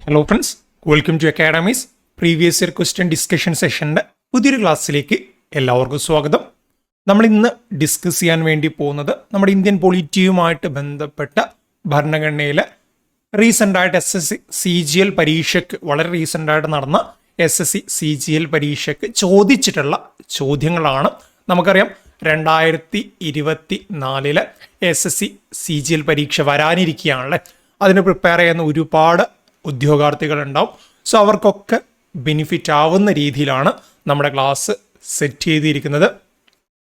Hello friends, welcome to academy's previous year question discussion സെഷൻ്റെ പുതിയൊരു ക്ലാസ്സിലേക്ക് എല്ലാവർക്കും സ്വാഗതം. നമ്മൾ ഇന്ന് ഡിസ്കസ് ചെയ്യാൻ വേണ്ടി പോകുന്നത് നമ്മുടെ ഇന്ത്യൻ പൊളിറ്റിയുമായിട്ട് ബന്ധപ്പെട്ട ഭരണഘടനയിലെ റീസെൻ്റായിട്ട് SSC-CGL പരീക്ഷയ്ക്ക് വളരെ റീസെൻ്റായിട്ട് നടന്ന SSC-CGL പരീക്ഷയ്ക്ക് ചോദിച്ചിട്ടുള്ള ചോദ്യങ്ങളാണ്. നമുക്കറിയാം 2024 SSC-CGL പരീക്ഷ വരാനിരിക്കുകയാണല്ലേ. അതിന് പ്രിപ്പയർ ചെയ്യുന്ന ഒരുപാട് ഉദ്യോഗാർത്ഥികളുണ്ടാവും. സോ അവർക്കൊക്കെ ബെനിഫിറ്റ് ആവുന്ന രീതിയിലാണ് നമ്മുടെ ക്ലാസ് സെറ്റ് ചെയ്തിരിക്കുന്നത്.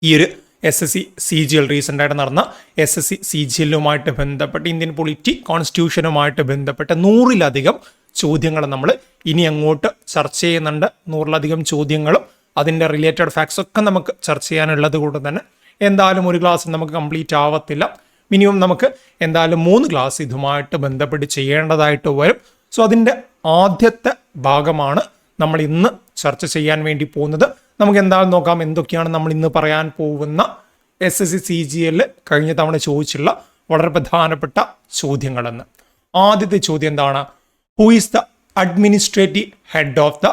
ഈ ഒരു SSC-CGL റീസെൻ്റായിട്ട് നടന്ന SSC-CGLുമായിട്ട് ബന്ധപ്പെട്ട് ഇന്ത്യൻ പൊളിറ്റി കോൺസ്റ്റിറ്റ്യൂഷനുമായിട്ട് ബന്ധപ്പെട്ട 100-ലധികം ചോദ്യങ്ങൾ നമ്മൾ ഇനി അങ്ങോട്ട് ചർച്ച ചെയ്യുന്നുണ്ട്. 100-ലധികം ചോദ്യങ്ങളും അതിൻ്റെ റിലേറ്റഡ് ഫാക്ട്സ് ഒക്കെ നമുക്ക് ചർച്ച ചെയ്യാനുള്ളത് കൊണ്ട് തന്നെ എന്തായാലും ഒരു ക്ലാസ് നമുക്ക് കംപ്ലീറ്റ് ആവത്തില്ല. മിനിമം നമുക്ക് എന്തായാലും 3 ക്ലാസ് ഇതുമായിട്ട് ബന്ധപ്പെട്ട് ചെയ്യേണ്ടതായിട്ട് വരും. സോ അതിൻ്റെ ആദ്യത്തെ ഭാഗമാണ് നമ്മൾ ഇന്ന് ചർച്ച ചെയ്യാൻ വേണ്ടി പോകുന്നത്. നമുക്ക് എന്തായാലും നോക്കാം എന്തൊക്കെയാണ് നമ്മൾ ഇന്ന് പറയാൻ പോകുന്ന SSC-CGL കഴിഞ്ഞ തവണ ചോദിച്ചുള്ള വളരെ പ്രധാനപ്പെട്ട ചോദ്യങ്ങളെന്ന്. ആദ്യത്തെ ചോദ്യം എന്താണ്? Who is the administrative head of the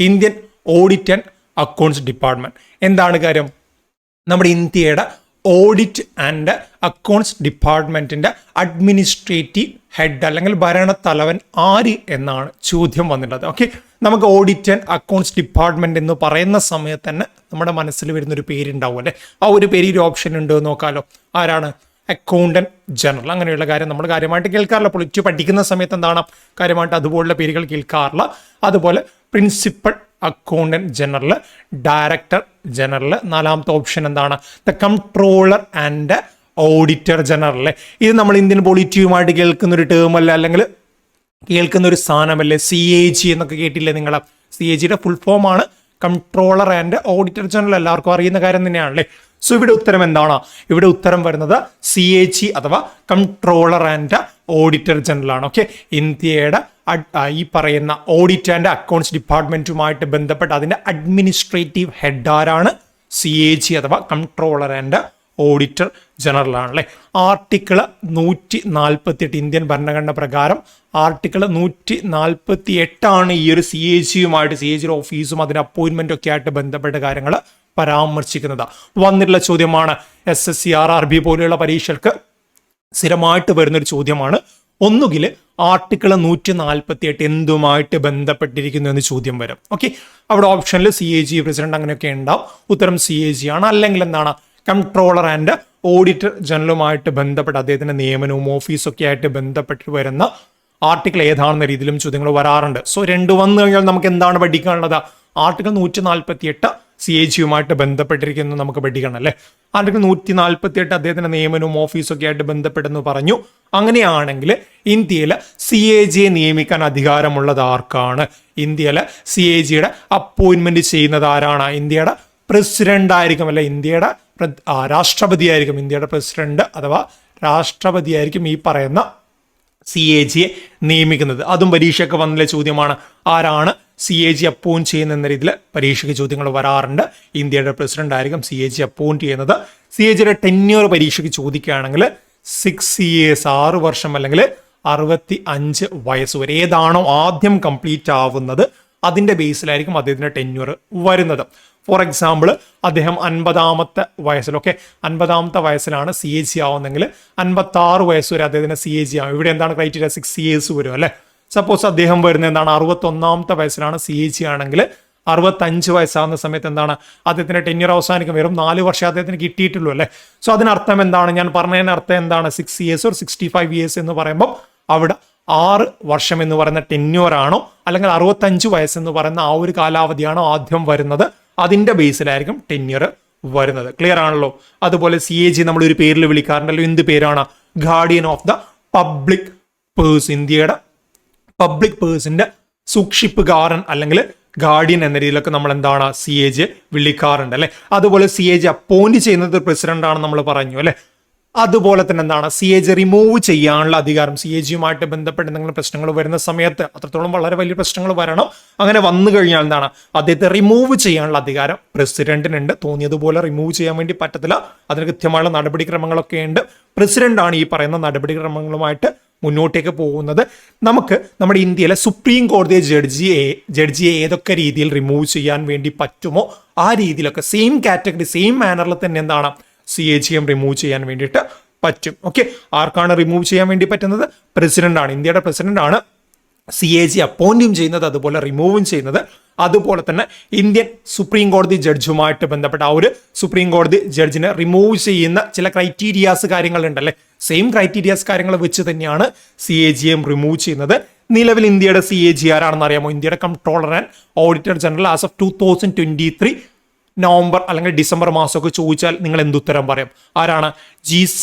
Indian audit and accounts department? എന്താണ് കാര്യം? നമ്മുടെ ഇന്ത്യയുടെ ഓഡിറ്റ് ആൻഡ് അക്കൗണ്ട്സ് ഡിപ്പാർട്ട്മെന്റിന്റെ അഡ്മിനിസ്ട്രേറ്റീവ് ഹെഡ് അല്ലെങ്കിൽ ഭരണത്തലവൻ ആര് എന്നാണ് ചോദ്യം വന്നിട്ടുള്ളത്. ഓക്കെ, നമുക്ക് ഓഡിറ്റ് ആൻഡ് അക്കൗണ്ട്സ് ഡിപ്പാർട്ട്മെന്റ് എന്ന് പറയുന്ന സമയത്ത് തന്നെ നമ്മുടെ മനസ്സിൽ വരുന്നൊരു പേരുണ്ടാവും അല്ലേ. ആ ഒരു പേര് ഒരു ഓപ്ഷൻ ഉണ്ട് നോക്കാലോ. ആരാണ്? Accountant general. അങ്ങനെയുള്ള കാര്യം നമ്മൾ കാര്യമായിട്ട് കേൾക്കാറില്ല. പൊളിറ്റി പഠിക്കുന്ന സമയത്ത് എന്താണ് കാര്യമായിട്ട് അതുപോലുള്ള പേരുകൾ കേൾക്കാറില്ല. അതുപോലെ principal accountant general, director general. 4ാമത്തെ ഓപ്ഷൻ എന്താണ്? The comptroller and auditor general. ഇത് നമ്മൾ ഇന്ത്യൻ പൊളിറ്റിയുമായിട്ട് കേൾക്കുന്ന ഒരു ടേം അല്ല, അല്ലെങ്കിൽ കേൾക്കുന്ന ഒരു സ്ഥാനമല്ലേ. CAG എന്നൊക്കെ കേട്ടില്ലേ നിങ്ങൾ? CAGയുടെ ഫുൾ ഫോം ആണ് കംട്രോളർ ആൻഡ് ഓഡിറ്റർ ജനറൽ. എല്ലാവർക്കും അറിയുന്ന കാര്യം തന്നെയാണല്ലേ. സോ ഇവിടെ ഉത്തരം എന്താണ്? ഇവിടെ ഉത്തരം വരുന്നത് CAG അഥവാ കംട്രോളർ ആൻഡ് ഓഡിറ്റർ ജനറൽ ആണ്. ഓക്കെ, ഇന്ത്യയുടെ ഈ പറയുന്ന ഓഡിറ്റ് ആൻഡ് അക്കൗണ്ട്സ് ഡിപ്പാർട്ട്മെന്റുമായിട്ട് ബന്ധപ്പെട്ട് അതിന്റെ അഡ്മിനിസ്ട്രേറ്റീവ് ഹെഡ് ആരാണ്? CAG അഥവാ കംട്രോളർ ആൻഡ് ഓഡിറ്റർ ജനറൽ ആണല്ലേ. ആർട്ടിക്കിൾ 148 ഇന്ത്യൻ ഭരണഘടന പ്രകാരം ആർട്ടിക്കിൾ 148 ഈ ഒരു CAGയുമായിട്ട് CAGയുടെ ഓഫീസും അതിന്റെ അപ്പോയിന്റ്മെന്റും ഒക്കെ ആയിട്ട് ബന്ധപ്പെട്ട കാര്യങ്ങൾ പരാമർശിക്കുന്നത്. വന്നിട്ടുള്ള ചോദ്യമാണ്. SSC, RRB പോലെയുള്ള പരീക്ഷകൾക്ക് സ്ഥിരമായിട്ട് വരുന്നൊരു ചോദ്യമാണ്. ഒന്നുകിൽ ആർട്ടിക്കിൾ 148 എന്തുമായിട്ട് ബന്ധപ്പെട്ടിരിക്കുന്നു എന്ന് ചോദ്യം വരും. ഓക്കെ, അവിടെ ഓപ്ഷനിൽ CAG, പ്രസിഡന്റ് അങ്ങനെയൊക്കെ ഉണ്ടാവും. ഉത്തരം CAG ആണ്. അല്ലെങ്കിൽ എന്താണ്? കംട്രോളർ ആൻഡ് ഓഡിറ്റർ ജനറലുമായിട്ട് ബന്ധപ്പെട്ട് അദ്ദേഹത്തിന്റെ നിയമനവും ഓഫീസൊക്കെ ആയിട്ട് ബന്ധപ്പെട്ട് വരുന്ന ആർട്ടിക്കിൾ ഏതാണെന്ന രീതിയിലും ചോദ്യങ്ങൾ വരാറുണ്ട്. സോ രണ്ട് വന്നു കഴിഞ്ഞാൽ നമുക്ക് എന്താണ് പഠിക്കാനുള്ളത്? ആർട്ടിക്കിൾ 148 CAGയുമായിട്ട് ബന്ധപ്പെട്ടിരിക്കുന്നു നമുക്ക് പഠിക്കണം അല്ലേ. ആർട്ടിക്കിൾ 148 അദ്ദേഹത്തിന്റെ നിയമനവും ഓഫീസൊക്കെ ആയിട്ട് ബന്ധപ്പെട്ടെന്ന് പറഞ്ഞു. അങ്ങനെയാണെങ്കിൽ ഇന്ത്യയിലെ CAGയെ നിയമിക്കാൻ അധികാരമുള്ളത് ആർക്കാണ്? ഇന്ത്യയിലെ CAGയുടെ അപ്പോയിന്റ്മെന്റ് ചെയ്യുന്നത് ആരാണ്? ഇന്ത്യയുടെ പ്രസിഡന്റ് ആയിരിക്കും അല്ലെ. ഇന്ത്യയുടെ രാഷ്ട്രപതി ആയിരിക്കും. ഇന്ത്യയുടെ പ്രസിഡന്റ് അഥവാ രാഷ്ട്രപതി ആയിരിക്കും ഈ പറയുന്ന CAGയെ നിയമിക്കുന്നത്. അതും പരീക്ഷയ്ക്ക് വന്നില്ല ചോദ്യമാണ്. ആരാണ് CAG അപ്പോയിന്റ് ചെയ്യുന്ന എന്ന രീതിയിൽ പരീക്ഷയ്ക്ക് ചോദ്യങ്ങൾ വരാറുണ്ട്. ഇന്ത്യയുടെ പ്രസിഡന്റ് ആയിരിക്കും CAG അപ്പോയിന്റ് ചെയ്യുന്നത്. CAGയുടെ ടെന്യൂർ പരീക്ഷയ്ക്ക് ചോദിക്കുകയാണെങ്കിൽ 6 years 6 വർഷം അല്ലെങ്കിൽ 65 വയസ്സ് വരെ ഏതാണോ ആദ്യം കംപ്ലീറ്റ് ആവുന്നത് അതിന്റെ ബേസിലായിരിക്കും അദ്ദേഹത്തിന്റെ ടെന്യൂർ വരുന്നത്. ഫോർ എക്സാമ്പിൾ, അദ്ദേഹം 50ാമത്തെ വയസ്സിൽ 50ാമത്തെ വയസ്സിലാണ് CAG ആവുന്നെങ്കിൽ 56 വയസ്സ് വരെ അദ്ദേഹത്തിന് CAG ആവും. ഇവിടെ എന്താണ് ക്രൈറ്റീരിയ? 6 years വരും അല്ലെ. സപ്പോസ് അദ്ദേഹം വരുന്നത് എന്താണ്? 61ാമത്തെ വയസ്സിലാണ് CAG ആണെങ്കിൽ 65 വയസ്സാകുന്ന സമയത്ത് എന്താണ്? അദ്ദേഹത്തിന്റെ ടെന്യൂർ അവസാനിക്കും. വെറും 4 വർഷം അദ്ദേഹത്തിന് കിട്ടിയിട്ടുള്ളൂ അല്ലെ. സോ അതിനർത്ഥം എന്താണ്? ഞാൻ പറഞ്ഞതിന് അർത്ഥം എന്താണ്? 6 years or 65 years എന്ന് പറയുമ്പോൾ അവിടെ 6 വർഷം എന്ന് പറയുന്ന ടെന്യൂർ ആണോ അല്ലെങ്കിൽ 65 വയസ്സെന്ന് പറയുന്ന ആ ഒരു കാലാവധിയാണോ ആദ്യം വരുന്നത്? അതിന്റെ ബേസിലായിരിക്കും ടെന്യൂർ വരുന്നത്. ക്ലിയർ ആണല്ലോ. അതുപോലെ CAG നമ്മൾ ഒരു പേരിൽ വിളിക്കാറുണ്ടല്ലോ. എന്ത് പേരാണ്? Guardian of the public purse. ഇന്ത്യയുടെ പബ്ലിക് പേഴ്സിന്റെ സൂക്ഷിപ്പുകാരൻ അല്ലെങ്കിൽ ഗാർഡിയൻ എന്ന രീതിയിലൊക്കെ നമ്മൾ എന്താണ് CAG വിളിക്കാറുണ്ട് അല്ലെ. അതുപോലെ CAG അപ്പോയിന്റ് ചെയ്യുന്നത് പ്രസിഡന്റ് ആണ് നമ്മൾ പറഞ്ഞു അല്ലെ. അതുപോലെ തന്നെ എന്താണ്? CAG റിമൂവ് ചെയ്യാനുള്ള അധികാരം. CAGയുമായിട്ട് ബന്ധപ്പെട്ട് എന്തെങ്കിലും പ്രശ്നങ്ങൾ വരുന്ന സമയത്ത്, അത്രത്തോളം വളരെ വലിയ പ്രശ്നങ്ങൾ വരണം, അങ്ങനെ വന്നു കഴിഞ്ഞാൽ എന്താണ്? അദ്ദേഹത്തെ റിമൂവ് ചെയ്യാനുള്ള അധികാരം പ്രസിഡന്റിനുണ്ട്. തോന്നിയതുപോലെ റിമൂവ് ചെയ്യാൻ വേണ്ടി പറ്റത്തില്ല. അതിന് കൃത്യമായുള്ള നടപടിക്രമങ്ങളൊക്കെ ഉണ്ട്. പ്രസിഡന്റ് ആണ് ഈ പറയുന്ന നടപടിക്രമങ്ങളുമായിട്ട് മുന്നോട്ടേക്ക് പോകുന്നത്. നമുക്ക് നമ്മുടെ ഇന്ത്യയിലെ സുപ്രീം കോടതി ജഡ്ജിയെ ഏതൊക്കെ രീതിയിൽ റിമൂവ് ചെയ്യാൻ വേണ്ടി പറ്റുമോ ആ രീതിയിലൊക്കെ സെയിം കാറ്റഗറി സെയിം മാനറിൽ തന്നെ എന്താണ് CAGM റിമൂവ് ചെയ്യാൻ വേണ്ടിയിട്ട് പറ്റും. ഓക്കെ, ആർക്കാണ് റിമൂവ് ചെയ്യാൻ വേണ്ടി പറ്റുന്നത്? പ്രസിഡന്റ് ആണ്, ഇന്ത്യയുടെ പ്രസിഡന്റ് ആണ് CAG അപ്പോയിന്റും ചെയ്യുന്നത്, അതുപോലെ റിമൂവും ചെയ്യുന്നത്. അതുപോലെ തന്നെ ഇന്ത്യൻ സുപ്രീം കോടതി ജഡ്ജുമായിട്ട് ബന്ധപ്പെട്ട ആ ഒരു സുപ്രീം കോടതി ജഡ്ജിനെ റിമൂവ് ചെയ്യുന്ന ചില ക്രൈറ്റീരിയാസ് കാര്യങ്ങളുണ്ടല്ലേ, സെയിം ക്രൈറ്റീരിയാസ് കാര്യങ്ങൾ വെച്ച് തന്നെയാണ് CAGM റിമൂവ് ചെയ്യുന്നത്. നിലവിൽ ഇന്ത്യയുടെ CAG ആരാണെന്ന് അറിയാമോ? ഇന്ത്യയുടെ comptroller and auditor general as of 2023 November അല്ലെങ്കിൽ ഡിസംബർ മാസമൊക്കെ ചോദിച്ചാൽ നിങ്ങൾ എന്തുത്തരം പറയും? ആരാണ്? GC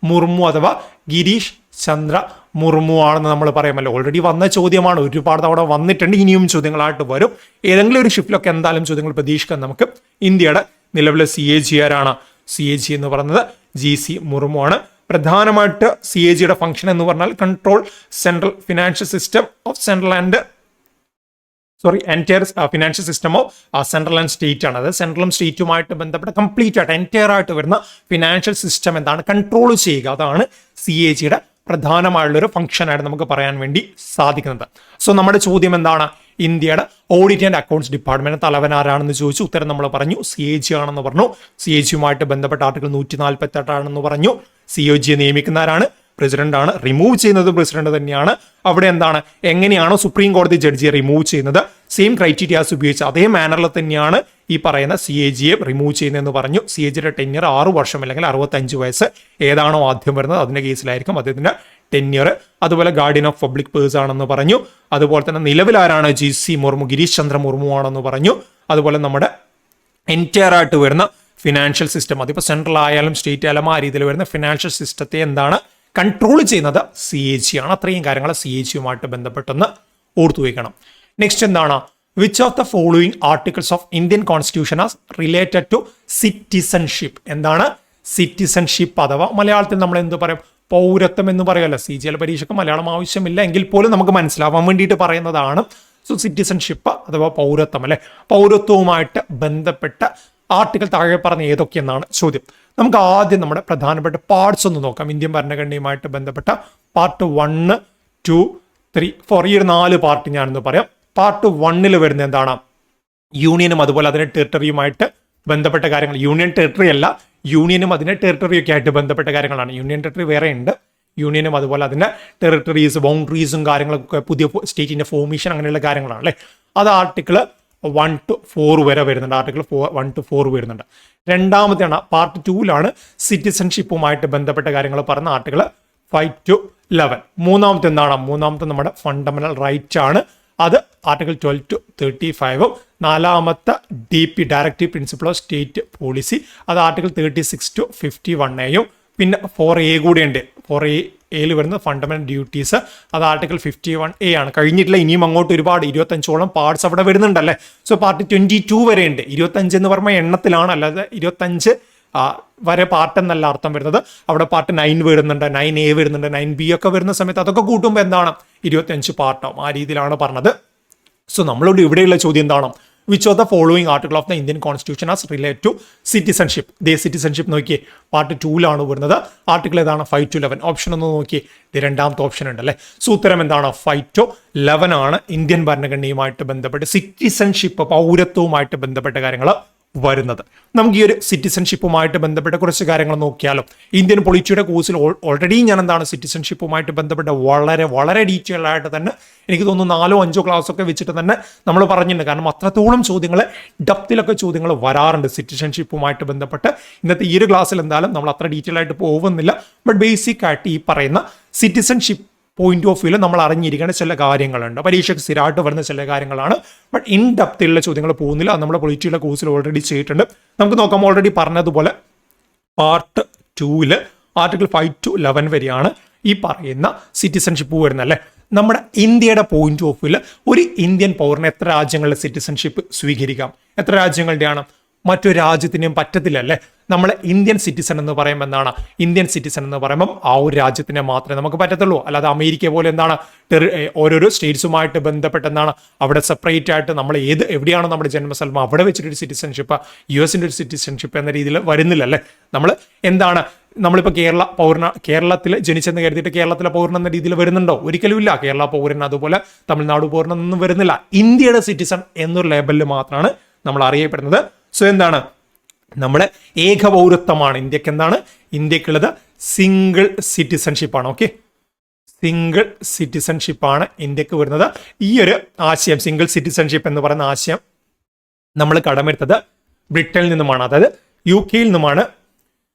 മുർമു അഥവാ ഗിരീഷ് ചന്ദ്ര മുർമു ആണെന്ന് നമ്മൾ പറയുമല്ലോ. ഓൾറെഡി വന്ന ചോദ്യമാണ്, ഒരുപാട് തവണ വന്നിട്ടുണ്ട്, ഇനിയും ചോദ്യങ്ങളായിട്ട് വരും. ഏതെങ്കിലും ഒരു ഷിഫ്റ്റിലൊക്കെ എന്തായാലും ചോദ്യങ്ങൾ പ്രതീക്ഷിക്കാം നമുക്ക്. ഇന്ത്യയുടെ നിലവിലെ CAG ആരാണ്? CAG എന്ന് പറയുന്നത് GC മുർമു ആണ്. പ്രധാനമായിട്ട് CAGയുടെ ഫംഗ്ഷൻ എന്ന് പറഞ്ഞാൽ control central financial system of central and entire financial system of central and state ആണ്. അത് സെൻട്രലും സ്റ്റേറ്റുമായിട്ട് ബന്ധപ്പെട്ട കംപ്ലീറ്റ് ആയിട്ട് എൻറ്റയർ ആയിട്ട് വരുന്ന ഫിനാൻഷ്യൽ സിസ്റ്റം എന്താണ് കൺട്രോൾ ചെയ്യുക. അതാണ് CAGയുടെ പ്രധാനമായുള്ളൊരു ഫംഗ്ഷനായിട്ട് നമുക്ക് പറയാൻ വേണ്ടി സാധിക്കുന്നത്. സോ നമ്മുടെ ചോദ്യം എന്താണ്? ഇന്ത്യയുടെ ഓഡിറ്റ് ആൻഡ് അക്കൗണ്ട്സ് ഡിപ്പാർട്ട്മെന്റ് തലവൻ ആരാണെന്ന് ചോദിച്ചു. ഉത്തരം നമ്മൾ പറഞ്ഞു CAG ആണെന്ന് പറഞ്ഞു. CAGയുമായിട്ട് ബന്ധപ്പെട്ട ആർട്ടിക്കിൾ 148 ആണെന്ന് പറഞ്ഞു. CAGയെ നിയമിക്കുന്ന ആരാണ്? പ്രസിഡന്റ് ആണ്. റിമൂവ് ചെയ്യുന്നത് പ്രസിഡന്റ് തന്നെയാണ്. അവിടെ എന്താണ്, എങ്ങനെയാണോ സുപ്രീം കോടതി ജഡ്ജിയെ റിമൂവ് ചെയ്യുന്നത് സെയിം ക്രൈറ്റീരിയാസ് ഉപയോഗിച്ച് അതേ മാനറിൽ തന്നെയാണ് ഈ പറയുന്ന CAGയെ റിമൂവ് ചെയ്യുന്നതെന്ന് പറഞ്ഞു. CAGയുടെ ടെന്യർ 6 വർഷം അല്ലെങ്കിൽ 65 വയസ്സ് ഏതാണോ ആദ്യം വരുന്നത് അതിന്റെ കേസിലായിരിക്കും അദ്ദേഹത്തിന്റെ ടെന്യർ. അതുപോലെ ഗാർഡിയൻ ഓഫ് പബ്ലിക് പേഴ്സ് ആണെന്ന് പറഞ്ഞു. അതുപോലെ തന്നെ നിലവിൽ ആരാണ്? GC മുർമു, ഗിരീഷ് ചന്ദ്ര മുർമു ആണെന്ന് പറഞ്ഞു. അതുപോലെ നമ്മുടെ എൻറ്റയർ ആയിട്ട് വരുന്ന ഫിനാൻഷ്യൽ സിസ്റ്റം, അതിപ്പോൾ സെൻട്രൽ ആയാലും സ്റ്റേറ്റ് ആയാലും ആ രീതിയിൽ വരുന്ന ഫിനാൻഷ്യൽ സിസ്റ്റത്തെ എന്താണ് കൺട്രോൾ ചെയ്യുന്നത്? CAG ആണ്. അത്രയും കാര്യങ്ങൾ CAGയുമായിട്ട് ബന്ധപ്പെട്ടെന്ന് ഓർത്തു വയ്ക്കണം. നെക്സ്റ്റ് എന്താണ്? Which of the following articles of Indian constitution as related to citizenship? എന്താണ് സിറ്റിസൺഷിപ്പ് അഥവാ മലയാളത്തിൽ നമ്മൾ എന്ത് പറയും? പൗരത്വം എന്ന് പറയുമല്ലോ. CGL പരീക്ഷയ്ക്ക് മലയാളം ആവശ്യമില്ല എങ്കിൽ പോലും നമുക്ക് മനസ്സിലാവാൻ വേണ്ടിയിട്ട് പറയുന്നതാണ്. സോ സിറ്റിസൺഷിപ്പ് അഥവാ പൗരത്വം അല്ലെ, പൗരത്വവുമായിട്ട് ബന്ധപ്പെട്ട ആർട്ടിക്കിൾ താഴെ പറഞ്ഞ ഏതൊക്കെയെന്നാണ് ചോദ്യം. നമുക്ക് ആദ്യം നമ്മുടെ പ്രധാനപ്പെട്ട പാർട്സ് ഒന്ന് നോക്കാം. ഇന്ത്യൻ ഭരണഘടനയുമായിട്ട് ബന്ധപ്പെട്ട പാർട്ട് 1, 2, 3, 4 ഈ ഒരു 4 പാർട്ട് ഞാനൊന്ന് പറയാം. പാർട്ട് 1 വരുന്ന എന്താണ്? യൂണിയനും അതുപോലെ അതിന്റെ ടെറിട്ടറിയുമായിട്ട് ബന്ധപ്പെട്ട കാര്യങ്ങൾ. യൂണിയൻ ടെറിട്ടറി അല്ല, യൂണിയനും അതിന്റെ ടെറിട്ടറിയൊക്കെ ആയിട്ട് ബന്ധപ്പെട്ട കാര്യങ്ങളാണ്. യൂണിയൻ ടെറിട്ടറി വേറെ ഉണ്ട്, യൂണിയനും അതുപോലെ അതിന്റെ ടെറിട്ടറീസ് ബൗണ്ടറീസും കാര്യങ്ങളൊക്കെ പുതിയ സ്റ്റേറ്റിന്റെ ഫോർമേഷൻ അങ്ങനെയുള്ള കാര്യങ്ങളാണ് അല്ലേ. അത് ആർട്ടിക്കിൾ 1 to 4 വരെ വരുന്നുണ്ട്. ആർട്ടിക്കിൾ 1 to 4 വരുന്നുണ്ട്. രണ്ടാമത്തെയാണ് പാർട്ട് 2ലാണ് സിറ്റിസൺഷിപ്പുമായിട്ട് ബന്ധപ്പെട്ട കാര്യങ്ങൾ പറഞ്ഞ ആർട്ടിക്കിൾ 5 to 11. മൂന്നാമത്തെ എന്താണ്? മൂന്നാമത്തെ നമ്മുടെ ഫണ്ടമെന്റൽ റൈറ്റ് ആണ്. അത് ആർട്ടിക്കിൾ 12 to 35. നാലാമത്തെ DP directive principle of state policy, അത് ആർട്ടിക്കിൾ 36 to 51A. പിന്നെ 4A കൂടെ ഉണ്ട്. 4A വരുന്ന ഫണ്ടമെന്റൽ ഡ്യൂട്ടീസ്, അത് ആർട്ടിക്കിൾ 51A ആണ്. കഴിഞ്ഞിട്ടില്ല, ഇനിയും അങ്ങോട്ട് ഒരുപാട് 25ഓളം പാർട്സ് അവിടെ വരുന്നുണ്ടല്ലേ. സോ പാർട്ട് 22 വരെ ഉണ്ട്. 25 എന്ന് പറയുമ്പോൾ എണ്ണത്തിലാണ്, അല്ലാതെ 25 വരെ പാർട്ട് എന്നല്ല അർത്ഥം വരുന്നത്. അവിടെ പാർട്ട് 9 വരുന്നുണ്ട്, 9A വരുന്നുണ്ട്, 9B ഒക്കെ വരുന്ന സമയത്ത് അതൊക്കെ കൂട്ടുമ്പോൾ എന്താണ് 25 പാർട്ടാവും. ആ രീതിയിലാണ് പറഞ്ഞത്. സോ നമ്മളോട് ഇവിടെയുള്ള ചോദ്യം എന്താണ്? Which of the following article of the Indian constitution as relate to citizenship? ദേ സിറ്റിസൺഷിപ്പ് നോക്കിയേ, പാർട്ട് 2ലാണ് വരുന്നത്. ആർട്ടിക്കിൾ ഏതാണ്? 5 to 11. ഓപ്ഷൻ ഒന്ന് നോക്കിയേ, ഇത് രണ്ടാമത്തെ ഓപ്ഷൻ ഉണ്ടല്ലേ. സോ ഉത്തരം എന്താണ്? 5 to 11 ആണ് ഇന്ത്യൻ ഭരണഘടനയുമായിട്ട് ബന്ധപ്പെട്ട് സിറ്റിസൺഷിപ്പ് പൗരത്വവുമായിട്ട് ബന്ധപ്പെട്ട കാര്യങ്ങൾ വരുന്നത്. നമുക്ക് ഈ ഒരു സിറ്റിസൺഷിപ്പുമായിട്ട് ബന്ധപ്പെട്ട കുറച്ച് കാര്യങ്ങൾ നോക്കിയാലോ. ഇന്ത്യൻ പൊളിറ്റിയുടെ കോഴ്സിൽ ഓൾറെഡി ഞാൻ എന്താണ് സിറ്റിസൺഷിപ്പുമായിട്ട് ബന്ധപ്പെട്ട വളരെ വളരെ ഡീറ്റെയിൽ ആയിട്ട് തന്നെ എനിക്ക് തോന്നുന്നു 4 or 5 ക്ലാസ്സൊക്കെ വെച്ചിട്ട് തന്നെ നമ്മൾ പറഞ്ഞിട്ടുണ്ട്. കാരണം അത്രത്തോളം ചോദ്യങ്ങൾ ഡെപ്തിലൊക്കെ ചോദ്യങ്ങൾ വരാറുണ്ട് സിറ്റിസൺഷിപ്പുമായിട്ട് ബന്ധപ്പെട്ട്. ഇന്നത്തെ ഈ ഒരു ക്ലാസ്സിൽ എന്തായാലും നമ്മൾ അത്ര ഡീറ്റെയിൽ ആയിട്ട് പോകുന്നില്ല. ബട്ട് ബേസിക് ആയിട്ട് ഈ പറയുന്ന സിറ്റിസൺഷിപ്പ് പോയിന്റ് ഓഫ് വ്യൂവിൽ നമ്മൾ അറിഞ്ഞിരിക്കേണ്ട ചില കാര്യങ്ങളുണ്ട്. പരീക്ഷയ്ക്ക് സ്ഥിരമായിട്ട് വരുന്ന ചില കാര്യങ്ങളാണ്. ബട്ട് ഇൻ ഡെപ്തിലുള്ള ചോദ്യങ്ങൾ പോകുന്നില്ല. അത് നമ്മുടെ പൊളിറ്റിയുടെ കോഴ്സിൽ ഓൾറെഡി ചെയ്തിട്ടുണ്ട്. നമുക്ക് നോക്കാം. ഓൾറെഡി പറഞ്ഞതുപോലെ പാർട്ട് 2 ആർട്ടിക്കിൾ 5 to 11 വരെയാണ് ഈ പറയുന്ന സിറ്റിസൺഷിപ്പ് വരുന്നത് അല്ലേ. നമ്മുടെ ഇന്ത്യയുടെ പോയിന്റ് ഓഫ് വ്യൂവിൽ ഒരു ഇന്ത്യൻ പൗരന് എത്ര രാജ്യങ്ങളുടെ സിറ്റിസൺഷിപ്പ് സ്വീകരിക്കാം? എത്ര രാജ്യങ്ങളുടെയാണ്? മറ്റൊരു രാജ്യത്തിനും പറ്റത്തില്ല അല്ലേ. നമ്മൾ ഇന്ത്യൻ സിറ്റിസൺ എന്ന് പറയുമ്പോൾ എന്താണ്? ഇന്ത്യൻ സിറ്റിസൺ എന്ന് പറയുമ്പോൾ ആ ഒരു രാജ്യത്തിനെ മാത്രമേ നമുക്ക് പറ്റത്തുള്ളൂ. അല്ലാതെ അമേരിക്ക പോലെ എന്താണ് ഓരോരോ സ്റ്റേറ്റ്സുമായിട്ട് ബന്ധപ്പെട്ട് എന്താണ് അവിടെ സെപ്പറേറ്റ് ആയിട്ട് നമ്മൾ എവിടെയാണോ നമ്മുടെ ജന്മസ്ഥലം അവിടെ വെച്ചിട്ടൊരു സിറ്റിസൺഷിപ്പ്, US ഒരു സിറ്റിസൺഷിപ്പ് എന്ന രീതിയിൽ വരുന്നില്ല അല്ലേ. നമ്മൾ എന്താണ് നമ്മളിപ്പോൾ കേരളത്തിൽ ജനിച്ചെന്ന് കരുതിയിട്ട് കേരളത്തിലെ പൗരൻ എന്ന രീതിയിൽ വരുന്നുണ്ടോ? ഒരിക്കലും ഇല്ല. കേരള പൗരൻ അതുപോലെ തമിഴ്നാട് പൗരൻ ഒന്നും വരുന്നില്ല. ഇന്ത്യയുടെ സിറ്റിസൺ എന്നൊരു ലേബലിൽ മാത്രമാണ് നമ്മൾ അറിയപ്പെടുന്നത്. സോ എന്താണ് നമ്മുടെ ഏകപൗരത്വമാണ് ഇന്ത്യക്ക്. എന്താണ് ഇന്ത്യക്കുള്ളത്? സിംഗിൾ സിറ്റിസൺഷിപ്പാണ്. ഓക്കെ, സിംഗിൾ സിറ്റിസൺഷിപ്പാണ് ഇന്ത്യക്ക് വരുന്നത്. ഈ ഒരു ആശയം, സിംഗിൾ സിറ്റിസൺഷിപ്പ് എന്ന് പറയുന്ന ആശയം നമ്മൾ കടമെടുത്തത് ബ്രിട്ടനിൽ നിന്നുമാണ്, അതായത് UK നിന്നുമാണ്.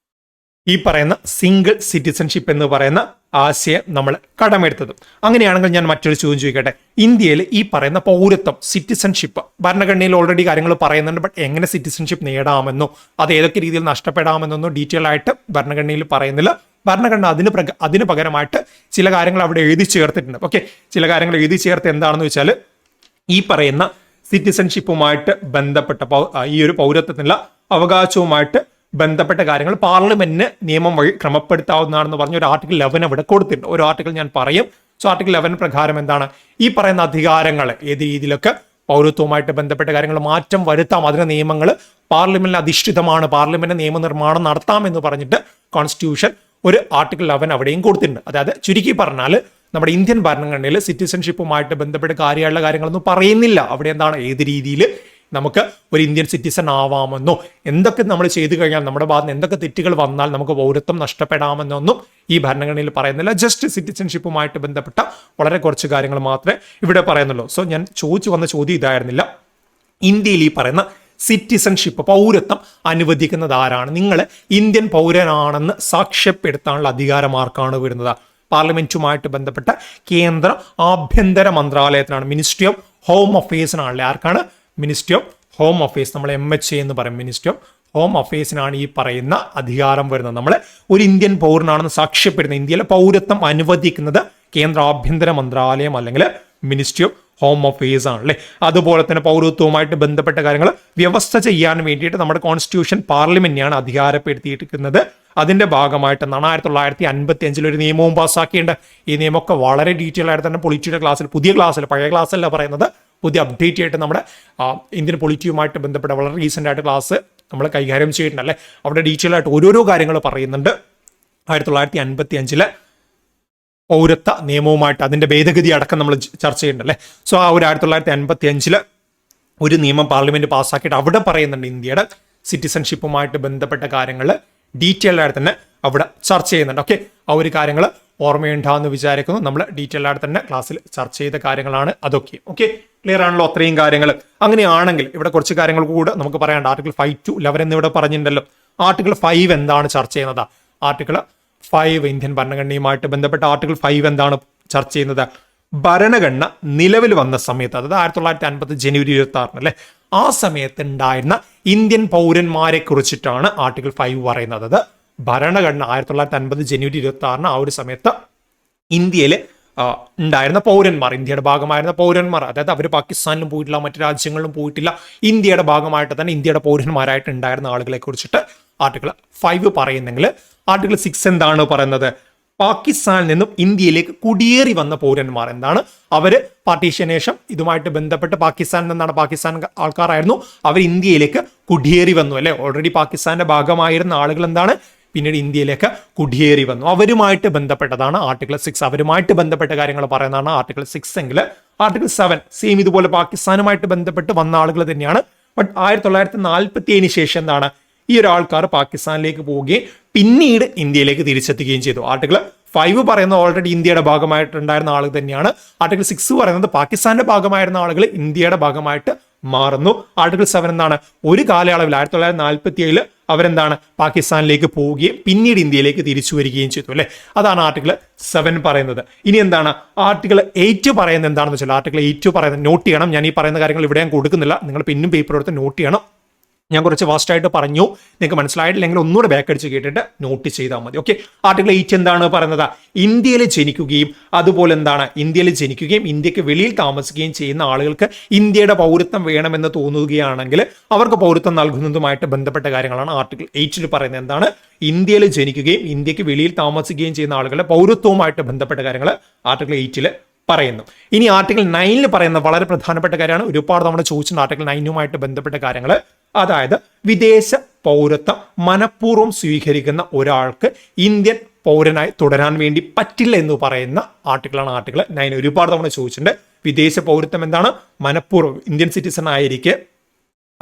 ഈ പറയുന്ന സിംഗിൾ സിറ്റിസൺഷിപ്പ് എന്ന് പറയുന്ന ആശയം നമ്മൾ കടമെടുത്തത്. അങ്ങനെയാണെങ്കിൽ ഞാൻ മറ്റൊരു ചോദ്യം ചോദിക്കട്ടെ. ഇന്ത്യയിൽ ഈ പറയുന്ന പൗരത്വം, സിറ്റിസൺഷിപ്പ്, ഭരണഘടനയിൽ ഓൾറെഡി കാര്യങ്ങൾ പറയുന്നുണ്ട്. ബട്ട് എങ്ങനെ സിറ്റിസൺഷിപ്പ് നേടാമെന്നോ അത് ഏതൊക്കെ രീതിയിൽ നഷ്ടപ്പെടാമെന്നൊന്നും ഡീറ്റെയിൽ ആയിട്ട് ഭരണഘടനയിൽ പറയുന്നില്ല. ഭരണഘടന അതിന് പകരമായിട്ട് ചില കാര്യങ്ങൾ അവിടെ എഴുതി ചേർത്തിട്ടുണ്ട്. ഓക്കെ, ചില കാര്യങ്ങൾ എഴുതി ചേർത്ത് എന്താണെന്ന് വെച്ചാൽ ഈ പറയുന്ന സിറ്റിസൺഷിപ്പുമായിട്ട് ബന്ധപ്പെട്ട ഈ ഒരു പൗരത്വത്തിനുള്ള അവകാശവുമായിട്ട് ബന്ധപ്പെട്ട കാര്യങ്ങൾ പാർലമെന്റിന് നിയമം വഴി ക്രമപ്പെടുത്താവുന്നതാണെന്ന് പറഞ്ഞ ഒരു ആർട്ടിക്കിൾ 11 അവിടെ കൊടുത്തിട്ടുണ്ട്. ഒരു ആർട്ടിക്കിൾ ഞാൻ പറയും. സോ ആർട്ടിക്കിൾ 11 പ്രകാരം എന്താണ് ഈ പറയുന്ന അധികാരങ്ങൾ ഏത് രീതിയിലൊക്കെ പൗരത്വവുമായിട്ട് ബന്ധപ്പെട്ട കാര്യങ്ങൾ മാറ്റം വരുത്താം, അതിന് നിയമങ്ങൾ പാർലമെന്റിൽ അധിഷ്ഠിതമാണ്, പാർലമെന്റ് നിയമനിർമ്മാണം നടത്താം എന്ന് പറഞ്ഞിട്ട് കോൺസ്റ്റിറ്റ്യൂഷൻ ഒരു ആർട്ടിക്കിൾ 11 അവിടെയും കൊടുത്തിട്ടുണ്ട്. അതായത് ചുരുക്കി പറഞ്ഞാൽ നമ്മുടെ ഇന്ത്യൻ ഭരണഘടനയിൽ സിറ്റിസൺഷിപ്പുമായിട്ട് ബന്ധപ്പെട്ട് കാര്യമുള്ള കാര്യങ്ങളൊന്നും പറയുന്നില്ല. അവിടെ എന്താണ് ഏത് രീതിയിൽ നമുക്ക് ഒരു ഇന്ത്യൻ സിറ്റിസൺ ആവാമെന്നോ എന്തൊക്കെ നമ്മൾ ചെയ്തു കഴിഞ്ഞാൽ നമ്മുടെ ഭാഗത്ത് എന്തൊക്കെ തെറ്റുകൾ വന്നാൽ നമുക്ക് പൗരത്വം നഷ്ടപ്പെടാമെന്നൊന്നും ഈ ഭരണഘടനയിൽ പറയുന്നില്ല. ജസ്റ്റ് സിറ്റിസൺഷിപ്പുമായിട്ട് ബന്ധപ്പെട്ട വളരെ കുറച്ച് കാര്യങ്ങൾ മാത്രമേ ഇവിടെ പറയുന്നുള്ളൂ. സോ ഞാൻ ചോദിച്ചു വന്ന ചോദ്യം ഇതായിരുന്നില്ല. ഇന്ത്യയിൽ ഈ പറയുന്ന സിറ്റിസൺഷിപ്പ്, പൗരത്വം അനുവദിക്കുന്നത് ആരാണ്? നിങ്ങൾ ഇന്ത്യൻ പൗരനാണെന്ന് സാക്ഷ്യപ്പെടുത്താനുള്ള അധികാരം ആർക്കാണ് വരുന്നത്? പാർലമെന്റുമായിട്ട് ബന്ധപ്പെട്ട കേന്ദ്ര ആഭ്യന്തര മന്ത്രാലയത്തിനാണ്, മിനിസ്ട്രി ഓഫ് ഹോം അഫയേഴ്സിനാണല്ലേ. ആർക്കാണ്? മിനിസ്ട്രി ഓഫ് ഹോം അഫയേഴ്സ്, നമ്മൾ MHA എന്ന് പറയും. മിനിസ്ട്രി ഓഫ് ഹോം അഫയേഴ്സിനാണ് ഈ പറയുന്ന അധികാരം വരുന്നത്. നമ്മൾ ഒരു ഇന്ത്യൻ പൗരനാണെന്ന് സാക്ഷ്യപ്പെടുന്ന, ഇന്ത്യയിലെ പൗരത്വം അനുവദിക്കുന്നത് കേന്ദ്ര ആഭ്യന്തര മന്ത്രാലയം അല്ലെങ്കിൽ മിനിസ്ട്രി ഓഫ് ഹോം അഫയേഴ്സ് ആണല്ലേ. അതുപോലെ തന്നെ പൗരത്വവുമായിട്ട് ബന്ധപ്പെട്ട കാര്യങ്ങൾ വ്യവസ്ഥ ചെയ്യാൻ വേണ്ടിയിട്ട് നമ്മുടെ കോൺസ്റ്റിറ്റ്യൂഷൻ പാർലമെന്റിനെയാണ് അധികാരപ്പെടുത്തിയിരിക്കുന്നത്. അതിന്റെ ഭാഗമായിട്ട് 1955 ഒരു നിയമവും പാസ്സാക്കിയിട്ടുണ്ട്. ഈ നിയമമൊക്കെ വളരെ ഡീറ്റെയിൽ ആയിട്ട് തന്നെ പൊളിറ്റിയുടെ ക്ലാസ്സിൽ, പുതിയ ക്ലാസ്സിൽ, പഴയ ക്ലാസ്സല്ല പറയുന്നത്, പുതിയ അപ്ഡേറ്റ് ആയിട്ട് നമ്മുടെ ഇന്ത്യൻ പൊളിറ്റിയുമായിട്ട് ബന്ധപ്പെട്ട വളരെ റീസെന്റ് ആയിട്ട് ക്ലാസ് നമ്മൾ കൈകാര്യം ചെയ്തിട്ടുണ്ടല്ലേ. അവിടെ ഡീറ്റെയിൽ ആയിട്ട് ഓരോരോ കാര്യങ്ങൾ പറയുന്നുണ്ട്. 1955 പൗരത്വ നിയമവുമായിട്ട് അതിന്റെ ഭേദഗതി അടക്കം നമ്മൾ ചർച്ച ചെയ്യുന്നുണ്ടല്ലേ. സോ ആ ഒരു 1955 ഒരു നിയമം പാർലമെന്റ് പാസ്സാക്കിയിട്ട് അവിടെ പറയുന്നുണ്ട് ഇന്ത്യയുടെ സിറ്റിസൺഷിപ്പുമായിട്ട് ബന്ധപ്പെട്ട കാര്യങ്ങൾ ഡീറ്റെയിൽ ആയിട്ട് തന്നെ അവിടെ ചർച്ച ചെയ്യുന്നുണ്ട്. ഓക്കെ, ആ ഒരു കാര്യങ്ങൾ ഓർമ്മയുണ്ടാകുമെന്ന് വിചാരിക്കുന്നു. നമ്മൾ ഡീറ്റെയിൽ ആയിട്ട് തന്നെ ക്ലാസ്സിൽ ചർച്ച ചെയ്ത കാര്യങ്ങളാണ് അതൊക്കെ. ഓക്കെ, ക്ലിയർ ആണല്ലോ അത്രയും കാര്യങ്ങൾ? അങ്ങനെയാണെങ്കിൽ ഇവിടെ കുറച്ച് കാര്യങ്ങൾ കൂടെ നമുക്ക് പറയാനുണ്ട്. ആർട്ടിക്കിൾ 5 to 11 എന്നിവിടെ പറഞ്ഞിട്ടുണ്ടല്ലോ. ആർട്ടിക്കിൾ 5 എന്താണ് ചർച്ച ചെയ്യുന്നത്? ആർട്ടിക്കിൾ 5 ഇന്ത്യൻ ഭരണഘടനയുമായിട്ട് ബന്ധപ്പെട്ട ആർട്ടിക്കിൾ 5 എന്താണ് ചർച്ച ചെയ്യുന്നത്? ഭരണഘടന നിലവിൽ വന്ന സമയത്ത്, അതായത് 1950 ജനുവരി 26 അല്ലെ, ആ സമയത്ത് ഉണ്ടായിരുന്ന ഇന്ത്യൻ പൗരന്മാരെ കുറിച്ചിട്ടാണ് ആർട്ടിക്കിൾ 5 പറയുന്നത്. അത് ഭരണഘടന 1950 ജനുവരി 26 ആ ഒരു സമയത്ത് ഇന്ത്യയിൽ ഉണ്ടായിരുന്ന പൗരന്മാർ, ഇന്ത്യയുടെ ഭാഗമായിരുന്ന പൗരന്മാർ, അതായത് അവർ പാകിസ്ഥാനിലും പോയിട്ടില്ല, മറ്റു രാജ്യങ്ങളിലും പോയിട്ടില്ല, ഇന്ത്യയുടെ ഭാഗമായിട്ട് തന്നെ ഇന്ത്യയുടെ പൗരന്മാരായിട്ട് ഉണ്ടായിരുന്ന ആളുകളെ കുറിച്ചിട്ട് ആർട്ടിക്കിൾ 5 പറയുന്നെങ്കിൽ ആർട്ടിക്കിൾ 6 എന്താണ് പറയുന്നത്? പാകിസ്ഥാനിൽ നിന്നും ഇന്ത്യയിലേക്ക് കുടിയേറി വന്ന പൗരന്മാർ എന്താണ്? അവര് പാർട്ടീഷന് ശേഷം ഇതുമായിട്ട് ബന്ധപ്പെട്ട് പാകിസ്ഥാനിൽ നിന്നാണ്, പാകിസ്ഥാൻ ആൾക്കാരായിരുന്നു, അവർ ഇന്ത്യയിലേക്ക് കുടിയേറി വന്നു അല്ലെ. ഓൾറെഡി പാകിസ്ഥാന്റെ ഭാഗമായിരുന്ന ആളുകൾ എന്താണ് പിന്നീട് ഇന്ത്യയിലേക്ക് കുടിയേറി വന്നു. അവരുമായിട്ട് ബന്ധപ്പെട്ടതാണ് ആർട്ടിക്കിൾ 6. അവരുമായിട്ട് ബന്ധപ്പെട്ട കാര്യങ്ങൾ പറയുന്നതാണ് ആർട്ടിക്കിൾ 6 എങ്കിൽ ആർട്ടിക്കിൾ 7 സെയിം ഇതുപോലെ പാകിസ്ഥാനുമായിട്ട് ബന്ധപ്പെട്ട് വന്ന ആളുകൾ തന്നെയാണ്. ബട്ട് 1947 ശേഷം എന്താണ് ഈ ഒരു ആൾക്കാർ പാകിസ്ഥാനിലേക്ക് പോവുകയും പിന്നീട് ഇന്ത്യയിലേക്ക് തിരിച്ചെത്തുകയും ചെയ്തു. ആർട്ടിക്കിൾ 5 പറയുന്നത് ഓൾറെഡി ഇന്ത്യയുടെ ഭാഗമായിട്ടുണ്ടായിരുന്ന ആളുകൾ തന്നെയാണ്. ആർട്ടിക്കിൾ 6 പറയുന്നത് പാകിസ്ഥാന്റെ ഭാഗമായിരുന്ന ആളുകൾ ഇന്ത്യയുടെ ഭാഗമായിട്ട് മാറുന്നു. ആർട്ടിക്കിൾ 7 എന്താണ്? ഒരു കാലയളവിൽ 1947 അവരെന്താണ് പാകിസ്ഥാനിലേക്ക് പോവുകയും പിന്നീട് ഇന്ത്യയിലേക്ക് തിരിച്ചു വരികയും ചെയ്തു അല്ലെ. അതാണ് ആർട്ടിക്കിൾ 7 പറയുന്നത്. ഇനി എന്താണ് ആർട്ടിക്കിൾ 8 പറയുന്നത്? എന്താണെന്ന് വെച്ചാൽ ആർട്ടിക്കിൾ 8 പറയുന്നത്, നോട്ട് ചെയ്യണം, ഞാൻ ഈ പറയുന്ന കാര്യങ്ങൾ ഇവിടെ ഞാൻ കൊടുക്കുന്നില്ല, നിങ്ങൾ പിന്നും പേപ്പർ എടുത്ത് നോട്ട് ചെയ്യണം. ഞാൻ കുറച്ച് ഫാസ്റ്റായിട്ട് പറഞ്ഞു, നിങ്ങൾക്ക് മനസ്സിലായിട്ടില്ലെങ്കിൽ ഒന്നുകൂടെ ബാക്ക് അടിച്ച് കേട്ടിട്ട് നോട്ട് ചെയ്താൽ മതി. ഓക്കെ, ആർട്ടിക്കിൾ 8 എന്താണ് പറയുന്നത്? ഇന്ത്യയിൽ ജനിക്കുകയും അതുപോലെ എന്താണ് ഇന്ത്യയിൽ ജനിക്കുകയും ഇന്ത്യക്ക് വെളിയിൽ താമസിക്കുകയും ചെയ്യുന്ന ആളുകൾക്ക് ഇന്ത്യയുടെ പൗരത്വം വേണമെന്ന് തോന്നുകയാണെങ്കിൽ അവർക്ക് പൗരത്വം നൽകുന്നതുമായിട്ട് ബന്ധപ്പെട്ട കാര്യങ്ങളാണ് ആർട്ടിക്കിൾ 8 പറയുന്നത്. എന്താണ്? ഇന്ത്യയിൽ ജനിക്കുകയും ഇന്ത്യക്ക് വെളിയിൽ താമസിക്കുകയും ചെയ്യുന്ന ആളുകളുടെ പൗരത്വവുമായിട്ട് ബന്ധപ്പെട്ട കാര്യങ്ങൾ ആർട്ടിക്കിൾ 8 പറയുന്നു. ഇനി ആർട്ടിക്കിൾ 9 പറയുന്ന വളരെ പ്രധാനപ്പെട്ട കാര്യമാണ്, ഒരുപാട് നമ്മൾ ചോദിച്ചിട്ടുണ്ട് ആർട്ടിക്കിൾ 9 ബന്ധപ്പെട്ട കാര്യങ്ങൾ. അതായത് വിദേശ പൗരത്വം മനഃപൂർവ്വം സ്വീകരിക്കുന്ന ഒരാൾക്ക് ഇന്ത്യൻ പൗരനായി തുടരാൻ വേണ്ടി പറ്റില്ല എന്ന് പറയുന്ന ആർട്ടിക്കിളാണ് ആർട്ടിക്കിൾ 9. ഒരുപാട് തവണ ചോദിച്ചിട്ടുണ്ട്. വിദേശ പൗരത്വം എന്താണ്? മനഃപൂർവ്വം ഇന്ത്യൻ സിറ്റിസൺ ആയിരിക്കെ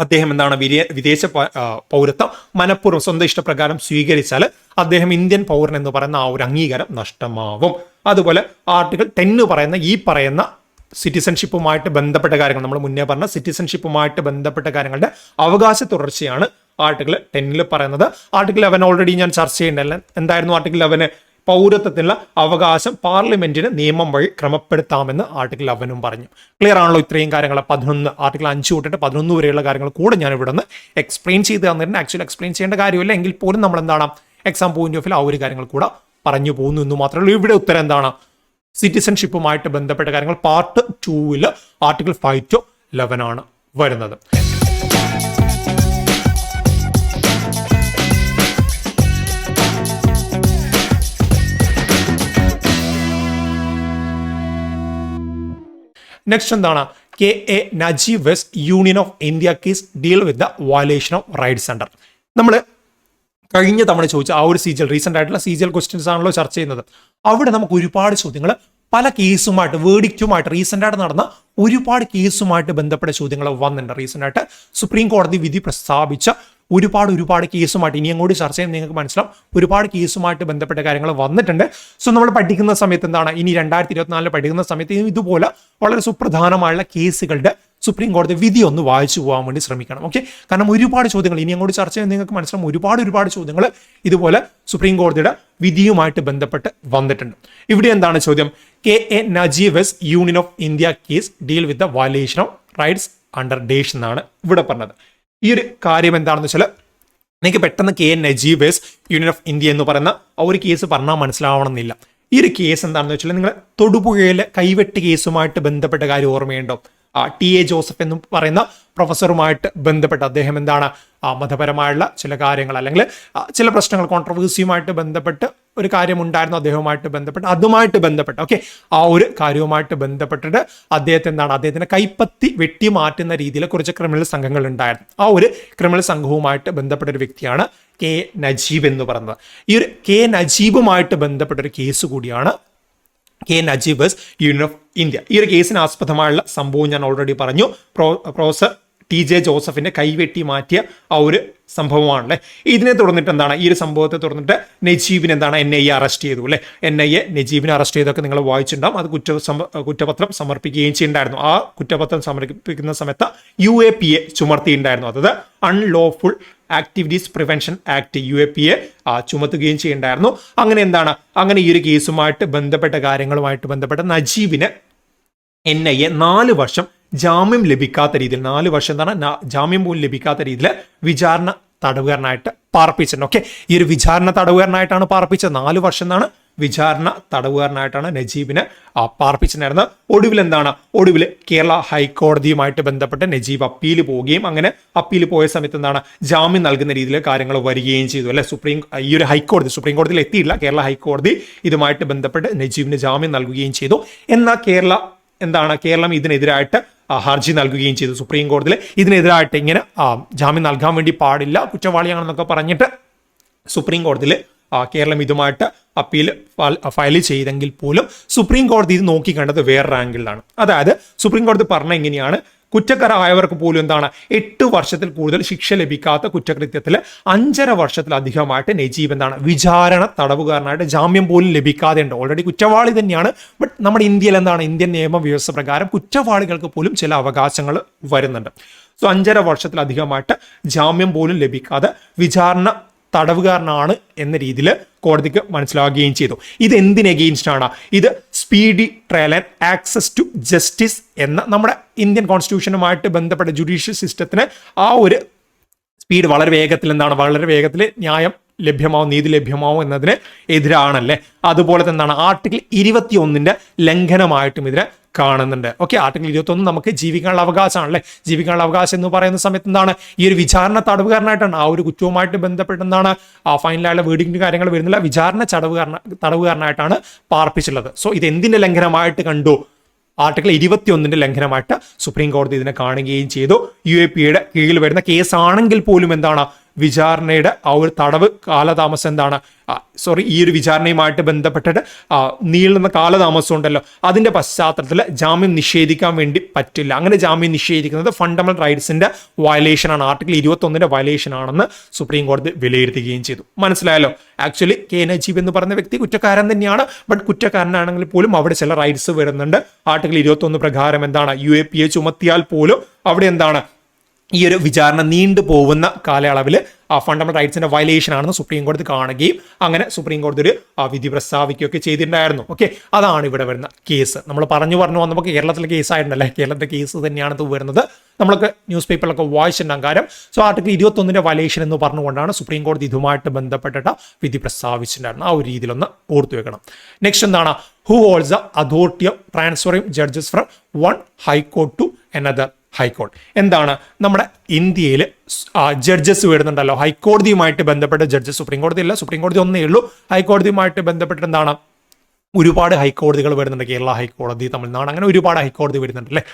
അദ്ദേഹം എന്താണ് വിദേശ പൗരത്വം മനഃപൂർവ്വം സ്വന്തം ഇഷ്ടപ്രകാരം സ്വീകരിച്ചാൽ അദ്ദേഹം ഇന്ത്യൻ പൗരൻ എന്ന് പറയുന്ന ആ ഒരു അംഗീകാരം നഷ്ടമാവും. അതുപോലെ ആർട്ടിക്കിൾ 10 പറയുന്ന ഈ പറയുന്ന സിറ്റിസൺഷിപ്പുമായിട്ട് ബന്ധപ്പെട്ട കാര്യങ്ങൾ, നമ്മൾ മുന്നേ പറഞ്ഞ സിറ്റിസൺഷിപ്പുമായിട്ട് ബന്ധപ്പെട്ട കാര്യങ്ങളുടെ അവകാശ തുടർച്ചയാണ് ആർട്ടിക്കിൾ 10 പറയുന്നത്. ആർട്ടിക്കിൾ 11 ഓൾറെഡി ഞാൻ ചർച്ച ചെയ്യേണ്ടല്ല. എന്തായിരുന്നു ആർട്ടിക്കിൾ 11? പൗരത്വത്തിനുള്ള അവകാശം പാർലമെന്റിന് നിയമം വഴി ക്രമപ്പെടുത്താമെന്ന് ആർട്ടിക്കിൾ 11 പറഞ്ഞു. ക്ലിയർ ആണല്ലോ? ഇത്രയും കാര്യങ്ങൾ 11 ആർട്ടിക്കിൾ 5 തൊട്ടിട്ട് 11 വരെയുള്ള കാര്യങ്ങൾ കൂടെ ഞാൻ ഇവിടെ നിന്ന് എക്സ്പ്ലെയിൻ ചെയ്ത് തന്നിട്ടുണ്ട്. ആക്ച്വലി എക്സ്പ്ലെയിൻ ചെയ്യേണ്ട കാര്യമില്ല, എങ്കിൽ പോലും നമ്മൾ എന്താണ് എക്സാം പോയിന്റ് ഓഫ് വ്യൂ ആ ഒരു കാര്യങ്ങൾ കൂടെ പറഞ്ഞു പോകുന്നു എന്ന് മാത്രമേ ഉള്ളൂ. ഇവിടെ ഉത്തരം എന്താണ്? സിറ്റിസൺഷിപ്പുമായിട്ട് ബന്ധപ്പെട്ട കാര്യങ്ങൾ പാർട്ട് 2 ആർട്ടിക്കിൾ 5 to 11 ആണ് വരുന്നത്. നെക്സ്റ്റ് എന്താണ്? KA Najeeb vs union of India case deal with the violation of rights under. നമ്മൾ കഴിഞ്ഞ തവണ ചോദിച്ച ആ ഒരു CGL റീസെന്റ് ആയിട്ടുള്ള CGL ക്വസ്റ്റ്യൻസ് ആണല്ലോ ചർച്ച ചെയ്യുന്നത്. അവിടെ നമുക്ക് ഒരുപാട് ചോദ്യങ്ങൾ പല കേസുമായിട്ട് വേർഡിക്റ്റുമായിട്ട് റീസെന്റ് ആയിട്ട് നടന്ന ഒരുപാട് കേസുമായിട്ട് ബന്ധപ്പെട്ട ചോദ്യങ്ങൾ വന്നിട്ടുണ്ട്. റീസെന്റ് ആയിട്ട് സുപ്രീം കോടതി വിധി പ്രസ്താവിച്ച ഒരുപാട് കേസുമായിട്ട് ഇനി അങ്ങോട്ട് ചർച്ച ചെയ്യാൻ നിങ്ങൾക്ക് മനസ്സിലാവും. ഒരുപാട് കേസുമായിട്ട് ബന്ധപ്പെട്ട കാര്യങ്ങൾ വന്നിട്ടുണ്ട്. സോ നമ്മൾ പഠിക്കുന്ന സമയത്ത് എന്താണ്, ഇനി 2024 പഠിക്കുന്ന സമയത്ത് ഇതുപോലെ വളരെ സുപ്രധാനമായുള്ള കേസുകളുടെ സുപ്രീം കോടതി വിധി ഒന്ന് വായിച്ചു പോകാൻ വേണ്ടി ശ്രമിക്കണം. ഓക്കെ, കാരണം ഒരുപാട് ചോദ്യങ്ങൾ ഇനി അങ്ങോട്ട് ചർച്ച ചെയ്യാൻ നിങ്ങൾക്ക് മനസ്സിലാവും. ഒരുപാട് ചോദ്യങ്ങൾ ഇതുപോലെ സുപ്രീം കോടതിയുടെ വിധിയുമായിട്ട് ബന്ധപ്പെട്ട് വന്നിട്ടുണ്ട്. ഇവിടെ എന്താണ് ചോദ്യം? KA Najeeb vs union of India case deal with the violation of rights under dash എന്നാണ് ഇവിടെ പറഞ്ഞത്. ഈ ഒരു കാര്യം എന്താണെന്ന് വെച്ചാൽ നിങ്ങൾക്ക് പെട്ടെന്ന് KA Najeeb vs union of India എന്ന് പറയുന്ന ആ ഒരു കേസ് പറഞ്ഞാൽ മനസ്സിലാവണമെന്നില്ല. ഈ ഒരു കേസ് എന്താണെന്ന് വെച്ചാൽ നിങ്ങൾ തൊടുപുഴയിലെ കൈവെട്ട് കേസുമായിട്ട് ബന്ധപ്പെട്ട കാര്യം ഓർമ്മയുണ്ടോ? TA ജോസഫ് എന്ന് പറയുന്ന പ്രൊഫസറുമായിട്ട് ബന്ധപ്പെട്ട് അദ്ദേഹം എന്താണ് മതപരമായുള്ള ചില കാര്യങ്ങൾ അല്ലെങ്കിൽ ചില പ്രശ്നങ്ങൾ കോൺട്രവേഴ്സിയുമായിട്ട് ബന്ധപ്പെട്ട് ഒരു കാര്യം ഉണ്ടായിരുന്നു അദ്ദേഹവുമായിട്ട് ബന്ധപ്പെട്ട്, അതുമായിട്ട് ബന്ധപ്പെട്ട് ഓക്കെ ആ ഒരു കാര്യവുമായിട്ട് ബന്ധപ്പെട്ടിട്ട് അദ്ദേഹത്തിന്റെ കൈപ്പത്തി വെട്ടി മാറ്റുന്ന രീതിയിൽ കുറച്ച് ക്രിമിനൽ സംഘങ്ങൾ ഉണ്ടായിരുന്നു. ആ ഒരു ക്രിമിനൽ സംഘവുമായിട്ട് ബന്ധപ്പെട്ട ഒരു വ്യക്തിയാണ് KA നജീബ് എന്ന് പറയുന്നത്. ഈ ഒരു KA നജീബുമായിട്ട് ബന്ധപ്പെട്ട ഒരു കേസ് കൂടിയാണ് KA Najeeb vs union of India. ഈ ഒരു കേസിന് ആസ്പദമായുള്ള സംഭവം ഞാൻ ഓൾറെഡി പറഞ്ഞു. പ്രൊഫസർ TJ ജോസഫിന്റെ കൈവെട്ടി മാറ്റിയ ആ ഒരു സംഭവമാണല്ലേ. ഇതിനെ തുടർന്നിട്ട് എന്താണ്, ഈ ഒരു സംഭവത്തെ തുടർന്നിട്ട് നജീബിനെ എന്താണ് NIA അറസ്റ്റ് ചെയ്തു അല്ലെ. NIA നജീബിനെ അറസ്റ്റ് ചെയ്തൊക്കെ നിങ്ങൾ വായിച്ചിട്ടുണ്ടാവും. അത് കുറ്റപത്രം സമർപ്പിക്കുകയും ചെയ്യുന്നുണ്ടായിരുന്നു. ആ കുറ്റപത്രം സമർപ്പിക്കുന്ന സമയത്ത് UAPA ചുമർത്തിയിട്ടുണ്ടായിരുന്നു. അതായത് unlawful activities prevention act UAPA ചുമത്തുകയും ചെയ്യുന്നുണ്ടായിരുന്നു. അങ്ങനെ ഈ ഒരു കേസുമായിട്ട് ബന്ധപ്പെട്ട കാര്യങ്ങളുമായിട്ട് ബന്ധപ്പെട്ട നജീബിന് NIA 4 വർഷം ജാമ്യം ലഭിക്കാത്ത രീതിയിൽ, 4 വർഷം എന്താണ് ജാമ്യം പോലും ലഭിക്കാത്ത രീതിയിൽ വിചാരണ തടവുകാരനായിട്ട് പാർപ്പിച്ചിട്ടുണ്ട്. ഓക്കെ, ഈ ഒരു വിചാരണ തടവുകാരനായിട്ടാണ് പാർപ്പിച്ചത്. 4 വർഷം എന്നാണ് വിചാരണ തടവുകാരനായിട്ടാണ് നജീബിനെ പാർപ്പിച്ചിട്ടുണ്ടായിരുന്നത്. ഒടുവിൽ കേരള ഹൈക്കോടതിയുമായിട്ട് ബന്ധപ്പെട്ട് നജീബ് അപ്പീൽ പോവുകയും അങ്ങനെ അപ്പീൽ പോയ സമയത്ത് ജാമ്യം നൽകുന്ന രീതിയിൽ കാര്യങ്ങൾ വരികയും ചെയ്തു അല്ലെ. ഈ ഒരു സുപ്രീം കോടതിയിൽ എത്തിയില്ല. കേരള ഹൈക്കോടതി ഇതുമായിട്ട് ബന്ധപ്പെട്ട് നജീബിന് ജാമ്യം നൽകുകയും ചെയ്തു. എന്നാൽ കേരളം ഇതിനെതിരായിട്ട് ഹർജി നൽകുകയും ചെയ്തു സുപ്രീം കോടതിയിൽ. ഇതിനെതിരായിട്ട് ഇങ്ങനെ ജാമ്യം നൽകാൻ വേണ്ടി പാടില്ല, കുറ്റവാളിയാണെന്നൊക്കെ പറഞ്ഞിട്ട് സുപ്രീം കോടതിയിൽ കേരളം ഇതുമായിട്ട് അപ്പീൽ ഫയൽ ചെയ്തെങ്കിൽ പോലും സുപ്രീം കോടതി ഇത് നോക്കിക്കണ്ടത് വേറൊരു ആംഗിളിലാണ്. അതായത് സുപ്രീം കോടതി പറഞ്ഞ ഇങ്ങനെയാണ്, കുറ്റക്കാരായവർക്ക് പോലും 8 വർഷത്തിൽ കൂടുതൽ ശിക്ഷ ലഭിക്കാത്ത കുറ്റകൃത്യത്തിൽ 5.5 വർഷത്തിലധികമായിട്ട് നജീബ് വിചാരണ തടവുകാരനായിട്ട് ജാമ്യം പോലും ലഭിക്കാതെ ഉണ്ട്. ഓൾറെഡി കുറ്റവാളി തന്നെയാണ്. ബട്ട് നമ്മുടെ ഇന്ത്യയിൽ ഇന്ത്യൻ നിയമവ്യവസ്ഥ പ്രകാരം കുറ്റവാളികൾക്ക് പോലും ചില അവകാശങ്ങൾ വരുന്നുണ്ട്. സോ 5.5 വർഷത്തിലധികമായിട്ട് ജാമ്യം പോലും ലഭിക്കാതെ വിചാരണ തടവുകാരനാണ് എന്ന രീതിയിൽ കോടതിക്ക് മനസ്സിലാവുകയും ചെയ്തു. ഇത് എന്തിന് എഗെയിൻസ്റ്റ് ആണ്? ഇത് speedy trial and access to justice എന്ന നമ്മുടെ ഇന്ത്യൻ കോൺസ്റ്റിറ്റ്യൂഷനുമായിട്ട് ബന്ധപ്പെട്ട ജുഡീഷ്യൽ സിസ്റ്റത്തിന് ആ ഒരു സ്പീഡ് വളരെ വേഗത്തിൽ ന്യായം ലഭ്യമാവും, നീതി ലഭ്യമാവും എന്നതിന് എതിരാണല്ലേ. അതുപോലെ തന്നെ ആർട്ടിക്കിൾ 21 ലംഘനമായിട്ടും ഇതിനെ കാണുന്നുണ്ട്. ഓക്കെ, ആർട്ടിക്കിൾ 21 നമുക്ക് ജീവിക്കാനുള്ള അവകാശമാണല്ലേ. ജീവിക്കാനുള്ള അവകാശം എന്ന് പറയുന്ന സമയത്ത് ഈ ഒരു വിചാരണ തടവുകാരനായിട്ടാണ് ആ ഒരു കുറ്റവുമായിട്ട് ബന്ധപ്പെട്ട് ഫൈനലായുള്ള വേർഡിക്റ്റിന്റെ കാര്യങ്ങൾ വരുന്നില്ല, വിചാരണ തടവുകാരനായിട്ടാണ് പാർപ്പിച്ചുള്ളത്. സോ ഇത് എന്തിന്റെ ലംഘനമായിട്ട് കണ്ടു? ആർട്ടിക്കിൾ 21 ലംഘനമായിട്ട് സുപ്രീം കോടതി ഇതിനെ കാണുകയും ചെയ്തു. UAPA കീഴിൽ വരുന്ന കേസാണെങ്കിൽ പോലും വിചാരണയുടെ ആ ഒരു തടവ് കാലതാമസം എന്താണ്, ഈ ഒരു വിചാരണയുമായിട്ട് ബന്ധപ്പെട്ടിട്ട് നീളുന്ന കാലതാമസം ഉണ്ടല്ലോ, അതിന്റെ പശ്ചാത്തലത്തിൽ ജാമ്യം നിഷേധിക്കാൻ വേണ്ടി പറ്റില്ല. അങ്ങനെ ജാമ്യം നിഷേധിക്കുന്നത് ഫണ്ടമെന്റൽ റൈറ്റ്സിന്റെ വയലേഷൻ ആണ്, ആർട്ടിക്കിൾ 21 വയലേഷൻ ആണെന്ന് സുപ്രീം കോടതി വിലയിരുത്തുകയും ചെയ്തു. മനസ്സിലായല്ലോ? ആക്ച്വലി കെ നജീബ് എന്ന് പറയുന്ന വ്യക്തി കുറ്റക്കാരൻ തന്നെയാണ്. ബട്ട് കുറ്റക്കാരനാണെങ്കിൽ പോലും അവിടെ ചില റൈറ്റ്സ് വരുന്നുണ്ട്. ആർട്ടിക്കിൾ 21 പ്രകാരം എന്താണ്, UAPA ചുമത്തിയാൽ പോലും അവിടെ എന്താണ്, ഈ ഒരു വിചാരണ നീണ്ടു പോകുന്ന കാലയളവിൽ ഫണ്ടമെന്റൽ റൈറ്റ്സിന്റെ വയലേഷൻ ആണെന്ന് സുപ്രീം കോടതി കാണുകയും അങ്ങനെ സുപ്രീം കോടതി ഒരു വിധി പ്രസ്താവിക്കുകയൊക്കെ ചെയ്തിട്ടുണ്ടായിരുന്നു. ഓക്കെ, അതാണ് ഇവിടെ വരുന്ന കേസ്. നമ്മൾ പറഞ്ഞു വന്നപ്പോൾ കേരളത്തിലെ കേസായിട്ടുണ്ടല്ലേ, കേരളത്തിലെ കേസ് തന്നെയാണ് ഇത് വരുന്നത്. നമ്മൾക്ക് ന്യൂസ് പേപ്പറിലൊക്കെ വായിച്ചിട്ടുണ്ടാകും. കാര്യം ആർട്ടിക്കിൾ 21 വയലേഷൻ എന്ന് പറഞ്ഞുകൊണ്ടാണ് സുപ്രീം കോടതി ഇതുമായിട്ട് ബന്ധപ്പെട്ടിട്ട് വിധി പ്രസ്താവിച്ചിട്ടുണ്ടായിരുന്നു. ആ ഒരു രീതിയിലൊന്ന് ഓർത്തു വെക്കണം. നെക്സ്റ്റ് എന്താണ്, who holds the authority of transferring judges from one high court to another ഹൈക്കോടതി. എന്താണ്, നമ്മുടെ ഇന്ത്യയിൽ ജഡ്ജസ് വരുന്നുണ്ടല്ലോ, ഹൈക്കോടതിയുമായിട്ട് ബന്ധപ്പെട്ട ജഡ്ജസ്, സുപ്രീം കോടതി അല്ല, സുപ്രീം കോടതി ഒന്നേ ഉള്ളൂ. ഹൈക്കോടതിയുമായിട്ട് ബന്ധപ്പെട്ട് എന്താണ്, ഒരുപാട് ഹൈക്കോടതികൾ വരുന്നുണ്ട്. കേരള ഹൈക്കോടതി, തമിഴ്നാട്, അങ്ങനെ ഒരുപാട് ഹൈക്കോടതി വരുന്നുണ്ട് അല്ലേ.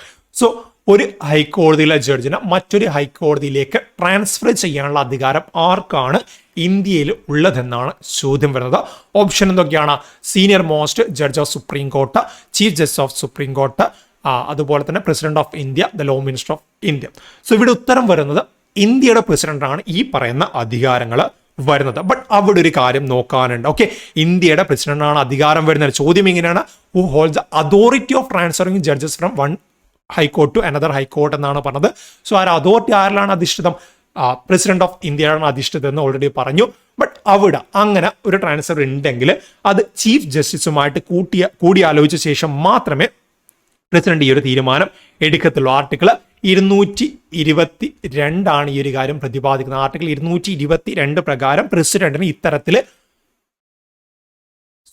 സോ ഒരു ഹൈക്കോടതിയിലെ ജഡ്ജിനെ മറ്റൊരു ഹൈക്കോടതിയിലേക്ക് ട്രാൻസ്ഫർ ചെയ്യാനുള്ള അധികാരം ആർക്കാണ് ഇന്ത്യയിൽ ഉള്ളതെന്നാണ് ചോദ്യം വരുന്നത്. ഓപ്ഷൻ എന്തൊക്കെയാണ്, senior most judge of supreme court, chief justice of supreme court, അതുപോലെ തന്നെ president of India, the law minister of India. So ഇവിടെ ഉത്തരം വരുന്നത് ഇന്ത്യയുടെ പ്രസിഡന്റാണ് ഈ പറയുന്ന അധികാരങ്ങൾ വരുന്നത്. ബട്ട് അവിടെ ഒരു കാര്യം നോക്കാനുണ്ട്. ഓക്കെ, ഇന്ത്യയുടെ പ്രസിഡന്റാണ് അധികാരം വരുന്നത്. ചോദ്യം എങ്ങനെയാണ്, who holds the authority of transferring judges from one high court to another high court എന്നാണ് പറഞ്ഞത്. സോ ആ അതോറിറ്റി ആരിലാണ് അധിഷ്ഠിതം, പ്രസിഡന്റ് ഓഫ് ഇന്ത്യയാണ് അധിഷ്ഠിതം എന്ന് ഓൾറെഡി പറഞ്ഞു. ബട്ട് അവിടെ അങ്ങനെ ഒരു ട്രാൻസ്ഫർ ഉണ്ടെങ്കിൽ അത് ചീഫ് ജസ്റ്റിസുമായിട്ട് കൂടിയാലോചിച്ച ശേഷം മാത്രമേ പ്രസിഡന്റ് ഈ ഒരു തീരുമാനം എടുക്കത്തുള്ളൂ. ആർട്ടിക്കിൾ 222 ഈ ഒരു കാര്യം പ്രതിപാദിക്കുന്നത്. ആർട്ടിക്കിൾ 222 പ്രകാരം പ്രസിഡന്റിന് ഇത്തരത്തിൽ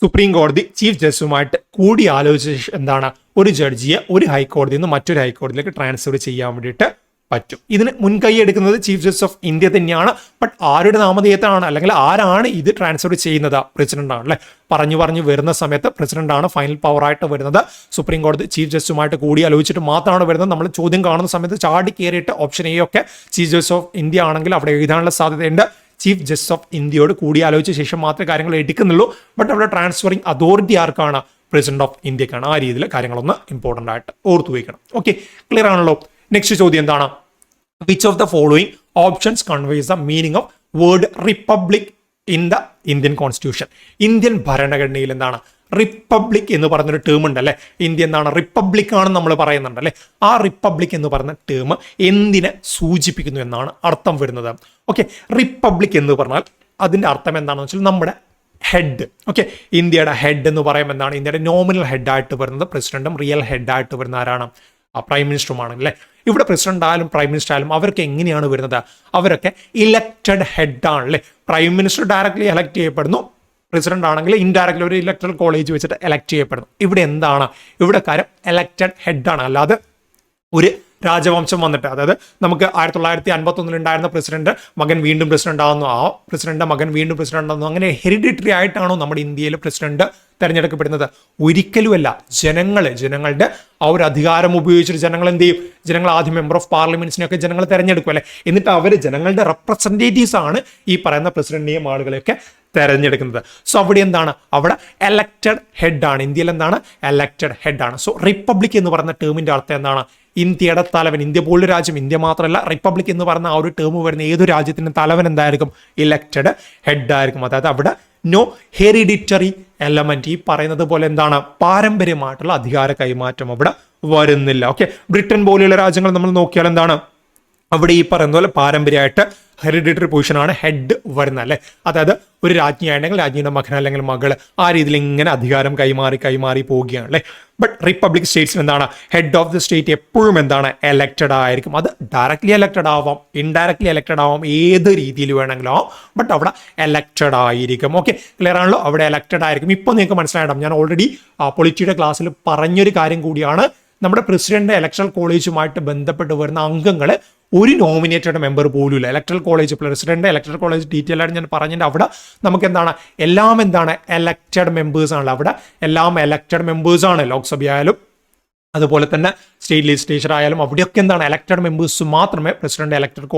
സുപ്രീം കോടതി ചീഫ് ജസ്റ്റിസുമായിട്ട് കൂടിയാലോചിച്ച എന്താണ്, ഒരു ജഡ്ജിയെ ഒരു ഹൈക്കോടതിയിൽ നിന്ന് മറ്റൊരു ഹൈക്കോടതിയിലേക്ക് ട്രാൻസ്ഫർ ചെയ്യാൻ വേണ്ടിയിട്ട് പറ്റും. ഇതിന് മുൻകൈ എടുക്കുന്നത് ചീഫ് ജസ്റ്റിസ് ഓഫ് ഇന്ത്യ തന്നെയാണ്. ബട്ട് ആരുടെ നാമധേയത്താണ്, അല്ലെങ്കിൽ ആരാണ് ഇത് ട്രാൻസ്ഫർ ചെയ്യുന്നത്, പ്രസിഡന്റ് ആണ് അല്ലെ. പറഞ്ഞു വരുന്ന സമയത്ത് പ്രസിഡന്റ് ആണ് ഫൈനൽ പവർ ആയിട്ട് വരുന്നത്. സുപ്രീം കോടതി ചീഫ് ജസ്റ്റിസുമായിട്ട് കൂടി ആലോചിച്ചിട്ട് മാത്രമാണ് വരുന്നത്. നമ്മൾ ചോദ്യം കാണുന്ന സമയത്ത് ചാടി കയറിയിട്ട് ഓപ്ഷൻ എ ഒക്കെ ചീഫ് ജസ്റ്റിസ് ഓഫ് ഇന്ത്യ ആണെങ്കിൽ അവിടെ എഴുതാനുള്ള സാധ്യതയുണ്ട്. ചീഫ് ജസ്റ്റിസ് ഓഫ് ഇന്ത്യയോട് കൂടി ആലോചിച്ച ശേഷം മാത്രമേ കാര്യങ്ങൾ എടുക്കുന്നുള്ളൂ. ബട്ട് അവിടെ ട്രാൻസ്ഫറിംഗ് അതോറിറ്റി ആർക്കാണ്, പ്രസിഡന്റ് ഓഫ് ഇന്ത്യക്കാണ്. ആ രീതിയിൽ കാര്യങ്ങളൊന്ന് ഇമ്പോർട്ടൻ്റ് ആയിട്ട് ഓർത്തു വയ്ക്കണം. ഓക്കെ, ക്ലിയർ ആണല്ലോ. നെക്സ്റ്റ് ചോദ്യം എന്താണ്, which of the following options conveys the meaning of word republic in the Indian constitution. Indian ഭരണഘടനയിൽ എന്താണ് റിപ്പബ്ലിക് എന്ന് പറഞ്ഞൊരു ടേം ഉണ്ടല്ലേ. ഇന്ത്യ എന്താണ്, റിപ്പബ്ലിക് ആണെന്ന് നമ്മൾ പറയുന്നുണ്ടല്ലേ. ആ റിപ്പബ്ലിക് എന്ന് പറയുന്ന ടേം എന്തിനെ സൂചിപ്പിക്കുന്നു എന്നാണ് അർത്ഥം വരുന്നത്. ഓക്കെ, റിപ്പബ്ലിക് എന്ന് പറഞ്ഞാൽ അതിന്റെ അർത്ഥം എന്താണെന്ന് വെച്ചാൽ നമ്മുടെ ഹെഡ്. ഓക്കെ, ഇന്ത്യയുടെ ഹെഡ് എന്ന് പറയുമ്പോൾ എന്താണ്, ഇന്ത്യയുടെ നോമിനൽ ഹെഡായിട്ട് വരുന്നത് പ്രസിഡന്റും റിയൽ ഹെഡായിട്ട് വരുന്ന ആരാണ്, പ്രൈം മിനിസ്റ്ററുമാണ് അല്ലേ. ഇവിടെ പ്രസിഡന്റ് ആയാലും പ്രൈം മിനിസ്റ്റർ ആയാലും അവർക്ക് എങ്ങനെയാണ് വരുന്നത്, അവരൊക്കെ ഇലക്റ്റഡ് ഹെഡാണ് അല്ലേ. പ്രൈം മിനിസ്റ്റർ ഡയറക്ട്ലി എലക്ട് ചെയ്യപ്പെടുന്നു, പ്രസിഡന്റ് ആണെങ്കിൽ ഇൻഡയറക്ട്ലി ഒരു ഇലക്ട്രൽ കോളേജ് വെച്ചിട്ട് എലക്ട് ചെയ്യപ്പെടുന്നു. ഇവിടെ എന്താണ്, ഇവിടെ കാര്യം എലക്റ്റഡ് ഹെഡാണ്, അല്ലാതെ ഒരു രാജവംശം വന്നിട്ട്, അതായത് നമുക്ക് 1951 ഉണ്ടായിരുന്ന പ്രസിഡന്റ് മകൻ വീണ്ടും പ്രസിഡന്റ് ആവുന്നു, ആ പ്രസിഡന്റ് മകൻ വീണ്ടും പ്രസിഡന്റ് ആവുന്നു, അങ്ങനെ ഹെറിഡിറ്ററി ആയിട്ടാണോ നമ്മുടെ ഇന്ത്യയിൽ പ്രസിഡന്റ് തെരഞ്ഞെടുക്കപ്പെടുന്നത്? ഒരിക്കലുമല്ല. ജനങ്ങളുടെ ആ ഒരു അധികാരം ഉപയോഗിച്ചിട്ട് ജനങ്ങൾ എന്ത് ചെയ്യും, ജനങ്ങൾ ആദ്യം മെമ്പർ ഓഫ് പാർലമെന്റ്സിനെയൊക്കെ ജനങ്ങൾ തെരഞ്ഞെടുക്കും അല്ലെ. എന്നിട്ട് അവർ ജനങ്ങളുടെ റെപ്രസെന്റേറ്റീവ്സ് ആണ് ഈ പറയുന്ന പ്രസിഡന്റിനെയും ആളുകളെയൊക്കെ തെരഞ്ഞെടുക്കുന്നത്. സോ അവിടെ എന്താണ്, അവിടെ എലക്റ്റഡ് ഹെഡാണ്. ഇന്ത്യയിൽ എന്താണ്, എലക്റ്റഡ് ഹെഡാണ്. സോ റിപ്പബ്ലിക് എന്ന് പറയുന്ന ടേമിന്റെ അർത്ഥം എന്താണ്, ഇന്ത്യയുടെ തലവൻ. ഇന്ത്യ പോലുള്ള രാജ്യം, ഇന്ത്യ മാത്രമല്ല, റിപ്പബ്ലിക് എന്ന് പറഞ്ഞ ആ ഒരു ടേം വരുന്ന ഏതൊരു രാജ്യത്തിനും തലവൻ എന്തായിരിക്കും, ഇലക്റ്റഡ് ഹെഡായിരിക്കും. അതായത് അവിടെ നോ ഹെറിഡിറ്ററി എലമെന്റ്, ഈ പറയുന്നത് പോലെ എന്താണ്, പാരമ്പര്യമായിട്ടുള്ള അധികാര കൈമാറ്റം അവിടെ വരുന്നില്ല. ഓക്കെ, ബ്രിട്ടൻ പോലെയുള്ള രാജ്യങ്ങൾ നമ്മൾ നോക്കിയാൽ എന്താണ്, അവിടെ ഈ പറയുന്ന പോലെ പാരമ്പര്യമായിട്ട് ഹെറിഡിറ്ററി പൊസിഷനാണ് ഹെഡ് വരുന്നത് അല്ലേ. അതായത് ഒരു രാജ്ഞിയാണെങ്കിൽ രാജ്ഞിയുടെ മകൻ അല്ലെങ്കിൽ മകള്, ആ രീതിയിൽ ഇങ്ങനെ അധികാരം കൈമാറി പോവുകയാണ് അല്ലേ. ബട്ട് റിപ്പബ്ലിക് സ്റ്റേറ്റ്സിൽ എന്താണ്, ഹെഡ് ഓഫ് ദി സ്റ്റേറ്റ് എപ്പോഴും എന്താണ്, എലക്റ്റഡ് ആയിരിക്കും. അത് ഡയറക്ട്ലി എലക്റ്റഡ് ആവാം, ഇൻഡയറക്ട്ലി എലക്റ്റഡ് ആവാം, ഏത് രീതിയിൽ വേണമെങ്കിലും ആവാം. ബട്ട് അവിടെ എലക്റ്റഡ് ആയിരിക്കും. ഓക്കെ, ക്ലിയർ ആണല്ലോ, അവിടെ എലക്റ്റഡ് ആയിരിക്കും. ഇപ്പോൾ നിങ്ങൾക്ക് മനസ്സിലായിട്ടാണ്, ഞാൻ ഓൾറെഡി പൊളിറ്റിയുടെ ക്ലാസ്സിൽ പറഞ്ഞൊരു കാര്യം കൂടിയാണ്. നമ്മുടെ പ്രസിഡന്റ് ഇലക്ട്രൽ കോളേജുമായിട്ട് ബന്ധപ്പെട്ട് വരുന്ന അംഗങ്ങൾ ഒരു നോമിനേറ്റഡ് മെമ്പർ പോലും ഇല്ല. Electoral college, president electoral college detail ആയിട്ട് ഞാൻ പറഞ്ഞിട്ട് അവിടെ നമുക്ക് എന്താണ്, എല്ലാം എന്താണ്, എലക്റ്റഡ് മെമ്പേഴ്സ് ആണ്. അവിടെ എല്ലാം എലക്റ്റഡ് മെമ്പേഴ്സ് ആണ്. ലോക്സഭയായാലും അതുപോലെ തന്നെ സ്റ്റേറ്റ് ലെജിസ്ലേച്ചർ ആയാലും അവിടെയൊക്കെ എന്താണ് ഇലക്ടഡ് മെമ്പേഴ്സ് മാത്രമേ പ്രസിഡന്റ് ഇലക്ടഡ്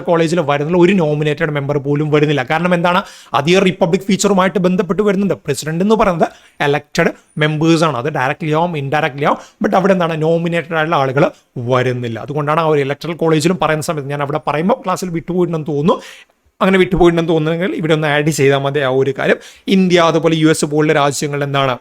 കോളേജിൽ വരുന്നില്ല. ഒരു നോമിനേറ്റഡ് മെമ്പർ പോലും വരുന്നില്ല. കാരണം എന്താണ്, അത് ഈ റിപ്പബ്ലിക് ഫീച്ചറുമായിട്ട് ബന്ധപ്പെട്ട് വരുന്നുണ്ട്. പ്രസിഡന്റ് എന്ന് പറയുന്നത് ഇലക്ടഡ് മെമ്പേഴ്സ് ആണ്. അത് ഡയറക്ട്ലി ആവും ഇൻഡയറക്ട്ലി ആവും. ബട്ട് അവിടെ എന്താണ് നോമിനേറ്റഡ് ആയിട്ടുള്ള ആളുകൾ വരുന്നില്ല. അതുകൊണ്ടാണ് ആ ഒരു ഇലക്ടറൽ കോളേജിലും പറയുന്ന സമയത്ത് ഞാൻ അവിടെ പറയുമ്പോൾ ക്ലാസ്സിൽ വിട്ടുപോയിട്ടുണ്ടെന്ന് തോന്നുന്നു. അങ്ങനെ വിട്ടുപോയിട്ടുണ്ടെന്ന് തോന്നുന്നെങ്കിൽ ഇവിടെ ഒന്ന് ആഡ് ചെയ്താൽ മതി ആ ഒരു കാര്യം. ഇന്ത്യ അതുപോലെ US പോലുള്ള രാജ്യങ്ങളിൽ എന്താണ്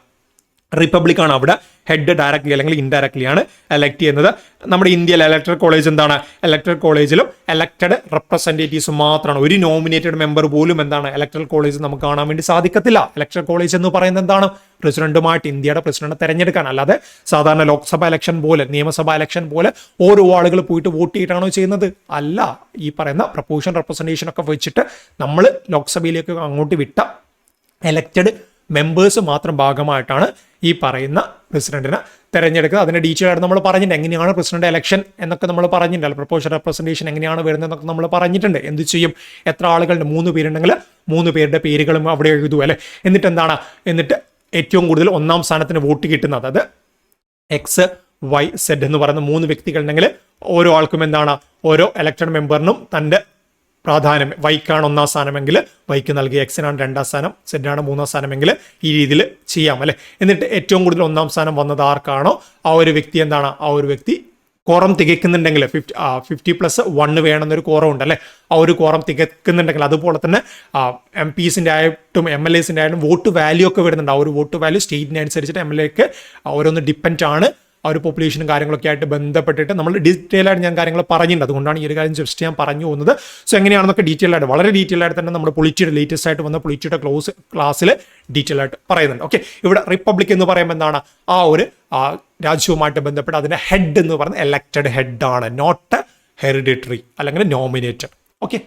റിപ്പബ്ലിക്കാണ് അവിടെ ഹെഡ് ഡയറക്ട്ലി അല്ലെങ്കിൽ ഇൻഡയറക്ട്ലി ആണ് എലക്ട് ചെയ്യുന്നത്. നമ്മുടെ ഇന്ത്യയിൽ ഇലക്ടറൽ കോളേജ് എന്താണ്, ഇലക്ടറൽ കോളേജിലും ഇലക്ടഡ് റെപ്രസെൻറ്റേറ്റീവ്സ് മാത്രമാണ്. ഒരു നോമിനേറ്റഡ് മെമ്പർ പോലും എന്താണ് ഇലക്ടറൽ കോളേജ് നമുക്ക് കാണാൻ വേണ്ടി സാധിക്കത്തില്ല. ഇലക്ടറൽ കോളേജ് എന്ന് പറയുന്നത് എന്താണ്, പ്രസിഡന്റുമായിട്ട് ഇന്ത്യയുടെ പ്രസിഡന്റ് തെരഞ്ഞെടുക്കാൻ, അല്ലാതെ സാധാരണ ലോക്സഭ ഇലക്ഷൻ പോലെ നിയമസഭാ ഇലക്ഷൻ പോലെ ഓരോ ആളുകൾ പോയിട്ട് വോട്ട് ചെയ്തിട്ടാണോ ചെയ്യുന്നത്? അല്ല. ഈ പറയുന്ന പ്രൊപ്പോർഷൻ റെപ്രസെൻറ്റേഷൻ ഒക്കെ വെച്ചിട്ട് നമ്മൾ ലോക്സഭയിലേക്ക് അങ്ങോട്ട് വിട്ട എലക്റ്റഡ് മെമ്പേഴ്സ് മാത്രം ഭാഗമായിട്ടാണ് ഈ പറയുന്ന പ്രസിഡന്റിനെ തെരഞ്ഞെടുക്കുക. അതിന്റെ ഡീറ്റെയിൽ ആയിട്ട് നമ്മൾ പറഞ്ഞിട്ടുണ്ട്. എങ്ങനെയാണ് പ്രസിഡന്റ് ഇലക്ഷൻ എന്നൊക്കെ നമ്മൾ പറഞ്ഞിട്ടുണ്ട്. പ്രൊപ്പോർഷൻ റെപ്രസെൻറ്റേഷൻ എങ്ങനെയാണ് വരുന്നതെന്നൊക്കെ നമ്മൾ പറഞ്ഞിട്ടുണ്ട്. എന്ത് ചെയ്യും, എത്ര ആളുകളുണ്ട്, 3 പേരുണ്ടെങ്കിൽ 3 പേരുടെ പേരുകളും അവിടെ എഴുതും അല്ലെ. എന്നിട്ട് ഏറ്റവും കൂടുതൽ 1ാം സ്ഥാനത്തിന് വോട്ട് കിട്ടുന്നത്, അത് XYZ എന്ന് പറയുന്ന 3 വ്യക്തികളുണ്ടെങ്കിൽ ഓരോ ആൾക്കും എന്താണ്, ഓരോ ഇലക്ടഡ് മെമ്പറിനും തന്റെ പ്രാധാന്യം, വൈക്കാണ് 1ാം സ്ഥാനമെങ്കിൽ വൈക്ക് നൽകി, എക്സിനാണ് 2ാം സ്ഥാനം, സെഡിനാണ് 3ാം സ്ഥാനമെങ്കിൽ ഈ രീതിയിൽ ചെയ്യാം അല്ലെ. എന്നിട്ട് ഏറ്റവും കൂടുതൽ 1ാം സ്ഥാനം വന്നത് ആർക്കാണോ ആ ഒരു വ്യക്തി എന്താണ്, ആ ഒരു വ്യക്തി കോറം തികയ്ക്കുന്നുണ്ടെങ്കിൽ 50+1 വേണമെന്നൊരു കോറം ഉണ്ട് അല്ലെ. ആ ഒരു കോറം തികയ്ക്കുന്നുണ്ടെങ്കിൽ, അതുപോലെ തന്നെ MPസിൻ്റെ ആയിട്ടും MLAസിൻ്റെ ആയിട്ടും വോട്ട് വാല്യൂ ഒക്കെ വരുന്നുണ്ട്. ആ ഒരു വോട്ട് വാല്യൂ സ്റ്റേറ്റിനനുസരിച്ചിട്ട് MLAക്ക് ഓരോന്ന് ഡിപ്പെൻഡ് ആണ്. ആ ഒരു പോപ്പുലേഷനും കാര്യങ്ങളൊക്കെ ആയിട്ട് ബന്ധപ്പെട്ടിട്ട് നമ്മൾ ഡീറ്റെയിൽ ആയിട്ട് ഞാൻ കാര്യങ്ങൾ പറഞ്ഞിട്ടുണ്ട്. അതുകൊണ്ടാണ് ഈ ഒരു കാര്യം ജസ്റ്റ് ഞാൻ പറഞ്ഞു പോകുന്നത്. സോ എങ്ങനെയാണെന്നൊക്കെ ഡീറ്റെയിൽ ആയിട്ട്, വളരെ ഡീറ്റെയിൽ ആയിട്ട് തന്നെ നമ്മുടെ പൊളിറ്റിയുടെ ലേറ്റസ്റ്റ് ആയിട്ട് വന്ന പൊളിറ്റിയുടെ ക്ലാസ്സിൽ ഡീറ്റെയിൽ ആയിട്ട് പറയുന്നുണ്ട്. ഓക്കെ, ഇവിടെ റിപ്പബ്ലിക് എന്ന് പറയുമ്പോൾ എന്താണ്, ആ ഒരു രാജ്യവുമായിട്ട് ബന്ധപ്പെട്ട് അതിന്റെ ഹെഡ് എന്ന് പറയുന്നത് എലക്റ്റഡ് ഹെഡ് ആണ്, നോട്ട് ഹെറിഡിറ്ററി അല്ലെങ്കിൽ നോമിനേറ്റഡ്. ഓക്കെ,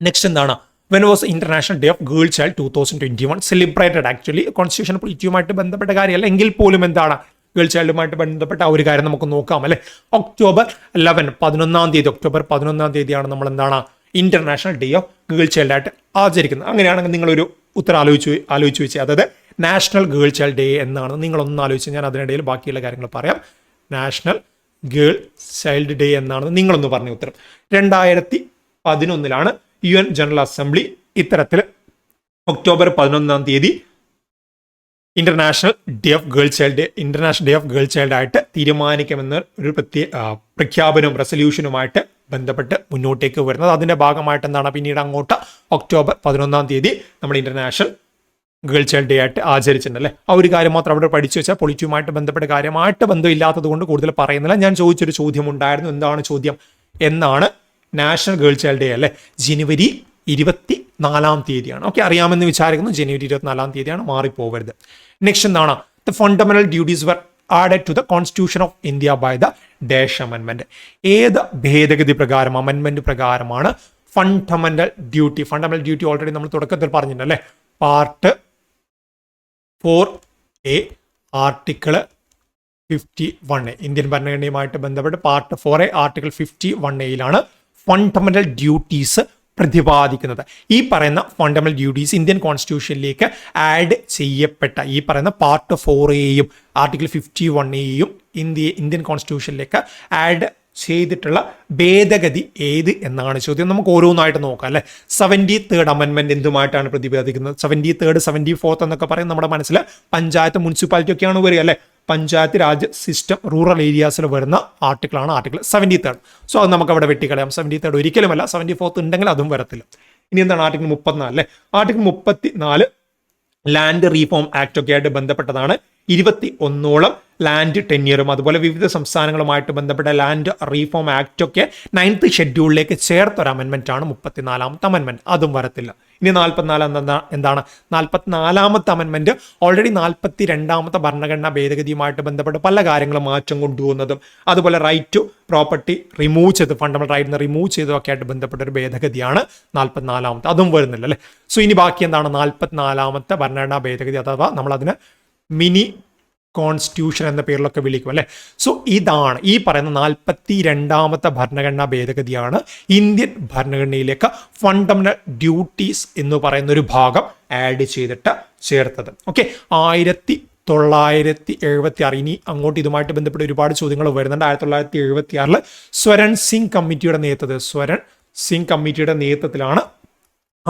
നെക്സ്റ്റ് എന്താണ്, when was International Day of Girl Child 2021 celebrated? Actually constitution പൊളിറ്റിയുമായിട്ട് ബന്ധപ്പെട്ട കാര്യമല്ല, എങ്കിൽ പോലും എന്താണ് ഗേൾ ചൈൽഡുമായിട്ട് ബന്ധപ്പെട്ട ആ ഒരു കാര്യം നമുക്ക് നോക്കാം അല്ലെ. ഒക്ടോബർ 11 തീയതിയാണ് നമ്മൾ എന്താണ് international day of girl child ആയിട്ട് ആചരിക്കുന്നത്. അങ്ങനെയാണെങ്കിൽ നിങ്ങളൊരു ഉത്തരം ആലോചിച്ച് വെച്ചാൽ, അതായത് നാഷണൽ ഗേൾ ചൈൽഡ് ഡേ എന്നാണ്. നിങ്ങളൊന്നും ആലോചിച്ച് ഞാൻ അതിനിടയിൽ ബാക്കിയുള്ള കാര്യങ്ങൾ പറയാം. നാഷണൽ ഗേൾ ചൈൽഡ് ഡേ എന്നാണെന്ന് നിങ്ങളൊന്ന് പറഞ്ഞ ഉത്തരം. 2011 UN ജനറൽ അസംബ്ലി ഇത്തരത്തിൽ October 11 international day of girl child ആയിട്ട് തീരുമാനിക്കുമെന്ന് ഒരു പ്രഖ്യാപനവും റെസൊല്യൂഷനുമായിട്ട് ബന്ധപ്പെട്ട് മുന്നോട്ടേക്ക് വരുന്നത്. അതിന്റെ ഭാഗമായിട്ട് എന്താണ് പിന്നീട് അങ്ങോട്ട് ഒക്ടോബർ 11 നമ്മൾ ഇന്റർനാഷണൽ ഗേൾ ചൈൽഡ് ഡേ ആയിട്ട് ആചരിച്ചിട്ടുണ്ട് അല്ലേ. ആ ഒരു കാര്യം മാത്രം അവിടെ പഠിച്ചു വെച്ചാൽ പൊളിറ്റിയുമായിട്ട് ബന്ധപ്പെട്ട കാര്യമായിട്ട് ബന്ധമില്ലാത്തത് കൊണ്ട് കൂടുതൽ പറയുന്നില്ല. ഞാൻ ചോദിച്ചൊരു ചോദ്യം ഉണ്ടായിരുന്നു. എന്താണ് ചോദ്യം എന്നാണ്, നാഷണൽ ഗേൾ ചൈൽഡ് ഡേ അല്ലെ ജനുവരി 24 ഓക്കെ, അറിയാമെന്ന് വിചാരിക്കുന്നു. ജനുവരി 24 മാറിപ്പോകരുത്. നെക്സ്റ്റ് എന്താണ്, the fundamental duties were added to the constitution of India by the dash അമെൻമെന്റ്. ഏത് ഭേദഗതി പ്രകാരം, അമെൻമെന്റ് പ്രകാരമാണ് ഫണ്ടമെന്റൽ ഡ്യൂട്ടി ഓൾറെഡി നമ്മൾ തുടക്കത്തിൽ പറഞ്ഞിട്ടുണ്ട് അല്ലെ. Part 4A article 51A, Indian ഭരണഘടനയുമായിട്ട് ബന്ധപ്പെട്ട് part 4A article 51A fundamental duties പ്രതിപാദിക്കുന്നത്. ഈ പറയുന്ന ഫണ്ടമെന്റൽ ഡ്യൂട്ടീസ് ഇന്ത്യൻ കോൺസ്റ്റിറ്റ്യൂഷനിലേക്ക് ആഡ് ചെയ്യപ്പെട്ട ഈ പറയുന്ന part 4A article 51A Indian കോൺസ്റ്റിറ്റ്യൂഷനിലേക്ക് ആഡ് ചെയ്തിട്ടുള്ള ഭേദഗതി ഏത് എന്നാണ് ചോദ്യം. നമുക്ക് ഓരോന്നായിട്ട് നോക്കാം അല്ലെ. 73rd അമെൻമെന്റ് എന്തുമായിട്ടാണ് പ്രതിപാദിക്കുന്നത്? 73rd 74th എന്നൊക്കെ പറയും നമ്മുടെ മനസ്സിൽ പഞ്ചായത്ത് മുനിസിപ്പാലിറ്റി ഒക്കെയാണ് വരിക അല്ലെ. പഞ്ചായത്ത് രാജ് സിസ്റ്റം റൂറൽ ഏരിയാസിൽ വരുന്ന ആർട്ടിക്കിളാണ് ആർട്ടിക്കിൾ 73rd. സോ അത് നമുക്ക് അവിടെ വെട്ടിക്കളയാം. 73rd ഒരിക്കലുമല്ല, 74th ഉണ്ടെങ്കിൽ അതും വരത്തില്ല. ഇനി എന്താണ് ആർട്ടിക്കിൾ 34 അല്ലെ. ആർട്ടിക്കിൾ 34 ലാൻഡ് റീഫോം ആക്ട് ഒക്കെ ആയിട്ട് ബന്ധപ്പെട്ടതാണ്. 21 ലാൻഡ് ടെന്യറും അതുപോലെ വിവിധ സംസ്ഥാനങ്ങളുമായിട്ട് ബന്ധപ്പെട്ട ലാൻഡ് റീഫോം ആക്ട് ഒക്കെ 9th ഷെഡ്യൂളിലേക്ക് ചേർത്തൊരു അമെൻമെന്റ് ആണ് 34ാമത്തെ അമെൻമെന്റ്. അതും വരത്തില്ല. ഇനി 44 എന്താണ്? 44ാമത്തെ അമെൻമെന്റ് ഓൾറെഡി 42ാമത്തെ ഭരണഘടനാ ഭേദഗതിയുമായിട്ട് ബന്ധപ്പെട്ട് പല കാര്യങ്ങളും മാറ്റം കൊണ്ടുപോകുന്നതും അതുപോലെ റൈറ്റ് ടു പ്രോപ്പർട്ടി റിമൂവ് ചെയ്ത് ഫണ്ടമെന്റൽ റൈറ്റിന് റിമൂവ് ചെയ്തതൊക്കെ ആയിട്ട് ബന്ധപ്പെട്ട ഒരു ഭേദഗതിയാണ് 44ാമത്തെ. അതും വരുന്നില്ല അല്ലെ. സോ ഇനി ബാക്കി എന്താണ്? 44ാമത്തെ ഭരണഘടനാ ഭേദഗതി, അഥവാ നമ്മൾ അതിന് മിനി കോൺസ്റ്റിറ്റ്യൂഷൻ എന്ന പേരിലൊക്കെ വിളിക്കും അല്ലെ. സോ ഇതാണ് ഈ പറയുന്ന 42ാമത്തെ ഭരണഘടനാ ഭേദഗതിയാണ് ഇന്ത്യൻ ഭരണഘടനയിലേക്ക് ഫണ്ടമെന്റൽ ഡ്യൂട്ടീസ് എന്ന് പറയുന്ന ഒരു ഭാഗം ആഡ് ചെയ്തിട്ട് ചേർത്തത്. ഓക്കെ, 1976. ഇനി അങ്ങോട്ട് ഇതുമായിട്ട് ബന്ധപ്പെട്ട് ഒരുപാട് ചോദ്യങ്ങൾ വരുന്നുണ്ട്. 1976 സ്വരൺ സിംഗ് കമ്മിറ്റിയുടെ നേതൃത്വത്തിലാണ്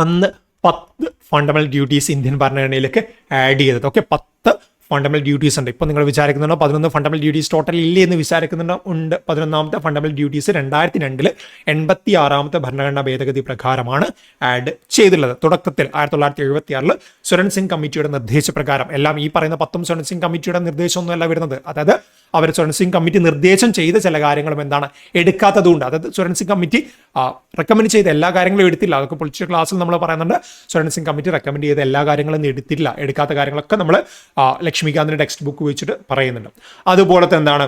അന്ന് 10 ഫണ്ടമെന്റൽ ഡ്യൂട്ടീസ് ഇന്ത്യൻ ഭരണഘടനയിലേക്ക് ആഡ് ചെയ്തത്. ഓക്കെ, 10 ഫണ്ടമെന്റൽ ഡ്യൂട്ടീസ് ഉണ്ട്. ഇപ്പോൾ നിങ്ങൾ വിചാരിക്കുന്നുണ്ടോ 11 ഫണ്ടമെന്റൽ ഡ്യൂട്ടീസ് ടോട്ടൽ ഇല്ലേ എന്ന് വിചാരിക്കുന്നുണ്ടോ? ഉണ്ട്. 11ാമത്തെ ഫണ്ടമെന്റൽ ഡ്യൂട്ടീസ് 2002 86ാമത്തെ ഭരണഘടനാ ഭേദഗതി പ്രകാരമാണ് ആഡ് ചെയ്തിട്ടുള്ളത്. തുടക്കത്തിൽ 1976 സ്വരൺ സിംഗ് കമ്മിറ്റിയുടെ നിർദ്ദേശപ്രകാരം, എല്ലാം ഈ പറയുന്ന 10 സ്വരൺ സിംഗ് കമ്മിറ്റിയുടെ നിർദ്ദേശമൊന്നുമല്ല വരുന്നത്. അതായത് അവർ സ്വരൺ സിംഗ് കമ്മിറ്റി നിർദ്ദേശം ചെയ്ത ചില കാര്യങ്ങളും എന്താണ് എടുക്കാത്തതുകൊണ്ട്, അതായത് സ്വരൺ സിംഗ് കമ്മിറ്റി റെക്കമെൻഡ് ചെയ്ത എല്ലാ കാര്യങ്ങളും എടുത്തില്ല. അതൊക്കെ പൊളിറ്റിക്കൽ ക്ലാസ്സിൽ നമ്മൾ പറയുന്നുണ്ട്. സ്വരൺ സിംഗ് കമ്മിറ്റി റെക്കമെൻഡ് ചെയ്ത എല്ലാ കാര്യങ്ങളും എടുത്തില്ല, എടുക്കാത്ത കാര്യങ്ങളൊക്കെ നമ്മൾ ലക്ഷ്മികാന്തിന്റെ ടെക്സ്റ്റ് ബുക്ക് വെച്ചിട്ട് പറയുന്നുണ്ട്. അതുപോലെ തന്നെ എന്താണ്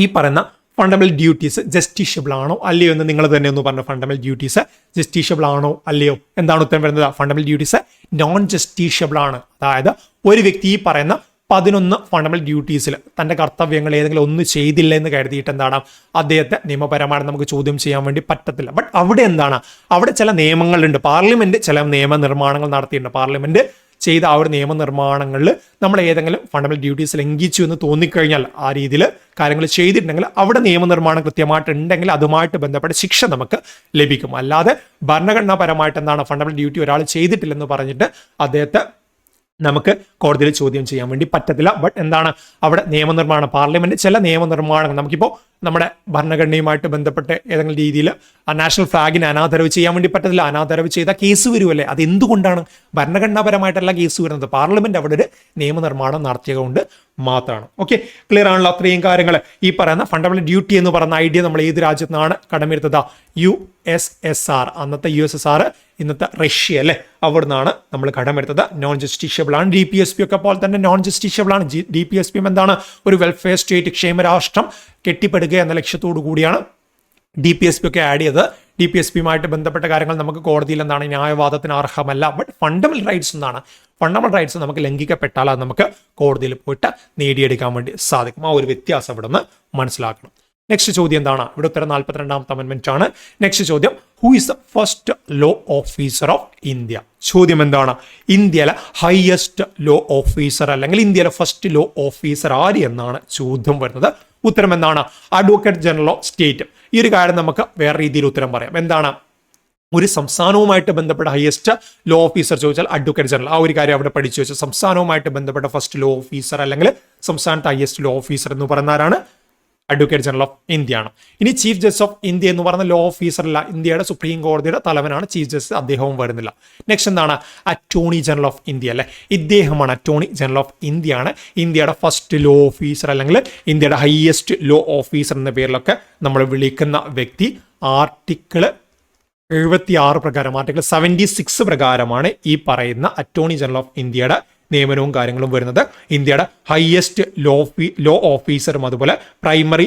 ഈ പറയുന്ന ഫണ്ടമെന്റൽ ഡ്യൂട്ടീസ് ജസ്റ്റിഷ്യബിൾ ആണോ അല്ലയോ എന്ന് നിങ്ങൾ തന്നെ ഒന്ന് പറഞ്ഞു. ഫണ്ടമെന്റൽ ഡ്യൂട്ടീസ് ജസ്റ്റിഷ്യബിൾ ആണോ അല്ലയോ? എന്താണ് ഉത്തരം വരുന്നത്? ഫണ്ടമെന്റൽ ഡ്യൂട്ടീസ് നോൺ ജസ്റ്റിഷ്യബിൾ ആണ്. അതായത് ഒരു വ്യക്തി ഈ പറയുന്ന 11 ഫണ്ടമെന്റൽ ഡ്യൂട്ടീസിൽ തന്റെ കർത്തവ്യങ്ങൾ ഏതെങ്കിലും ഒന്ന് ചെയ്തില്ല എന്ന് കരുതിയിട്ട് എന്താണ് അദ്ദേഹത്തെ നിയമപരമായിട്ട് നമുക്ക് ചോദ്യം ചെയ്യാൻ വേണ്ടി പറ്റത്തില്ല. ബട്ട് അവിടെ എന്താണ്, അവിടെ ചില നിയമങ്ങളുണ്ട്. പാർലമെന്റ് ചില നിയമനിർമ്മാണങ്ങൾ നടത്തിയിട്ടുണ്ട്. പാർലമെന്റ് ചെയ്ത ആ ഒരു നിയമനിർമ്മാണങ്ങളിൽ നമ്മൾ ഏതെങ്കിലും ഫണ്ടമെന്റൽ ഡ്യൂട്ടീസ് ലംഘിച്ചു എന്ന് തോന്നിക്കഴിഞ്ഞാൽ, ആ രീതിയിൽ കാര്യങ്ങൾ ചെയ്തിട്ടുണ്ടെങ്കിൽ അവിടെ നിയമനിർമ്മാണം കൃത്യമായിട്ടുണ്ടെങ്കിൽ അതുമായിട്ട് ബന്ധപ്പെട്ട ശിക്ഷ നമുക്ക് ലഭിക്കും. അല്ലാതെ ഭരണഘടനാപരമായിട്ട് എന്താണ് ഫണ്ടമെന്റൽ ഡ്യൂട്ടി ഒരാൾ ചെയ്തിട്ടില്ലെന്ന് പറഞ്ഞിട്ട് അദ്ദേഹത്തെ നമുക്ക് കോടതിയിൽ ചോദ്യം ചെയ്യാൻ വേണ്ടി പറ്റത്തില്ല. ബട്ട് എന്താണ് അവിടെ നിയമനിർമ്മാണം, പാർലമെന്റ് ചില നിയമനിർമ്മാണങ്ങൾ, നമുക്കിപ്പോൾ നമ്മുടെ ഭരണഘടനയുമായിട്ട് ബന്ധപ്പെട്ട് ഏതെങ്കിലും രീതിയിൽ നാഷണൽ ഫ്ലാഗിനെ അനാദരവ് ചെയ്യാൻ വേണ്ടി പറ്റത്തില്ല. അനാദരവ് ചെയ്താൽ കേസ് വരുമല്ലേ? അത് എന്തുകൊണ്ടാണ്? ഭരണഘടനാപരമായിട്ടല്ല കേസ് വരുന്നത്, പാർലമെന്റ് അവിടെ ഒരു നിയമനിർമ്മാണം നടത്തിയതുകൊണ്ട് മാത്രമാണ്. ഓക്കെ, ക്ലിയർ ആണല്ലോ അത്രയും കാര്യങ്ങൾ. ഈ പറയുന്ന ഫണ്ടമെന്റൽ ഡ്യൂട്ടി എന്ന് പറയുന്ന ഐഡിയ നമ്മൾ ഏത് രാജ്യത്തു നിന്നാണ് കടമെടുത്തത്? USSR, അന്നത്തെ USSR, ഇന്നത്തെ റഷ്യ അല്ലേ, അവിടെ നിന്നാണ് നമ്മൾ കടമെടുത്തത്. നോൺ ജസ്റ്റിഷ്യബിൾ ആണ്. DPSP ഒക്കെ പോലെ തന്നെ നോൺ ജസ്റ്റിഷ്യബിൾ ആണ്. DPSP എന്താണ്? ഒരു വെൽഫെയർ സ്റ്റേറ്റ്, ക്ഷേമരാഷ്ട്രം കെട്ടിപ്പടുക്കുക എന്ന ലക്ഷ്യത്തോടു കൂടിയാണ് DPSP ഒക്കെ ആഡ് ചെയ്തത്. DPSPയുമായിട്ട് ബന്ധപ്പെട്ട കാര്യങ്ങൾ നമുക്ക് കോടതിയിൽ എന്താണ് ന്യായവാദത്തിന് അർഹമല്ല. ബട്ട് ഫണ്ടമെന്റൽ റൈറ്റ്സ് എന്താണ്? ഫണ്ടമെന്റൽ റൈറ്റ്സ് നമുക്ക് ലംഘിക്കപ്പെട്ടാൽ അത് നമുക്ക് കോടതിയിൽ പോയിട്ട് നേടിയെടുക്കാൻ വേണ്ടി സാധിക്കും. ആ ഒരു വ്യത്യാസം ഇവിടെ നിന്ന് മനസ്സിലാക്കണം. നെക്സ്റ്റ് ചോദ്യം എന്താണ്? ഇവിടെ ഉത്തരം 42ാമത്തെ അമെൻമെന്റ് ആണ്. നെക്സ്റ്റ് ചോദ്യം, who is the first law officer of India? ചോദ്യം എന്താണ്? ഇന്ത്യയിലെ ഹയസ്റ്റ് ലോ ഓഫീസർ അല്ലെങ്കിൽ ഇന്ത്യയിലെ ഫസ്റ്റ് ലോ ഓഫീസർ ആര് എന്നാണ് ചോദ്യം വരുന്നത്. ഉത്തരം എന്താണ്? Advocate general of state. ഈ ഒരു കാര്യം നമുക്ക് വേറെ രീതിയിൽ ഉത്തരം പറയാം. എന്താണ്? ഒരു സംസ്ഥാനവുമായിട്ട് ബന്ധപ്പെട്ട ഹയസ്റ്റ് ലോ ഓഫീസർ ചോദിച്ചാൽ അഡ്വക്കേറ്റ് ജനറൽ. ആ ഒരു കാര്യം അവിടെ പഠിച്ചു വെച്ചാൽ സംസ്ഥാനവുമായിട്ട് ബന്ധപ്പെട്ട ഫസ്റ്റ് ലോ ഓഫീസർ അല്ലെങ്കിൽ സംസ്ഥാനത്തെ ഹയസ്റ്റ് ലോ ഓഫീസർ എന്ന് പറയുന്ന ആരാണ്? അഡ്വക്കേറ്റ് ജനറൽ ഓഫ് ഇന്ത്യ ആണ്. ഇനി ചീഫ് ജസ്റ്റിസ് ഓഫ് ഇന്ത്യ എന്ന് പറയുന്ന ലോ ഓഫീസറല്ല, ഇന്ത്യയുടെ സുപ്രീം കോടതിയുടെ തലവനാണ് ചീഫ് ജസ്റ്റിസ്, അദ്ദേഹവും വരുന്നില്ല. നെക്സ്റ്റ് എന്താണ്? അറ്റോർണി ജനറൽ ഓഫ് ഇന്ത്യ അല്ലെ, ഇദ്ദേഹമാണ് അറ്റോർണി ജനറൽ ഓഫ് ഇന്ത്യ ആണ് ഇന്ത്യയുടെ ഫസ്റ്റ് ലോ ഓഫീസർ അല്ലെങ്കിൽ ഇന്ത്യയുടെ ഹയസ്റ്റ് ലോ ഓഫീസർ എന്ന പേരിലൊക്കെ നമ്മൾ വിളിക്കുന്ന വ്യക്തി. ആർട്ടിക്കിൾ 76 പ്രകാരം, ആർട്ടിക്കിൾ 76 പ്രകാരമാണ് ഈ പറയുന്ന അറ്റോർണി ജനറൽ ഓഫ് ഇന്ത്യയുടെ നിയമനവും കാര്യങ്ങളും വരുന്നത്. ഇന്ത്യയുടെ ഹയസ്റ്റ് ലോ ഓഫീസറും അതുപോലെ primary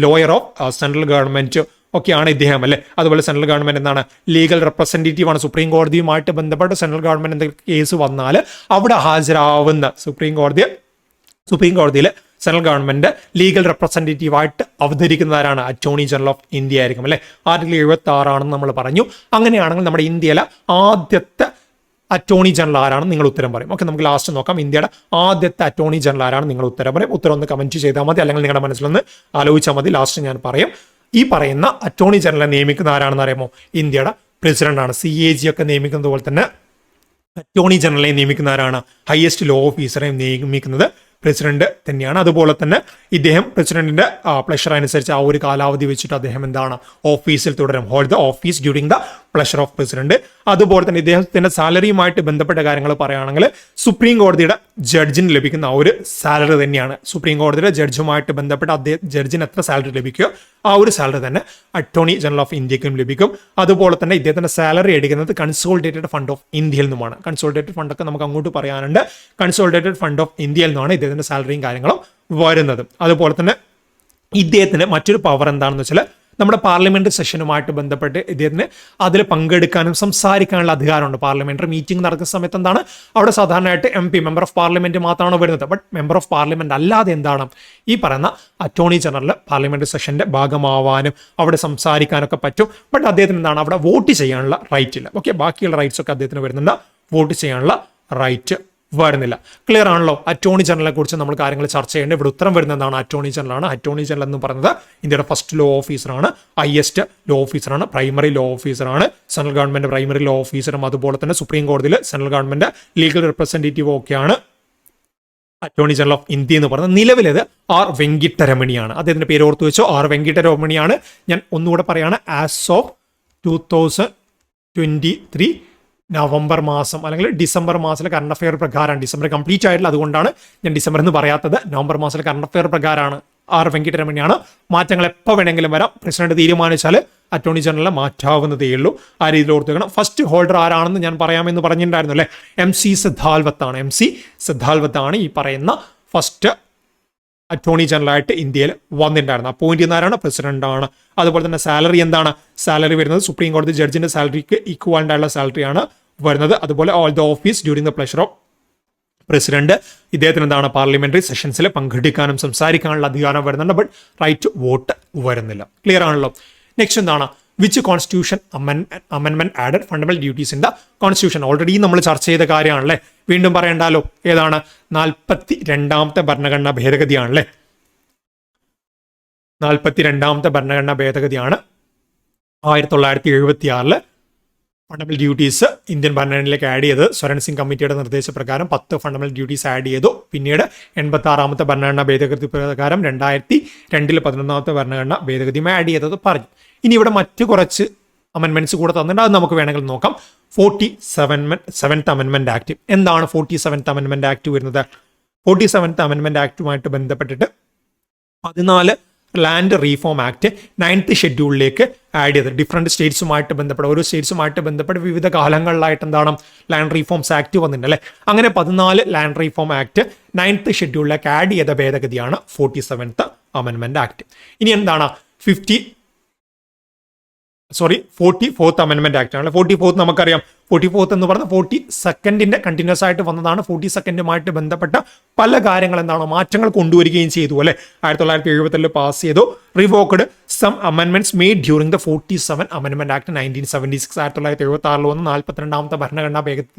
lawyer of central government ഒക്കെയാണ് ഇദ്ദേഹം അല്ലെ. അതുപോലെ സെൻട്രൽ ഗവൺമെന്റ് എന്താണ്? ലീഗൽ റെപ്രസെന്റേറ്റീവ് ആണ്. സുപ്രീം കോടതിയുമായിട്ട് ബന്ധപ്പെട്ട് സെൻട്രൽ ഗവൺമെന്റ് എന്തെങ്കിലും കേസ് വന്നാൽ അവിടെ ഹാജരാവുന്ന സുപ്രീം കോടതിയിൽ സെൻട്രൽ ഗവൺമെന്റ് ലീഗൽ റെപ്രസെന്റേറ്റീവ് ആയിട്ട് അവതരിക്കുന്നതാരാണ്? അറ്റോർണി ജനറൽ ഓഫ് ഇന്ത്യ ആയിരിക്കും അല്ലെ. ആർട്ടിക്കിൾ 76 ആണെന്ന് നമ്മൾ പറഞ്ഞു. അങ്ങനെയാണെങ്കിൽ നമ്മുടെ ഇന്ത്യയിലെ ആദ്യത്തെ അറ്റോർണി ജനറൽ ആരാണ്? നിങ്ങൾ ഉത്തരം പറയും. ഓക്കെ, നമുക്ക് ലാസ്റ്റ് നോക്കാം. ഇന്ത്യയുടെ ആദ്യത്തെ അറ്റോർണി ജനറൽ ആരാണ്? നിങ്ങൾ ഉത്തരം പറയും. ഉത്തരം ഒന്ന് കമന്റ് ചെയ്താൽ മതി, അല്ലെങ്കിൽ നിങ്ങളുടെ മനസ്സിലൊന്ന് ആലോചിച്ചാൽ മതി. ലാസ്റ്റ് ഞാൻ പറയും. ഈ പറയുന്ന അറ്റോർണി ജനറലെ നിയമിക്കുന്ന ആരാണെന്ന് അറിയാമോ? ഇന്ത്യയുടെ പ്രസിഡന്റ് ആണ്. CAG ഒക്കെ നിയമിക്കുന്നത് പോലെ തന്നെ അറ്റോർണി ജനറലെ നിയമിക്കുന്ന ആരാണ്? ഹയസ്റ്റ് ലോ ഓഫീസറെ നിയമിക്കുന്നത് പ്രസിഡന്റ് തന്നെയാണ്. അതുപോലെ തന്നെ ഇദ്ദേഹം പ്രസിഡന്റിന്റെ പ്ലഷർ അനുസരിച്ച് ആ ഒരു കാലാവധി വെച്ചിട്ട് അദ്ദേഹം എന്താണ് ഓഫീസിൽ തുടരും. Hold the office during the pleasure of president. അതുപോലെ തന്നെ ഇദ്ദേഹത്തിന്റെ സാലറിയുമായിട്ട് ബന്ധപ്പെട്ട കാര്യങ്ങൾ പറയുകയാണെങ്കിൽ സുപ്രീം കോടതിയുടെ ജഡ്ജിന് ലഭിക്കുന്ന ആ ഒരു സാലറി തന്നെയാണ്. സുപ്രീം കോടതിയുടെ ജഡ്ജുമായിട്ട് ബന്ധപ്പെട്ട് ജഡ്ജിന് എത്ര സാലറി ലഭിക്കുകയോ ആ ഒരു സാലറി തന്നെ അറ്റോർണി ജനറൽ ഓഫ് ഇന്ത്യക്കും ലഭിക്കും. അതുപോലെ തന്നെ ഇദ്ദേഹത്തിന്റെ സാലറി എടുക്കുന്നത് കൺസോളിഡേറ്റഡ് ഫണ്ട് ഓഫ് ഇന്ത്യയിൽ നിന്നുമാണ്. കൺസോളിഡേറ്റഡ് ഫണ്ടൊക്കെ നമുക്ക് അങ്ങോട്ട് പറയാനുണ്ട്. കൺസോളിഡേറ്റഡ് ഫണ്ട് ഓഫ് ഇന്ത്യയിൽ നിന്നാണ് ഇദ്ദേഹത്തിന്റെ സാലറിയും കാര്യങ്ങളും വരുന്നത്. അതുപോലെ തന്നെ ഇദ്ദേഹത്തിന് മറ്റൊരു പവർ എന്താണെന്ന് വെച്ചാൽ നമ്മുടെ പാർലമെന്റ് സെഷനുമായിട്ട് ബന്ധപ്പെട്ട് ഇദ്ദേഹത്തിന് അതിൽ പങ്കെടുക്കാനും സംസാരിക്കാനുള്ള അധികാരമുണ്ട്. പാർലമെന്ററി മീറ്റിംഗ് നടക്കുന്ന സമയത്ത് എന്താണ് അവിടെ സാധാരണയായിട്ട് MP മെമ്പർ ഓഫ് പാർലമെന്റ് മാത്രമാണ് വരുന്നത്. ബട്ട് മെമ്പർ ഓഫ് പാർലമെന്റ് അല്ലാതെ എന്താണ് ഈ പറയുന്ന അറ്റോർണി ജനറൽ പാർലമെന്ററി സെഷന്റെ ഭാഗമാവാനും അവിടെ സംസാരിക്കാനൊക്കെ പറ്റും. ബട്ട് അദ്ദേഹത്തിന് എന്താണ് അവിടെ വോട്ട് ചെയ്യാനുള്ള റൈറ്റ് ഇല്ല. ഓക്കെ, ബാക്കിയുള്ള റൈറ്റ്സ് ഒക്കെ അദ്ദേഹത്തിന് വരുന്നുണ്ട്. വോട്ട് ചെയ്യാനുള്ള റൈറ്റ് വരുന്നില്ല. ക്ലിയർ ആണല്ലോ? അറ്റോർണി ജനറലിനെ കുറിച്ച് നമ്മൾ കാര്യങ്ങൾ ചർച്ച ചെയ്യേണ്ടത്. ഇവിടെ ഉത്തരം വരുന്നത് എന്താണ്? അറ്റോർണി ജനറൽ ആണ്. അറ്റോർണി ജനറൽ എന്ന് പറയുന്നത് ഇന്ത്യയുടെ ഫസ്റ്റ് ലോ ഓഫീസറാണ്, ഹയസ്റ്റ് ലോ ഓഫീസറാണ്, പ്രൈമറി ലോ ഓഫീസറാണ്, സെൻട്രൽ ഗവൺമെന്റ് പ്രൈമറി ലോ ഓഫീസറും അതുപോലെ തന്നെ സുപ്രീം കോടതിയിൽ സെൻട്രൽ ഗവൺമെന്റ് ലീഗൽ റെപ്രസെന്റേറ്റീവും ഒക്കെയാണ് അറ്റോർണി ജനറൽ ഓഫ് ഇന്ത്യ എന്ന് പറയുന്നത്. നിലവിലേത് ആർ വെങ്കിട്ടരമണിയാണ്. അദ്ദേഹത്തിന്റെ പേര് ഓർത്ത് വെച്ചോ, ആർ വെങ്കിട്ടരമണിയാണ്. ഞാൻ ഒന്നുകൂടെ പറയാണ്, ആസ് ഓഫ് 2023 നവംബർ മാസം അല്ലെങ്കിൽ ഡിസംബർ മാസത്തിലെ കറണ്ട് അഫെയർ പ്രകാരമാണ്. ഡിസംബർ കംപ്ലീറ്റ് ആയിട്ടില്ല, അതുകൊണ്ടാണ് ഞാൻ ഡിസംബർ എന്ന് പറയാത്തത്. നവംബർ മാസത്തിലെ കറണ്ട് അഫെയർ പ്രകാരമാണ് ആർ വെങ്കിട്ടരമണിയാണ്. മാറ്റങ്ങൾ എപ്പോൾ വേണമെങ്കിലും വരാം. പ്രസിഡന്റ് തീരുമാനിച്ചാൽ അറ്റോർണി ജനറലിനെ മാറ്റാവുന്നതേ ഉള്ളൂ. ആ രീതിയിൽ ഓർത്ത് വെക്കണം. ഫസ്റ്റ് ഹോൾഡർ ആരാണെന്ന് ഞാൻ പറയാമെന്ന് പറഞ്ഞിട്ടുണ്ടായിരുന്നു അല്ലേ? MC സിദ്ധാൽവത്ത് ആണ്. MC സിദ്ധാൽവത്ത് ആണ് ഈ പറയുന്ന ഫസ്റ്റ് അറ്റോർണി ജനറൽ ആയിട്ട് ഇന്ത്യയിൽ വന്നിട്ടുണ്ടായിരുന്നു. അപ്പോയിന്റ് ചെയ്യുന്നവരാണ്, പ്രസിഡന്റ് ആണ്. അതുപോലെ തന്നെ സാലറി എന്താണ്? സാലറി വരുന്നത് സുപ്രീം കോടതി ജഡ്ജിന്റെ സാലറിക്ക് ഈക്വലന്റ് ആയിട്ടുള്ള സാലറിയാണ് വരുന്നത്. അതുപോലെ all the office during the pleasure of president. ഇദ്ദേഹത്തിന് എന്താണ്? പാർലമെന്ററി സെഷൻസിൽ പങ്കെടുക്കാനും സംസാരിക്കാനുള്ള അധികാരം വരുന്നുണ്ട്. ബട്ട് റൈറ്റ് വോട്ട് വരുന്നില്ല. ക്ലിയർ ആണല്ലോ? നെക്സ്റ്റ് എന്താണ്? വിച്ച് കോൺസ്റ്റിറ്റ്യൂഷൻ അമെൻമെന്റ് added fundamental duties in the constitution? Already നമ്മൾ ചർച്ച ചെയ്ത കാര്യമാണല്ലേ, വീണ്ടും പറയണ്ടല്ലോ. ഏതാണ്? 42ാമത്തെ ഭരണഘടനാ ഭേദഗതിയാണല്ലേ. 42ാമത്തെ ഭരണഘടനാ ഭേദഗതിയാണ് 1976 ഫണ്ടമെന്റൽ ഡ്യൂട്ടീസ് ഇന്ത്യൻ ഭരണഘടനയിലേക്ക് ആഡ് ചെയ്ത് സ്വരൺ സിംഗ് കമ്മിറ്റിയുടെ നിർദ്ദേശപ്രകാരം 10 ഫണ്ടമെന്റൽ ഡ്യൂട്ടീസ് ആഡ് ചെയ്തു. പിന്നീട് 86ാമത്തെ ഭരണഘടനാ ഭേദഗതി പ്രകാരം 2002 11ാമത്തെ ഭരണഘടനാ ഭേദഗതിയും ആഡ് ചെയ്തത് പറഞ്ഞു. ഇനി ഇവിടെ മറ്റു കുറച്ച് അമെൻമെന്റ്സ് കൂടെ തന്നിട്ടുണ്ട്, അത് നമുക്ക് വേണമെങ്കിൽ നോക്കാം. 47th അമെൻമെന്റ് act. എന്താണ് 47th അമെൻമെന്റ് ആക്ട് വരുന്നത്? 47th അമെൻമെന്റ് ആക്ടുമായിട്ട് ബന്ധപ്പെട്ടിട്ട് 14 ലാൻഡ് റീഫോം ആക്ട് 9th ഷെഡ്യൂളിലേക്ക് ആഡ് ചെയ്ത് ഡിഫറെന്റ് സ്റ്റേറ്റ്സുമായിട്ട് ബന്ധപ്പെട്ട് ഓരോ സ്റ്റേറ്റ്സുമായിട്ട് ബന്ധപ്പെട്ട് വിവിധ കാലങ്ങളിലായിട്ട് എന്താണ് ലാൻഡ് റീഫോംസ് ആക്ട് വന്നിട്ടുണ്ട് അല്ലേ. അങ്ങനെ 14 ലാൻഡ് റീഫോം ആക്ട് 9th ഷെഡ്യൂളിലേക്ക് ആഡ് ചെയ്ത ഭേദഗതിയാണ് 47th അമെൻമെന്റ് ആക്ട്. ഇനി എന്താണ് 44th അമെൻമെന്റ് ആക്ട് ആണ്. 44th നമുക്കറിയാം. 44th എന്ന് പറഞ്ഞാൽ 42nd കണ്ടിന്യൂസ് ആയിട്ട് വന്നതാണ്. 42nd ബന്ധപ്പെട്ട പല കാര്യങ്ങൾ എന്താണ് മാറ്റങ്ങൾ കൊണ്ടുവരികയും ചെയ്തു അല്ലെ. 1977 പാസ് ചെയ്തു. റിവോക്ഡ് സം അമെൻമെന്റ്സ് മെയ്ഡ് ഡ്യൂറിംഗ് ദ 47 അമെൻമെന്റ് ആക്ട് 1976. 1976 വന്ന് 42ാമത്തെ ഭരണഘടനാ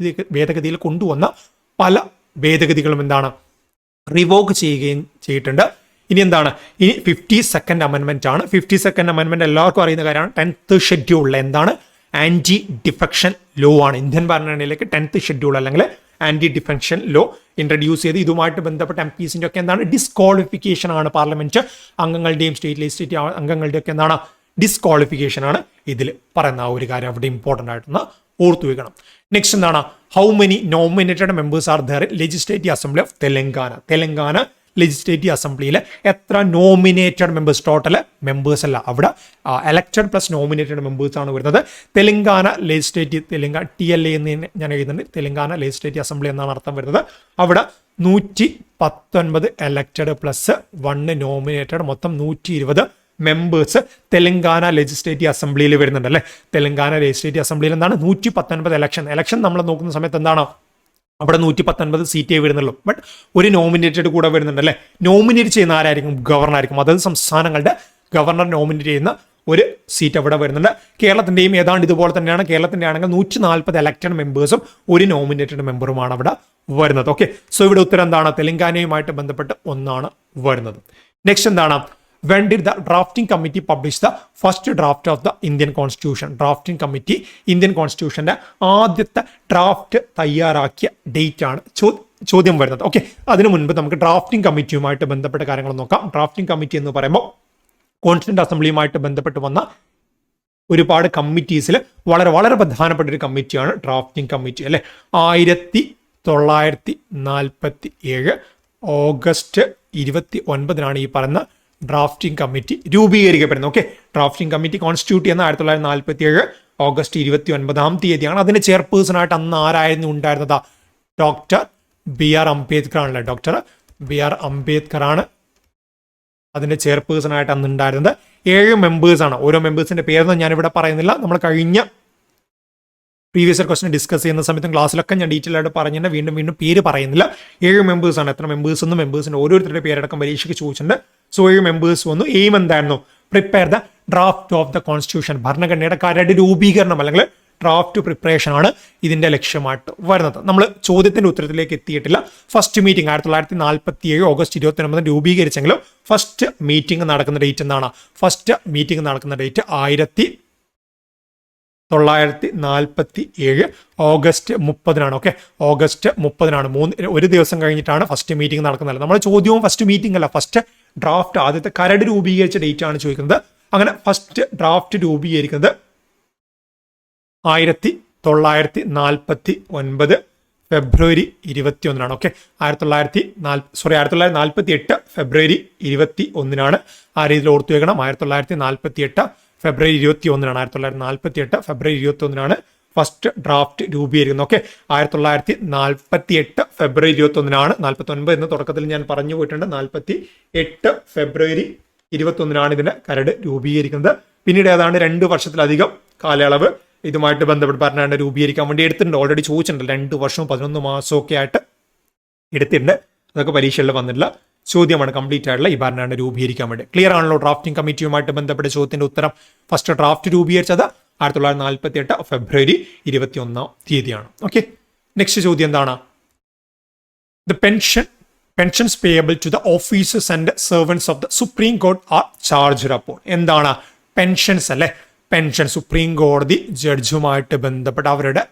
ഭേദഗതിയിൽ കൊണ്ടുവന്ന പല ഭേദഗതികളും എന്താണ് റിവോക്ക് ചെയ്യുകയും ചെയ്തിട്ടുണ്ട്. ഇനി എന്താണ്? ഇനി 52nd അമെൻമെന്റ് ആണ്. 52nd അമെൻമെന്റ് എല്ലാവർക്കും അറിയുന്ന കാര്യമാണ്. 10th ഷെഡ്യൂളിൽ എന്താണ്? ആന്റി ഡിഫെക്ഷൻ ലോ ആണ്. ഇന്ത്യൻ ഭരണഘടനയിലേക്ക് 10th ഷെഡ്യൂൾ അല്ലെങ്കിൽ ആന്റി ഡിഫെക്ഷൻ ലോ ഇൻട്രൊഡ്യൂസ് ചെയ്ത് ഇതുമായിട്ട് ബന്ധപ്പെട്ട MPസിന്റെ ഒക്കെ എന്താണ് ഡിസ്ക്വാളിഫിക്കേഷൻ ആണ്. പാർലമെന്റ് അംഗങ്ങളുടെയും സ്റ്റേറ്റ് ലെജിസ്ലേറ്റീവ് അംഗങ്ങളുടെയും ഒക്കെ എന്താണ് ഡിസ്ക്വാളിഫിക്കേഷൻ ആണ് ഇതിൽ പറയുന്ന ആ ഒരു കാര്യം അവിടെ ഇമ്പോർട്ടൻ്റ് ആയിട്ടൊന്ന് ഓർത്തു വെക്കണം. നെക്സ്റ്റ് എന്താണ്? How many nominated members are there in legislative assembly of Telangana? Telangana legislative അസംബ്ലിയിൽ എത്ര നോമിനേറ്റഡ് മെമ്പേഴ്സ്? ടോട്ടൽ മെമ്പേഴ്സ് അല്ല, അവിടെ എലക്റ്റഡ് പ്ലസ് നോമിനേറ്റഡ് മെമ്പേഴ്സ് ആണ് വരുന്നത്. തെലങ്കാന ലെജിസ്ലേറ്റീവ് TLA എന്ന് ഞാൻ എഴുതുന്നുണ്ട്. തെലങ്കാന ലെജിസ്ലേറ്റീവ് അസംബ്ലി എന്നാണ് അർത്ഥം വരുന്നത്. അവിടെ 119 എലക്റ്റഡ് പ്ലസ് 1 നോമിനേറ്റഡ്, മൊത്തം 120 മെമ്പേഴ്സ് തെലങ്കാന ലെജിസ്ലേറ്റീവ് അസംബ്ലിയിൽ വരുന്നുണ്ട് അല്ലേ. തെലങ്കാന ലെജിസ്ലേറ്റീവ് അസംബ്ലിയിൽ എന്താണ് 119 ഇലക്ഷൻ നമ്മൾ നോക്കുന്ന സമയത്ത് എന്താണ് അവിടെ 119 സീറ്റേ വരുന്നുള്ളൂ. ബട്ട് ഒരു നോമിനേറ്റഡ് കൂടെ വരുന്നുണ്ട് അല്ലേ. നോമിനേറ്റ് ചെയ്യുന്ന ആരായിരിക്കും? ഗവർണർ ആയിരിക്കും. അതായത് സംസ്ഥാനങ്ങളുടെ ഗവർണർ നോമിനേറ്റ് ചെയ്യുന്ന ഒരു സീറ്റ് അവിടെ വരുന്നുണ്ട്. കേരളത്തിന്റെയും ഏതാണ്ട് ഇതുപോലെ തന്നെയാണ്. കേരളത്തിന്റെ ആണെങ്കിൽ 140 എലക്റ്റഡ് മെമ്പേഴ്സും ഒരു നോമിനേറ്റഡ് മെമ്പറുമാണ് അവിടെ വരുന്നത്. ഓക്കെ, സോ ഇവിടെ ഉത്തരം എന്താണ്? തെലങ്കാനയുമായിട്ട് ബന്ധപ്പെട്ട് ഒന്നാണ് വരുന്നത്. നെക്സ്റ്റ് എന്താണ്? When did the drafting committee publish the first draft of the Indian Constitution? Drafting committee Indian കോൺസ്റ്റിറ്റ്യൂഷന്റെ ആദ്യത്തെ ഡ്രാഫ്റ്റ് തയ്യാറാക്കിയ ഡേറ്റ് ആണ് ചോദ്യം വരുന്നത്. ഓക്കെ, അതിനു മുൻപ് നമുക്ക് ഡ്രാഫ്റ്റിംഗ് കമ്മിറ്റിയുമായിട്ട് ബന്ധപ്പെട്ട കാര്യങ്ങൾ നോക്കാം. ഡ്രാഫ്റ്റിംഗ് കമ്മിറ്റി എന്ന് പറയുമ്പോൾ കോൺസ്റ്റിറ്റ്യൂന്റ് അസംബ്ലിയുമായിട്ട് ബന്ധപ്പെട്ട് വന്ന ഒരുപാട് കമ്മിറ്റീസിൽ വളരെ വളരെ പ്രധാനപ്പെട്ട ഒരു കമ്മിറ്റിയാണ് ഡ്രാഫ്റ്റിംഗ് കമ്മിറ്റി അല്ലെ. 1947 ഓഗസ്റ്റ് 29 ഈ പറഞ്ഞ ഡ്രാഫ്റ്റിംഗ് കമ്മിറ്റി രൂപീകരിക്കപ്പെടുന്നത്. ഓക്കെ, ഡ്രാഫ്റ്റിംഗ് കമ്മിറ്റി കോൺസ്റ്റിറ്റ്യൂട്ട് ചെയ്യുന്ന 1947 ഓഗസ്റ്റ് 29 അതിന്റെ ചെയർപേഴ്സൺ ആയിട്ട് അന്ന് ആരായിരുന്നു ഉണ്ടായിരുന്നത്? ഡോക്ടർ BR അംബേദ്കർ ആണല്ലേ. ഡോക്ടർ BR അംബേദ്കർ ആണ് അതിന്റെ ചെയർപേഴ്സൺ ആയിട്ട് അന്ന് ഉണ്ടായിരുന്നത്. 7 മെമ്പേഴ്സാണ്. ഓരോ മെമ്പേഴ്സിന്റെ പേരൊന്നും ഞാനിവിടെ പറയുന്നില്ല. നമ്മൾ കഴിഞ്ഞ പ്രീവിയസ് ഇയർ ക്വസ്റ്റൻ ഡിസ്കസ് ചെയ്യുന്ന സമയത്തും ക്ലാസ്സിലൊക്കെ ഞാൻ ഡീറ്റെയിൽ ആയിട്ട് പറഞ്ഞിട്ട് വീണ്ടും പേര് പറയുന്നില്ല. 7 മെമ്പേഴ്സാണ്. എത്ര മെമ്പേഴ്സ് എന്നും മെമ്പേഴ്സിന്റെ ഓരോരുത്തരുടെ പേരടക്കം പരീക്ഷയ്ക്ക് ചോദിച്ചിട്ടുണ്ട്. സോ 7 മെമ്പേഴ്സ് വന്നു. എയിം എന്തായിരുന്നു? Prepare the draft of the constitution. ഭരണഘടനയുടെ കരട് രൂപീകരണം അല്ലെങ്കിൽ ഡ്രാഫ്റ്റ് പ്രിപ്പറേഷൻ ആണ് ഇതിന്റെ ലക്ഷ്യമായിട്ട് വരുന്നത്. നമ്മൾ ചോദ്യത്തിന്റെ ഉത്തരത്തിലേക്ക് എത്തിയിട്ടില്ല. ഫസ്റ്റ് മീറ്റിംഗ് 1947 ഓഗസ്റ്റ് 29 രൂപീകരിച്ചെങ്കിലും ഫസ്റ്റ് മീറ്റിംഗ് നടക്കുന്ന ഡേറ്റ് എന്താണ്? ഫസ്റ്റ് മീറ്റിംഗ് നടക്കുന്ന ഡേറ്റ് 1947 ഓഗസ്റ്റ് 30 ഓക്കെ, ഓഗസ്റ്റ് 30 ഒരു ദിവസം കഴിഞ്ഞിട്ടാണ് ഫസ്റ്റ് മീറ്റിംഗ് നടക്കുന്നത്. നമ്മുടെ ചോദ്യവും ഫസ്റ്റ് മീറ്റിംഗ് അല്ല, ഫസ്റ്റ് ഡ്രാഫ്റ്റ്, ആദ്യത്തെ കരട് രൂപീകരിച്ച ഡേറ്റ് ആണ് ചോദിക്കുന്നത്. അങ്ങനെ ഫസ്റ്റ് ഡ്രാഫ്റ്റ് രൂപീകരിക്കുന്നത് 1949 ഫെബ്രുവരി 21 ഓക്കെ. 1948 ഫെബ്രുവരി 21 ആ രീതിയിൽ ഓർത്തു വെക്കണം. 1948 ഫെബ്രുവരി 21 1948 ഫെബ്രുവരി 21 ഫസ്റ്റ് ഡ്രാഫ്റ്റ് രൂപീകരിക്കുന്നത്. ഓക്കെ, 1948 ഫെബ്രുവരി 21 49 എന്ന് തുടക്കത്തിൽ ഞാൻ പറഞ്ഞു പോയിട്ടുണ്ട്. 48 ഫെബ്രുവരി 21 ഇതിന്റെ കരട് രൂപീകരിക്കുന്നത്. പിന്നീട് ഏതാണ്ട് 2 വർഷത്തിലധികം കാലയളവ് ഇതുമായിട്ട് ബന്ധപ്പെട്ട് ഭരണഘടന രൂപീകരിക്കാൻ വേണ്ടി എടുത്തിട്ടുണ്ട്. ഓൾറെഡി ചോദിച്ചിട്ടുണ്ട്, 2 വർഷവും 11 മാസവും ഒക്കെ ആയിട്ട് എടുത്തിട്ടുണ്ട്. അതൊക്കെ പരീക്ഷകളിൽ വന്നിട്ടില്ല. ചോദ്യമാണ് കംപ്ലീറ്റ് ആയിട്ടുള്ള ഈ ഭരണഘടന രൂപീകരിക്കാൻ വേണ്ടി. ക്ലിയർ ആണല്ലോ? ഡ്രാഫ്റ്റിംഗ് കമ്മിറ്റിയുമായിട്ട് ബന്ധപ്പെട്ട ചോദ്യത്തിന്റെ ഉത്തരം ഫസ്റ്റ് ഡ്രാഫ്റ്റ് രൂപീകരിച്ചത് 1948 ഫെബ്രുവരി 21 ഓക്കെ. നെക്സ്റ്റ് ചോദ്യം എന്താണ്? The pensions payable to the officers and servants of the supreme court are charged upon. എന്താണ് പെൻഷൻസ് അല്ലെ? പെൻഷൻ സുപ്രീം കോടതി ജഡ്ജുമായിട്ട് ബന്ധപ്പെട്ട്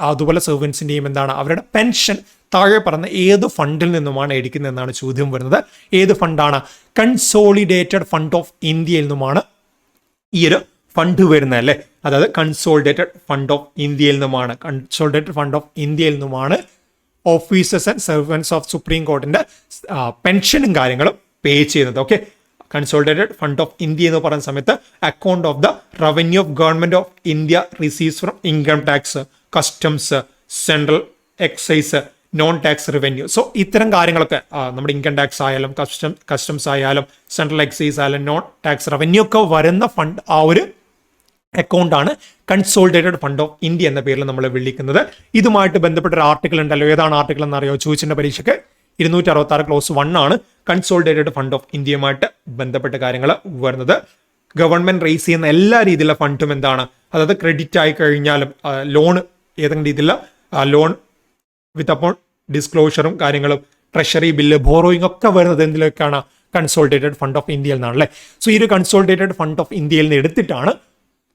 അതുപോലെ സെർവൻസിന്റെയും എന്താണ് അവരുടെ പെൻഷൻ താഴെ പറഞ്ഞ ഏത് ഫണ്ടിൽ നിന്നുമാണ് എടുക്കുന്നത് എന്നാണ് ചോദ്യം വരുന്നത്. ഏത് ഫണ്ടാണ്? കൺസോളിഡേറ്റഡ് ഫണ്ട് ഓഫ് ഇന്ത്യയിൽ നിന്നുമാണ് ഈ ഒരു ഫണ്ട് വരുന്നത് അല്ലേ. അതായത് കൺസോളിഡേറ്റഡ് ഫണ്ട് ഓഫ് ഇന്ത്യയിൽ നിന്നുമാണ് officers and servants of supreme കോർട്ടിന്റെ പെൻഷനും കാര്യങ്ങളും പേ ചെയ്യുന്നത്. Okay, consolidated fund of India എന്ന് പറയുന്ന സമയത്ത് account of the revenue of government of India receives from income tax, customs, central excise, non tax revenue. So ഇത്തരം കാര്യങ്ങളൊക്കെ നമ്മുടെ ഇൻകം ടാക്സ് ആയാലും കസ്റ്റംസ് ആയാലും സെൻട്രൽ എക്സൈസ് ആയാലും നോൺ ടാക്സ് റവന്യൂ ഒക്കെ വരുന്ന ഫണ്ട് ആ ഒരു അക്കൗണ്ടാണ് കൺസോളിഡേറ്റഡ് ഫണ്ട് ഓഫ് ഇന്ത്യ എന്ന പേരിൽ നമ്മൾ വിളിക്കുന്നത്. ഇതുമായിട്ട് ബന്ധപ്പെട്ട ഒരു ആർട്ടിക്കിൾ ഉണ്ടല്ലോ. ഏതാണ് ആർട്ടിക്കിൾ എന്നറിയോ? ചോദിച്ചിന്റെ പരീക്ഷയ്ക്ക് 266 ക്ലോസ് 1 ആണ് കൺസോളിഡേറ്റഡ് ഫണ്ട് ഓഫ് ഇന്ത്യയുമായിട്ട് ബന്ധപ്പെട്ട കാര്യങ്ങൾ വരുന്നത്. ഗവൺമെന്റ് റേസ് ചെയ്യുന്ന എല്ലാ രീതിയിലുള്ള ഫണ്ടും എന്താണ്, അതായത് ക്രെഡിറ്റ് ആയി കഴിഞ്ഞാലും ലോൺ ഏതെങ്കിലും രീതിയിലുള്ള ലോൺ വിത്ത് അപ്പോൾ ഡിസ്ക്ലോഷറും കാര്യങ്ങളും ട്രഷറി ബില്ല് ബോറോയിങ് ഒക്കെ വരുന്നത് എന്തിലേക്കാണ്? കൺസോളിഡേറ്റഡ് ഫണ്ട് ഓഫ് ഇന്ത്യയിൽ നിന്നാണല്ലേ. സോ ഈ ഒരു കൺസോളിഡേറ്റഡ് ഫണ്ട് ഓഫ് ഇന്ത്യയിൽ നിന്ന് എടുത്തിട്ടാണ്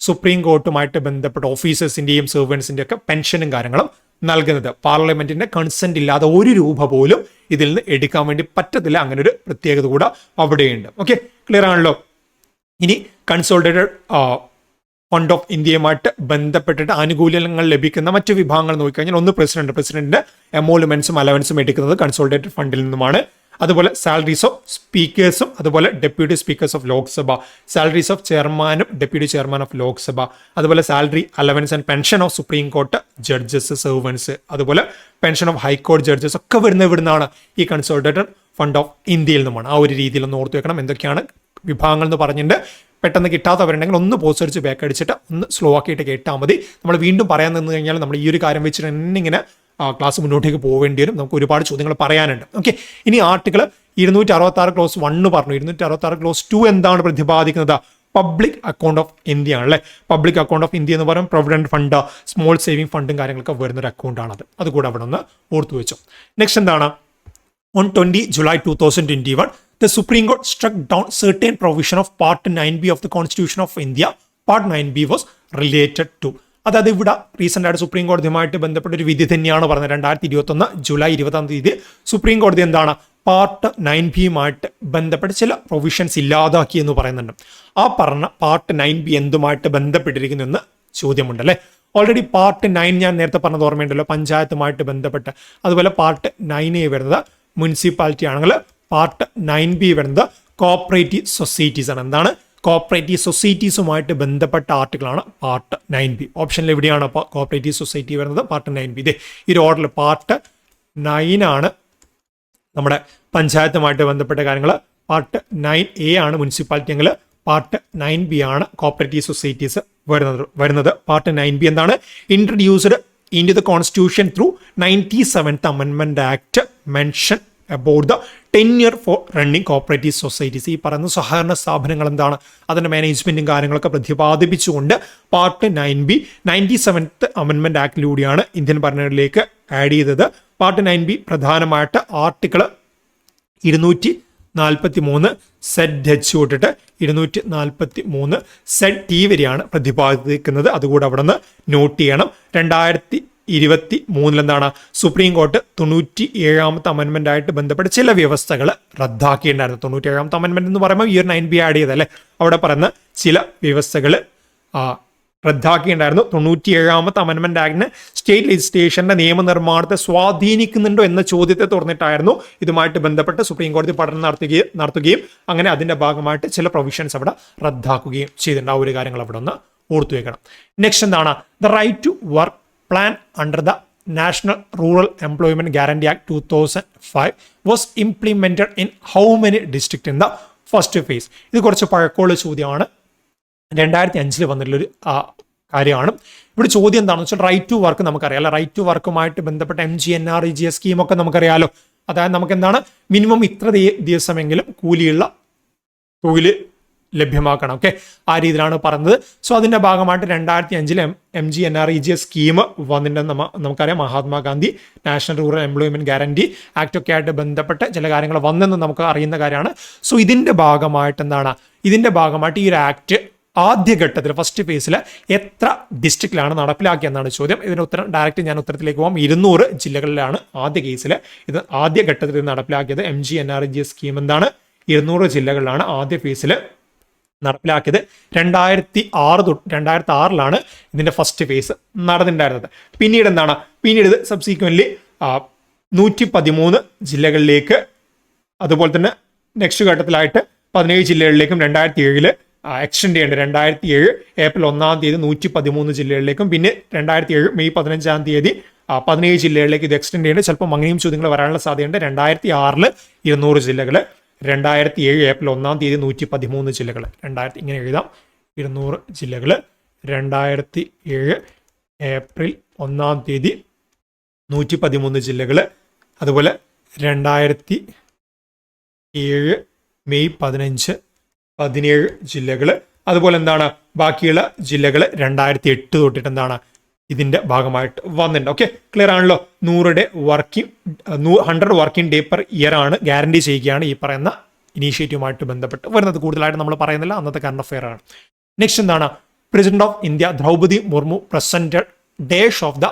സുപ്രീം കോർട്ടുമായിട്ട് ബന്ധപ്പെട്ട ഓഫീസേഴ്സിന്റെയും സെർവൻസിന്റെ ഒക്കെ പെൻഷനും കാര്യങ്ങളും നൽകുന്നത്. പാർലമെന്റിന്റെ കൺസെന്റ് ഇല്ലാതെ 1 രൂപ പോലും ഇതിൽ നിന്ന് എടുക്കാൻ വേണ്ടി പറ്റത്തില്ല. അങ്ങനെ ഒരു പ്രത്യേകത കൂടെ അവിടെയുണ്ട്. ഓക്കെ, ക്ലിയർ ആണല്ലോ? ഇനി കൺസോളിഡേറ്റഡ് ഫണ്ട് ഓഫ് ഇന്ത്യയുമായിട്ട് ബന്ധപ്പെട്ടിട്ട് ആനുകൂല്യങ്ങൾ ലഭിക്കുന്ന മറ്റു വിഭാഗങ്ങൾ നോക്കിക്കഴിഞ്ഞാൽ ഒന്ന് പ്രസിഡന്റിന്റെ എമോളുമെന്റ്സും അലവൻസും എടുക്കുന്നത് കൺസോളിഡേറ്റഡ് ഫണ്ടിൽ നിന്നുമാണ്. അതുപോലെ സാലറീസ് ഓഫ് സ്പീക്കേഴ്സും അതുപോലെ deputy speakers of Lok Sabha, salaries of ചെയർമാനും ഡെപ്യൂട്ടി ചെയർമാൻ ഓഫ് ലോക്സഭ, അതുപോലെ salary allowance and pension of supreme court judges, servants, അതുപോലെ പെൻഷൻ ഓഫ് ഹൈക്കോടതി ജഡ്ജസ് ഒക്കെ ഇവിടുന്നാണ് ഈ കൺസോളിഡേറ്റഡ് ഫണ്ട് ഓഫ് ഇന്ത്യയിൽ നിന്നുമാണ്. ആ ഒരു രീതിയിൽ ഒന്ന് ഓർത്തു വെക്കണം എന്തൊക്കെയാണ് വിഭാഗങ്ങൾ എന്ന് പറഞ്ഞിട്ട്. പെട്ടെന്ന് കിട്ടാത്തവരുണ്ടെങ്കിൽ ഒന്ന് പോസ്റ്റ് അടിച്ച് ബാക്ക് അടിച്ചിട്ട് ഒന്ന് സ്ലോ ആക്കിയിട്ട് കേട്ടാൽ മതി. നമ്മൾ വീണ്ടും പറയാൻ നിന്ന് കഴിഞ്ഞാൽ നമ്മൾ ഈ ഒരു കാര്യം വെച്ചിട്ട് തന്നെ ഇങ്ങനെ ക്ലാസ് മുന്നോട്ടേക്ക് പോവേണ്ടി വരും. നമുക്ക് ഒരുപാട് ചോദ്യങ്ങൾ പറയാനുണ്ട്. ഓക്കെ, ഇനി ആർട്ടിക്കിൾ 266 ക്ലോസ് 1 പറഞ്ഞു. 266 ക്ലോസ് 2 എന്താണ് പ്രതിപാദിക്കുന്നത്? പബ്ലിക് അക്കൗണ്ട് ഓഫ് ഇന്ത്യ ആണല്ലേ. പബ്ലിക് അക്കൗണ്ട് ഓഫ് ഇന്ത്യ എന്ന് പറയുമ്പോൾ പ്രൊവിഡന്റ് ഫണ്ട്, സ്മോൾ സേവിംഗ് ഫണ്ടും കാര്യങ്ങളൊക്കെ വരുന്ന ഒരു അക്കൗണ്ട് ആണത്. അതുകൂടെ അവിടെ ഒന്ന് ഓർത്തു വെച്ചു. നെക്സ്റ്റ് എന്താണ്? On 20 July 2021, the Supreme Court struck down certain provision of Part 9B of the Constitution of India. Part 9B was related to. അതായത് ഇവിടെ റീസെന്റ് ആയിട്ട് സുപ്രീം കോടതിയുമായിട്ട് ബന്ധപ്പെട്ട ഒരു വിധി തന്നെയാണ് പറഞ്ഞത്. 2021 ജൂലൈ 20 സുപ്രീം കോടതി എന്താണ് പാർട്ട് 9B ബന്ധപ്പെട്ട് ചില പ്രൊവിഷൻസ് ഇല്ലാതാക്കി എന്ന് പറയുന്നുണ്ട്. ആ പറഞ്ഞ പാർട്ട് 9B എന്തുമായിട്ട് ബന്ധപ്പെട്ടിരിക്കുന്നു എന്ന് ചോദ്യമുണ്ട് അല്ലേ. ഓൾറെഡി പാർട്ട് 9 ഞാൻ നേരത്തെ പറഞ്ഞത് ഓർമ്മയുണ്ടല്ലോ, പഞ്ചായത്തുമായിട്ട് ബന്ധപ്പെട്ട്. അതുപോലെ പാർട്ട് 9A വരുന്നത് മുനിസിപ്പാലിറ്റി ആണെങ്കിൽ പാർട്ട് 9B വരുന്നത് കോപ്പറേറ്റീവ് സൊസൈറ്റീസ് ആണ്. എന്താണ്? കോപ്പറേറ്റീവ് സൊസൈറ്റീസുമായിട്ട് ബന്ധപ്പെട്ട ആർട്ടിക്കിളാണ് പാർട്ട് 9B. ഓപ്ഷനിൽ എവിടെയാണ് കോപ്പറേറ്റീവ് സൊസൈറ്റി വരുന്നത്? Part 9B. ഇതേ ഈ ഒരു ഓർഡറിൽ പാർട്ട് 9 ആണ് നമ്മുടെ പഞ്ചായത്തുമായിട്ട് ബന്ധപ്പെട്ട കാര്യങ്ങൾ, പാർട്ട് 9A ആണ് മുനിസിപ്പാലിറ്റി എങ്കിൽ പാർട്ട് 9B ആണ് കോപ്പറേറ്റീവ് സൊസൈറ്റീസ് വരുന്നത്. പാർട്ട് 9B എന്താണ്? Introduced into the constitution through 97th Amendment Act mention about the tenure for running cooperative societies. ഈ പറയുന്ന സഹകരണ സ്ഥാപനങ്ങൾ എന്താണ്, അതിൻ്റെ മാനേജ്മെൻറ്റും കാര്യങ്ങളൊക്കെ പ്രതിപാദിപ്പിച്ചുകൊണ്ട് പാർട്ട് 9B 97th അമെൻമെൻറ്റ് ആക്ടിലൂടെയാണ് ഇന്ത്യൻ ഭരണഘടനയിലേക്ക് ആഡ് ചെയ്തത്. പാർട്ട് 9B പ്രധാനമായിട്ട് ആർട്ടിക്കിൾ 243 സെഡ് എച്ച് തൊട്ടിട്ട് 243 സെഡ് ടി വരെയാണ് പ്രതിപാദിക്കുന്നത്. അതുകൂടെ അവിടെ നിന്ന് നോട്ട് ചെയ്യണം. 2023 എന്താണ് സുപ്രീം കോർട്ട് 97th അമെൻമെന്റ് ആയിട്ട് ബന്ധപ്പെട്ട ചില വ്യവസ്ഥകൾ റദ്ദാക്കിയിട്ടുണ്ടായിരുന്നു. 97th അമെൻമെന്റ് എന്ന് പറയുമ്പോൾ ഈ ഒരു 9B ആഡ് ചെയ്തല്ലേ, അവിടെ പറയുന്ന ചില വ്യവസ്ഥകൾ റദ്ദാക്കിയിട്ടുണ്ടായിരുന്നു. 97th അമെൻമെന്റ് ആക്ടിന് സ്റ്റേറ്റ് ലെജിസ്ലേഷന്റെ നിയമനിർമ്മാണത്തെ സ്വാധീനിക്കുന്നുണ്ടോ എന്ന ചോദ്യത്തെ തുറന്നിട്ടായിരുന്നു ഇതുമായിട്ട് ബന്ധപ്പെട്ട് സുപ്രീം കോടതി പഠനം നടത്തുകയും അങ്ങനെ അതിന്റെ ഭാഗമായിട്ട് ചില പ്രൊവിഷൻസ് അവിടെ റദ്ദാക്കുകയും ചെയ്തിട്ടുണ്ട്. ആ ഒരു കാര്യങ്ങൾ അവിടെ ഒന്ന് ഓർത്തു വെക്കണം. നെക്സ്റ്റ് എന്താണ്, the right to work plan under the national rural employment guarantee act 2005 was implemented in how many district in the first phase. ഇത് കുറച്ച് പഴക്കമുള്ള ചോദ്യമാണ്, 2005 വന്നിട്ടുള്ളൊരു കാര്യമാണ്. ഇവിടെ ചോദ്യം എന്താണെന്ന് വെച്ചാൽ റൈറ്റ് ടു വർക്ക് നമുക്കറിയാം, റൈറ്റ് ടു വർക്കുമായിട്ട് ബന്ധപ്പെട്ട MGNREGA സ്കീമൊക്കെ നമുക്കറിയാലോ. അതായത് നമുക്ക് എന്താണ് മിനിമം ഇത്ര ദിവസമെങ്കിലും കൂലിയുള്ള തൊഴിൽ ലഭ്യമാക്കണം. ഓക്കെ, ആ രീതിയിലാണ് പറഞ്ഞത്. സോ അതിന്റെ ഭാഗമായിട്ട് 2005 MGNREGA സ്കീം വന്നിട്ടുണ്ടെന്ന് നമുക്കറിയാം. Mahatma Gandhi national rural employment guarantee act ഒക്കെ ആയിട്ട് ബന്ധപ്പെട്ട് ചില കാര്യങ്ങൾ വന്നെന്ന് നമുക്ക് അറിയുന്ന കാര്യമാണ്. സോ ഇതിന്റെ ഭാഗമായിട്ട് എന്താണ്, ഇതിന്റെ ഭാഗമായിട്ട് ഈ ഒരു ആക്ട് ആദ്യഘട്ടത്തിൽ ഫസ്റ്റ് ഫേസിൽ എത്ര ഡിസ്ട്രിക്റ്റിലാണ് നടപ്പിലാക്കിയെന്നാണ് ചോദ്യം. ഇതിന് ഉത്തരം ഡയറക്റ്റ് ഞാൻ ഉത്തരത്തിലേക്ക് പോകാം. 200 ജില്ലകളിലാണ് ആദ്യ കേസിൽ ഇത് ആദ്യഘട്ടത്തിൽ നടപ്പിലാക്കിയത്. MGNREGA സ്കീം എന്താണ് 200 ജില്ലകളിലാണ് ആദ്യ ഫേസിൽ നടപ്പിലാക്കിയത്. 2006 ഇതിന്റെ ഫസ്റ്റ് ഫേസ് നടന്നിട്ടുണ്ടായിരുന്നത്. പിന്നീട് എന്താണ്, പിന്നീട് ഇത് സബ്സീക്വന്റ്ലി 113 ജില്ലകളിലേക്ക്, അതുപോലെ തന്നെ നെക്സ്റ്റ് ഘട്ടത്തിലായിട്ട് 17 ജില്ലകളിലേക്കും 2007 എക്സ്റ്റെൻഡ് ചെയ്യേണ്ടത്. 2007 ഏപ്രിൽ 1-ാം തീയതി 113 ജില്ലകളിലേക്കും, പിന്നെ 2007 മെയ് 15-ാം തീയതി 17 ജില്ലകളിലേക്ക് ഇത് എക്സ്റ്റെൻഡ് ചെയ്യേണ്ടത്. ചിലപ്പോൾ അങ്ങനെയും ചോദ്യങ്ങൾ വരാനുള്ള സാധ്യതയുണ്ട്. 2006 200 ജില്ലകൾ, 2007 ഏപ്രിൽ 1-ാം തീയതി 113 ജില്ലകൾ. ഇങ്ങനെ എഴുതാം, 200 ജില്ലകൾ, 2007 ഏപ്രിൽ 1-ാം തീയതി 113 ജില്ലകൾ, അതുപോലെ 2007 മെയ് 15 17 ജില്ലകൾ, അതുപോലെ എന്താണ് ബാക്കിയുള്ള ജില്ലകൾ 2008 തൊട്ടിട്ട് എന്താണ് ഇതിന്റെ ഭാഗമായിട്ട് വന്നിട്ടുണ്ട്. ഓക്കെ, ക്ലിയർ ആണല്ലോ. 100 വർക്കിംഗ് ഡേ പെർ ഇയർ ആണ് ഗ്യാരണ്ടി ചെയ്യുകയാണ് ഈ പറയുന്ന ഇനീഷ്യേറ്റീവുമായിട്ട് ബന്ധപ്പെട്ട് വരുന്നത്. കൂടുതലായിട്ട് നമ്മൾ പറയുന്നില്ല, അന്നത്തെ കറണ്ട് അഫെയർ ആണ്. നെക്സ്റ്റ് എന്താണ്, president of India Draupadi Murmu presented dash of the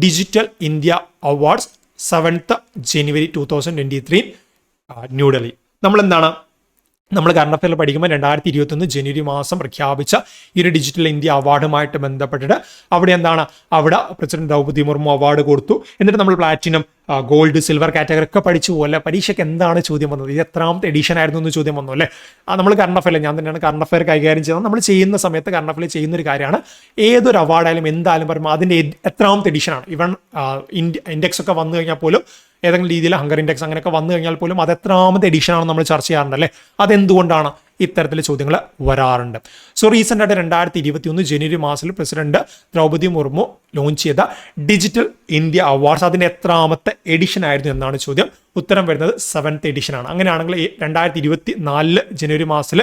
digital India awards 7th January 2023 New Delhi. നമ്മൾ കറണ്ട് അഫെയറിൽ പഠിക്കുമ്പോൾ 2021 ജനുവരി മാസം പ്രഖ്യാപിച്ച ഈ ഒരു ഡിജിറ്റൽ ഇന്ത്യ അവാർഡുമായിട്ട് ബന്ധപ്പെട്ടിട്ട് അവിടെ പ്രസിഡന്റ് ദ്രൗപദി മുർമു അവാർഡ് കൊടുത്തു. എന്നിട്ട് നമ്മൾ പ്ലാറ്റിനം, ഗോൾഡ്, സിൽവർ കാറ്റഗറി ഒക്കെ പഠിച്ചു പോലെ പരീക്ഷയ്ക്ക് എന്താണ് ചോദ്യം വന്നത്, ഇത് എത്രാമത്തെ എഡിഷൻ ആയിരുന്നു എന്ന് ചോദ്യം വന്നു അല്ലേ. നമ്മൾ കറണ്ട് അഫെയർ, ഞാൻ തന്നെയാണ് കറണ്ട് അഫെയർ കൈകാര്യം ചെയ്യുന്നത്. നമ്മൾ ചെയ്യുന്ന സമയത്ത് കറണ്ട് അഫെയർ ചെയ്യുന്ന ഒരു കാര്യമാണ്, ഏതൊരു അവാർഡായാലും എന്തായാലും പറയുമ്പോൾ അതിൻ്റെ എത്രാമത്തെ എഡിഷനാണ്. ഇവൺ ഇൻഡെക്സ് ഒക്കെ വന്നു കഴിഞ്ഞാൽ പോലും, ഏതെങ്കിലും രീതിയിൽ ഹങ്കർ ഇൻഡെക്സ് അങ്ങനെയൊക്കെ വന്നു കഴിഞ്ഞാൽ പോലും അത് എത്രാമത്തെ എഡിഷനാണ് നമ്മൾ ചർച്ച ചെയ്യാറുണ്ട് അല്ലേ. അതെന്തുകൊണ്ടാണ് ഇത്തരത്തിൽ ചോദ്യങ്ങൾ വരാറുണ്ട്. സോ റീസെന്റ് ആയിട്ട് 2021 ജനുവരി മാസത്തിൽ പ്രസിഡന്റ് ദ്രൗപദി മുർമു ലോഞ്ച് ചെയ്ത ഡിജിറ്റൽ ഇന്ത്യ അവാർഡ്സ് അതിന്റെ എത്രാമത്തെ എഡിഷൻ ആയിരുന്നു എന്നാണ് ചോദ്യം. ഉത്തരം വരുന്നത് 7th എഡിഷനാണ്. അങ്ങനെയാണെങ്കിൽ 2024 ജനുവരി മാസത്തിൽ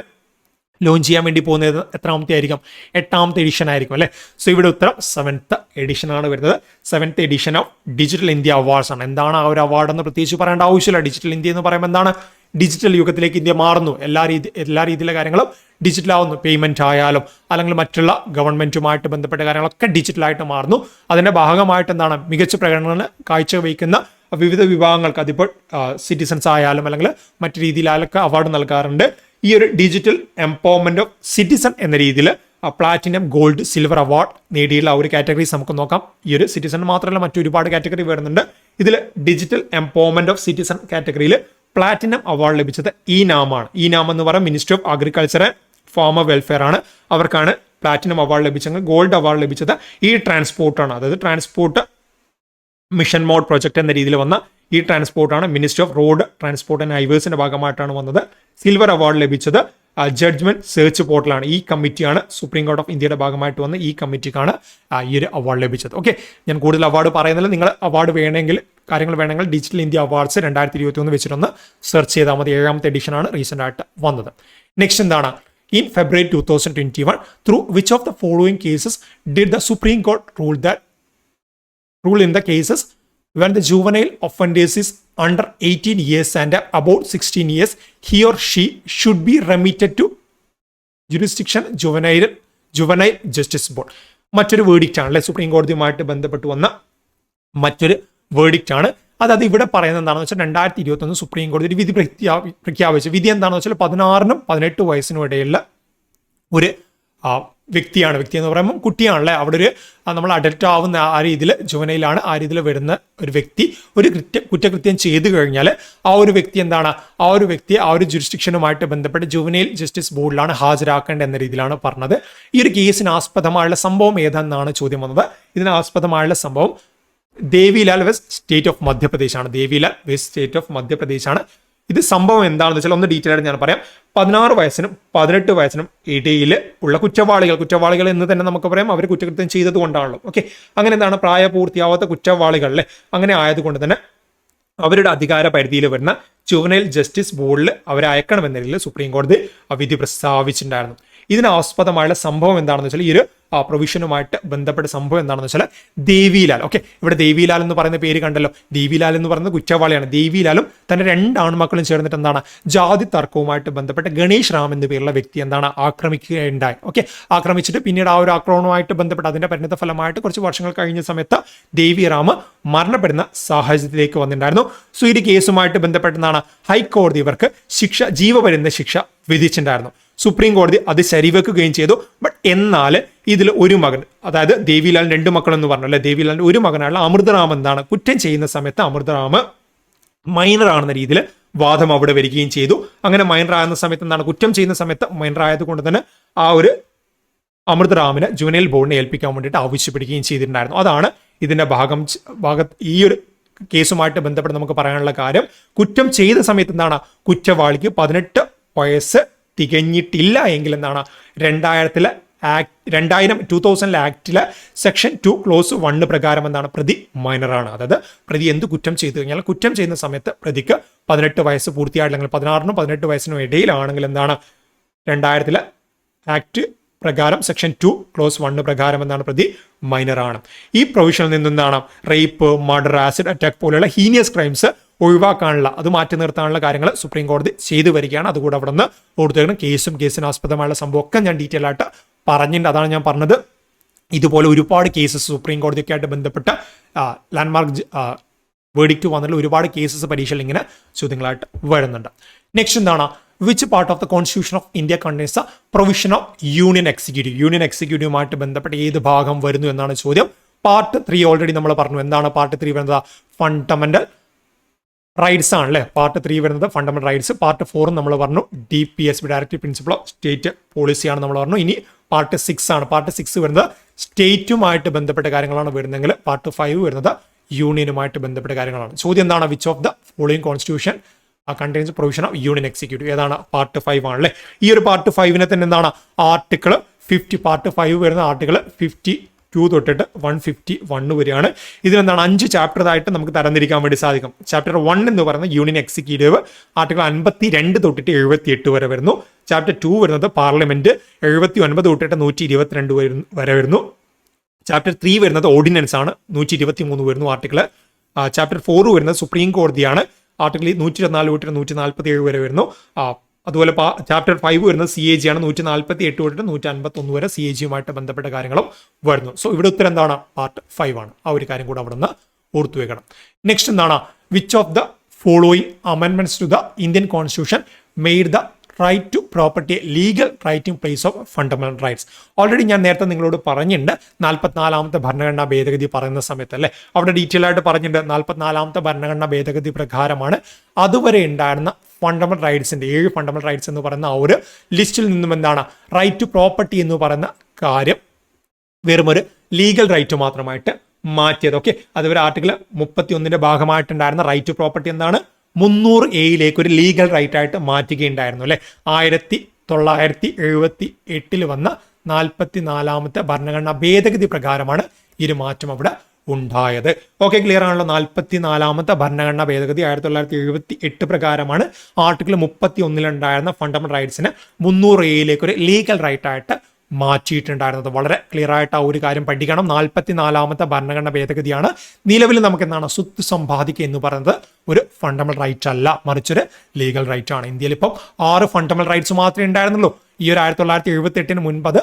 ലോഞ്ച് ചെയ്യാൻ വേണ്ടി പോകുന്നത് എത്രാമത്തെ ആയിരിക്കും, 8ാമത്തെ എഡിഷൻ ആയിരിക്കും അല്ലേ. സോ ഇവിടെ ഉത്തരം 7th എഡിഷനാണ് വരുന്നത്. 7th edition of digital India awards ആണ്. എന്താണ് ആ ഒരു അവാർഡ് എന്ന് പ്രത്യേകിച്ച് പറയേണ്ട ആവശ്യമില്ല. ഡിജിറ്റൽ ഇന്ത്യ എന്ന് പറയുമ്പോൾ എന്താണ്, ഡിജിറ്റൽ യുഗത്തിലേക്ക് ഇന്ത്യ മാറുന്നു. എല്ലാ രീതിയിലെ കാര്യങ്ങളും ഡിജിറ്റൽ ആവുന്നു. പേയ്മെന്റ് ആയാലും അല്ലെങ്കിൽ മറ്റുള്ള ഗവൺമെന്റുമായിട്ട് ബന്ധപ്പെട്ട കാര്യങ്ങളൊക്കെ ഡിജിറ്റലായിട്ട് മാറുന്നു. അതിന്റെ ഭാഗമായിട്ട് എന്താണ്, മികച്ച പ്രകടനങ്ങൾ കാഴ്ചവെക്കുന്ന വിവിധ വിഭാഗങ്ങൾക്ക്, അതിപ്പോൾ സിറ്റിസൺസ് ആയാലും അല്ലെങ്കിൽ മറ്റു രീതിയിലായാലൊക്കെ അവാർഡ് നൽകാറുണ്ട്. ഈ ഒരു ഡിജിറ്റൽ എംപവർമെന്റ് ഓഫ് സിറ്റിസൺ എന്ന രീതിയിൽ പ്ലാറ്റിനം, ഗോൾഡ്, സിൽവർ അവാർഡ് നേടിയുള്ള ഒരു കാറ്റഗറീസ് നമുക്ക് നോക്കാം. ഈ ഒരു സിറ്റിസൺ മാത്രമല്ല മറ്റൊരുപാട് കാറ്റഗറി വരുന്നുണ്ട്. ഇതിൽ ഡിജിറ്റൽ എംപവർമെന്റ് ഓഫ് സിറ്റിസൺ കാറ്റഗറിയിൽ പ്ലാറ്റിനം അവാർഡ് ലഭിച്ചത് ഈനാമാണ്. ഈനാം എന്ന് പറയുന്നത് ministry of agriculture and farmer welfare ആണ്. അവർക്കാണ് പ്ലാറ്റിനം അവാർഡ് ലഭിച്ചെങ്കിൽ ഗോൾഡ് അവാർഡ് ലഭിച്ചത് ഈ ട്രാൻസ്പോർട്ടാണ്. അതായത് ട്രാൻസ്പോർട്ട് മിഷൻ മോഡ് പ്രൊജക്ട് എന്ന രീതിയിൽ വന്ന ഈ ട്രാൻസ്പോർട്ടാണ്. Ministry of road transport and ഹൈവേസിന്റെ ഭാഗമായിട്ടാണ് വന്നത്. സിൽവർ അവാർഡ് ലഭിച്ചത് ജഡ്ജ്മെന്റ് സെർച്ച് പോർട്ടലാണ്. ഈ കമ്മിറ്റിയാണ് സുപ്രീം കോർട്ട് ഓഫ് ഇന്ത്യയുടെ ഭാഗമായിട്ട് വന്ന ഈ കമ്മിറ്റിക്കാണ് ഈ ഒരു അവാർഡ് ലഭിച്ചത്. ഓക്കെ, ഞാൻ കൂടുതൽ അവാർഡ് പറയുന്നില്ല. നിങ്ങൾ അവാർഡ് കാര്യങ്ങൾ വേണമെങ്കിൽ ഡിജിറ്റൽ ഇന്ത്യ അവാർഡ്സ് 2021 വെച്ചിട്ടൊന്ന് സെർച്ച് ചെയ്താൽ മതി. 7ാമത്തെ എഡിഷനാണ് റീസെന്റ് ആയിട്ട് വന്നത്. നെക്സ്റ്റ് എന്താണ്? In February 2021, through which of the following cases did the Supreme Court rule in the cases when the juvenile offenders is under 18 years and about 16 years, he or she should be remitted to jurisdiction juvenile justice board. മറ്റൊരു verdict ആണ് അല്ലെ, supreme കോടതിയുമായിട്ട് ബന്ധപ്പെട്ട് വന്ന മറ്റൊരു verdict ആണ്. അതായത് ഇവിടെ പറയുന്നത് എന്താണെന്ന് വെച്ചാൽ 2021 സുപ്രീം കോടതി ഒരു വിധി പ്രഖ്യാപിച്ചു. വിധി എന്താണെന്ന് വെച്ചാൽ 16നും 18 വയസ്സിനും ഇടയിലുള്ള ഒരു വ്യക്തിയാണ്. വ്യക്തി എന്ന് പറയുമ്പോൾ കുട്ടിയാണല്ലേ. അവിടെ ഒരു നമ്മൾ അഡൽട്ട് ആവുന്ന ആ രീതിയിൽ ജുവനൈലാണ് ആ രീതിയിൽ വരുന്ന ഒരു വ്യക്തി ഒരു കുറ്റകൃത്യം ചെയ്തു കഴിഞ്ഞാൽ ആ ഒരു വ്യക്തി എന്താണ്, ആ ഒരു വ്യക്തിയെ ആ ഒരു ജുറിസ്ഡിക്ഷനുമായിട്ട് ബന്ധപ്പെട്ട് ജുവനൈൽ ജസ്റ്റിസ് ബോർഡിലാണ് ഹാജരാക്കേണ്ടത് എന്ന രീതിയിലാണ് പറഞ്ഞത്. ഈ ഒരു കേസിന് ആസ്പദമായുള്ള സംഭവം ഏതാണെന്നാണ് ചോദ്യം വന്നത്. ഇതിന് ആസ്പദമായുള്ള സംഭവം ദേവിലാൽ വെസ്റ്റ് സ്റ്റേറ്റ് ഓഫ് മധ്യപ്രദേശാണ്. ദേവിലാൽ വെസ്റ്റ് സ്റ്റേറ്റ് ഓഫ് മധ്യപ്രദേശാണ്. ഇത് സംഭവം എന്താണെന്ന് വെച്ചാൽ ഒന്ന് ഡീറ്റെയിൽ ആയിട്ട് ഞാൻ പറയാം. 16 വയസ്സിനും 18 വയസ്സിനും ഇടയിൽ ഉള്ള കുറ്റവാളികൾ എന്ന് തന്നെ നമുക്ക് പറയാം. അവർ കുറ്റകൃത്യം ചെയ്തത് കൊണ്ടാണല്ലോ. ഓക്കെ, അങ്ങനെ എന്താണ് പ്രായപൂർത്തിയാവാത്ത കുറ്റവാളികളിലെ അങ്ങനെ ആയതുകൊണ്ട് തന്നെ അവരുടെ അധികാര പരിധിയിൽ വരുന്ന ജുവനൈൽ ജസ്റ്റിസ് ബോർഡിൽ അവരെ അയക്കണമെന്ന രീതിയിൽ സുപ്രീം കോടതി വിധി പ്രസ്താവിച്ചിട്ടുണ്ടായിരുന്നു. ഇതിന് ആസ്പദമായുള്ള സംഭവം എന്താണെന്ന് വെച്ചാൽ ഈ ഒരു പ്രൊവിഷനുമായിട്ട് ബന്ധപ്പെട്ട സംഭവം എന്താണെന്ന് വെച്ചാൽ ദേവിലാൽ. ഓക്കെ, ഇവിടെ ദേവിലാൽ എന്ന് പറയുന്ന പേര് കണ്ടല്ലോ. ദേവിലാൽ എന്ന് പറയുന്നത് കുറ്റവാളിയാണ്. ദേവിലാലും തന്റെ 2 ആൺമക്കളും ചേർന്നിട്ട് എന്താണ് ജാതി തർക്കവുമായിട്ട് ബന്ധപ്പെട്ട് ഗണേഷ് റാം എന്ന പേരുള്ള വ്യക്തി എന്താണ് ആക്രമിക്കുകയുണ്ടായി. ഓക്കെ, ആക്രമിച്ചിട്ട് പിന്നീട് ആ ഒരു ആക്രമണവുമായിട്ട് ബന്ധപ്പെട്ട് അതിന്റെ പരിണിത ഫലമായിട്ട് കുറച്ച് വർഷങ്ങൾ കഴിഞ്ഞ സമയത്ത് ദേവി റാം മരണപ്പെടുന്ന സാഹചര്യത്തിലേക്ക് വന്നിട്ടുണ്ടായിരുന്നു. സോ ഈ കേസുമായിട്ട് ബന്ധപ്പെട്ടെന്നാണ് ഹൈക്കോടതി ഇവർക്ക് ജീവപര്യന്ത ശിക്ഷ വിധിച്ചിട്ടുണ്ടായിരുന്നു. സുപ്രീം കോടതി അത് ശരിവെക്കുകയും ചെയ്തു. ബട്ട് എന്നാൽ ഇതിൽ ഒരു മകൻ, അതായത് ദേവിലാലിന് 2 മക്കൾ എന്ന് പറഞ്ഞു അല്ലെ, ദേവിലാലിന്റെ ഒരു മകനായുള്ള അമൃതറാം എന്താണ് കുറ്റം ചെയ്യുന്ന സമയത്ത് അമൃതറാം മൈനർ ആണെന്ന രീതിയിൽ വാദം അവിടെ വരികയും ചെയ്തു. അങ്ങനെ മൈനർ ആകുന്ന സമയത്ത് എന്താണ് കുറ്റം ചെയ്യുന്ന സമയത്ത് മൈനർ ആയതുകൊണ്ട് തന്നെ ആ ഒരു അമൃതറാമിനെ ജുവനൈൽ ബോർഡിനെ ഏൽപ്പിക്കാൻ വേണ്ടിയിട്ട് ആവശ്യപ്പെടുകയും ചെയ്തിട്ടുണ്ടായിരുന്നു. അതാണ് ഇതിന്റെ ഈ ഒരു കേസുമായിട്ട് ബന്ധപ്പെട്ട് നമുക്ക് പറയാനുള്ള കാര്യം. കുറ്റം ചെയ്ത സമയത്ത് എന്താണ് കുറ്റവാളിക്ക് 18 വയസ്സ് തികഞ്ഞിട്ടില്ല എങ്കിൽ എന്താണ് 2000 ആക്ടിലെ സെക്ഷൻ 2 ക്ലോസ് 1 പ്രകാരം എന്താണ് പ്രതി മൈനറാണ്. അതായത് പ്രതി എന്ത് കുറ്റം ചെയ്തു കഴിഞ്ഞാൽ കുറ്റം ചെയ്യുന്ന സമയത്ത് പ്രതിക്ക് 18 വയസ്സ് പൂർത്തിയായില്ലെങ്കിൽ 16നും 18 വയസ്സിനും ഇടയിലാണെങ്കിൽ എന്താണ് 2000 ആക്ട് പ്രകാരം സെക്ഷൻ 2 ക്ലോസ് 1 പ്രകാരം എന്താണ് പ്രതി മൈനറാണ്. ഈ പ്രൊവിഷനിൽ നിന്നാണ് റേപ്പ്, മർഡർ, ആസിഡ് അറ്റാക്ക് പോലെയുള്ള ഹീനിയസ് ക്രൈംസ് ഒഴിവാക്കാനുള്ള അത് മാറ്റി നിർത്താനുള്ള കാര്യങ്ങൾ സുപ്രീം കോടതി ചെയ്തു വരികയാണ്. അതുകൂടെ അവിടെ നിന്ന് കൊടുത്തേക്കണം. കേസിന് ആസ്പദമായുള്ള സംഭവം ഒക്കെ ഞാൻ ഡീറ്റെയിൽ ആയിട്ട് പറഞ്ഞിട്ടുണ്ട്. അതാണ് ഞാൻ പറഞ്ഞത്. ഇതുപോലെ ഒരുപാട് കേസസ് സുപ്രീം കോടതിയൊക്കെ ആയിട്ട് ബന്ധപ്പെട്ട ലാൻഡ്മാർക്ക് വേർഡിക്റ്റ് വന്നിട്ടുള്ള ഒരുപാട് കേസസ് പരീക്ഷയിൽ ഇങ്ങനെ ചോദ്യങ്ങളായിട്ട് വരുന്നുണ്ട്. നെക്സ്റ്റ് എന്താണ്? Which part of the constitution of India contains the provision of union എക്സിക്യൂട്ടീവുമായിട്ട് ബന്ധപ്പെട്ട് ഏത് ഭാഗം വരുന്നു എന്നാണ് ചോദ്യം. പാർട്ട് 3 ഓൾറെഡി നമ്മൾ പറഞ്ഞു. എന്താണ് പാർട്ട് 3 വരുന്നത്? ഫണ്ടമെന്റൽ റൈറ്റ്സ് ആണല്ലേ. പാർട്ട് 3 വരുന്നത് ഫണ്ടമെന്റൽ റൈറ്റ്സ്. പാർട്ട് 4 നമ്മൾ പറഞ്ഞു DPS directive principle of state പോളിസിയാണ് നമ്മൾ പറഞ്ഞു. ഇനി പാർട്ട് 6 ആണ്. പാർട്ട് 6 വരുന്നത് സ്റ്റേറ്റുമായിട്ട് ബന്ധപ്പെട്ട കാര്യങ്ങളാണ് വരുന്നതെങ്കിൽ പാർട്ട് 5 വരുന്നത് യൂണിയനുമായിട്ട് ബന്ധപ്പെട്ട കാര്യങ്ങളാണ്. ചോദ്യം എന്താണ്? Which of the following constitution contains provision of union executive? ഏതാണ്? പാർട്ട് 5 ആണല്ലേ. ഈ ഒരു പാർട്ട് 5 തന്നെ എന്താണ് ആർട്ടിക്കിൾ 50. പാർട്ട് 5 വരുന്ന ആർട്ടിക്കിൾ 52 തൊട്ടിട്ട് 151 വരെയാണ്. ഇതിലെന്താണ് 5 ചാപ്റ്ററായിട്ട് നമുക്ക് തരംതിരിക്കാൻ വേണ്ടി സാധിക്കും. ചാപ്റ്റർ 1 എന്ന് പറയുന്നത് യൂണിയൻ എക്സിക്യൂട്ടീവ്, ആർട്ടിക്കിൾ 52 തൊട്ടിട്ട് 78 വരെ വരുന്നു. ചാപ്റ്റർ 2 വരുന്നത് പാർലമെന്റ് 79 തൊട്ടിട്ട് 122 വരെ വരുന്നു. ചാപ്റ്റർ 3 വരുന്നത് ഓർഡിനൻസ് ആണ്, 123 വരുന്നു ആർട്ടിക്കിൾ. ചാപ്റ്റർ 4 വരുന്നത് സുപ്രീം കോടതിയാണ്, ആർട്ടിക്കിൾ 124 തൊട്ടിട്ട് 147 വരെ വരുന്നു. അതുപോലെ ചാപ്റ്റർ 5 വരുന്നത് CAG ആണ്, 148 തൊട്ടിട്ട് 151 വരെ CAG-യുമായിട്ട് ബന്ധപ്പെട്ട കാര്യങ്ങളും വരുന്നു. സോ ഇവിടെ ഉത്തരം എന്താണ്? പാർട്ട് 5 ആണ്. ആ ഒരു കാര്യം കൂടെ അവിടെ നിന്ന് ഓർത്തു വെക്കണം. നെക്സ്റ്റ് എന്താണ്? വിച്ച് ഓഫ് ദ ഫോളോയിങ് അമെൻമെന്റ്സ് to the Indian constitution made the right to property legal right in place of fundamental rights? Already ഞാൻ നേരത്തെ നിങ്ങളോട് പറഞ്ഞിട്ടുണ്ട് 44ാമത്തെ ഭരണഘടനാ ഭേദഗതി പറയുന്ന സമയത്ത് അല്ലേ, അവിടെ ഡീറ്റെയിൽ ആയിട്ട് പറഞ്ഞിട്ടുണ്ട് 44ാമത്തെ ഭരണഘടനാ ഭേദഗതി പ്രകാരമാണ് അതുവരെ ഉണ്ടായിരുന്ന ഫണ്ടമെന്റൽ റൈറ്റ്സിന്റെ 7 ഫണ്ടമെന്റൽ റൈറ്റ്സ് എന്ന് പറയുന്ന ആ ഒരു ലിസ്റ്റിൽ നിന്നും എന്താണ് റൈറ്റ് ടു പ്രോപ്പർട്ടി എന്ന് പറയുന്ന കാര്യം വെറും ഒരു ലീഗൽ റൈറ്റ് മാത്രമായിട്ട് മാറ്റിയത്. ഓക്കെ, അതുവരെ ആർട്ടിക്കിൾ 31 ഭാഗമായിട്ടുണ്ടായിരുന്ന റൈറ്റ് ടു പ്രോപ്പർട്ടി എന്താണ് 300A ഒരു ലീഗൽ റൈറ്റ് ആയിട്ട് മാറ്റുകയുണ്ടായിരുന്നു അല്ലെ. 1978 വന്ന 44ാമത്തെ ഭരണഘടനാ ഭേദഗതി പ്രകാരമാണ് ഈ ഒരു മാറ്റം അവിടെ ഉണ്ടായത്. ഓക്കെ, ക്ലിയർ ആണല്ലോ. 44ാമത്തെ ഭരണഘടനാ ഭേദഗതി 1978 പ്രകാരമാണ് ആർട്ടിക്കിൾ 31 ഉണ്ടായിരുന്ന ഫണ്ടമെന്റൽ റൈറ്റ്സിന് 300A ഒരു ലീഗൽ റൈറ്റ് ആയിട്ട് മാറ്റിയിട്ടുണ്ടായിരുന്നത്. വളരെ ക്ലിയർ ആയിട്ട് ആ ഒരു കാര്യം പഠിക്കണം. 44ാമത്തെ ഭരണഘടനാ ഭേദഗതിയാണ്. നിലവിൽ നമുക്ക് എന്താണ് സ്വത്ത് സമ്പാദിക്കുക എന്ന് പറയുന്നത് ഒരു ഫണ്ടമെന്റൽ റൈറ്റ് അല്ല, മറിച്ചൊരു ലീഗൽ റൈറ്റ് ആണ്. ഇന്ത്യയിൽ ഇപ്പം 6 ഫണ്ടമെന്റൽ റൈറ്റ്സ് മാത്രമേ ഉണ്ടായിരുന്നുള്ളൂ. ഈ ഒരു 1978 മുൻപ് അത്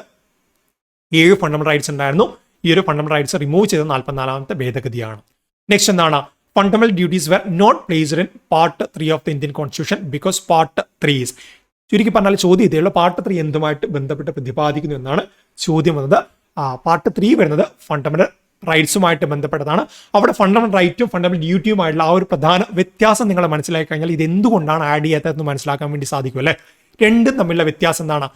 7 ഫണ്ടമെന്റൽ റൈറ്റ്സ് ഉണ്ടായിരുന്നു. ഈ ഒരു ഫണ്ടമെന്റൽ റൈറ്റ്സ് റിമൂവ് ചെയ്ത 44ാമത്തെ ഭേദഗതിയാണ്. നെക്സ്റ്റ് എന്താണ്? Fundamental duties were not placed in part 3 of the Indian constitution because part 3 is, ചുരുക്കി പറഞ്ഞാൽ ചോദ്യം ഇതേയുള്ള പാർട്ട് 3 എന്തുമായിട്ട് ബന്ധപ്പെട്ട് പ്രതിപാദിക്കുന്നു എന്നാണ് ചോദ്യം വന്നത്. പാർട്ട് 3 വരുന്നത് ഫണ്ടമെന്റൽ റൈറ്റ്സുമായിട്ട് ബന്ധപ്പെട്ടതാണ്. അവിടെ ഫണ്ടമെന്റൽ റൈറ്റും ഫണ്ടമെന്റൽ ഡ്യൂട്ടിയുമായിട്ടുള്ള ആ ഒരു പ്രധാന വ്യത്യാസം നിങ്ങൾ മനസ്സിലാക്കി കഴിഞ്ഞാൽ ഇത് എന്തുകൊണ്ടാണ് ആഡ് ചെയ്യാത്തതെന്ന് മനസ്സിലാക്കാൻ വേണ്ടി സാധിക്കും അല്ലേ. രണ്ടും തമ്മിലുള്ള വ്യത്യാസം എന്താണ്?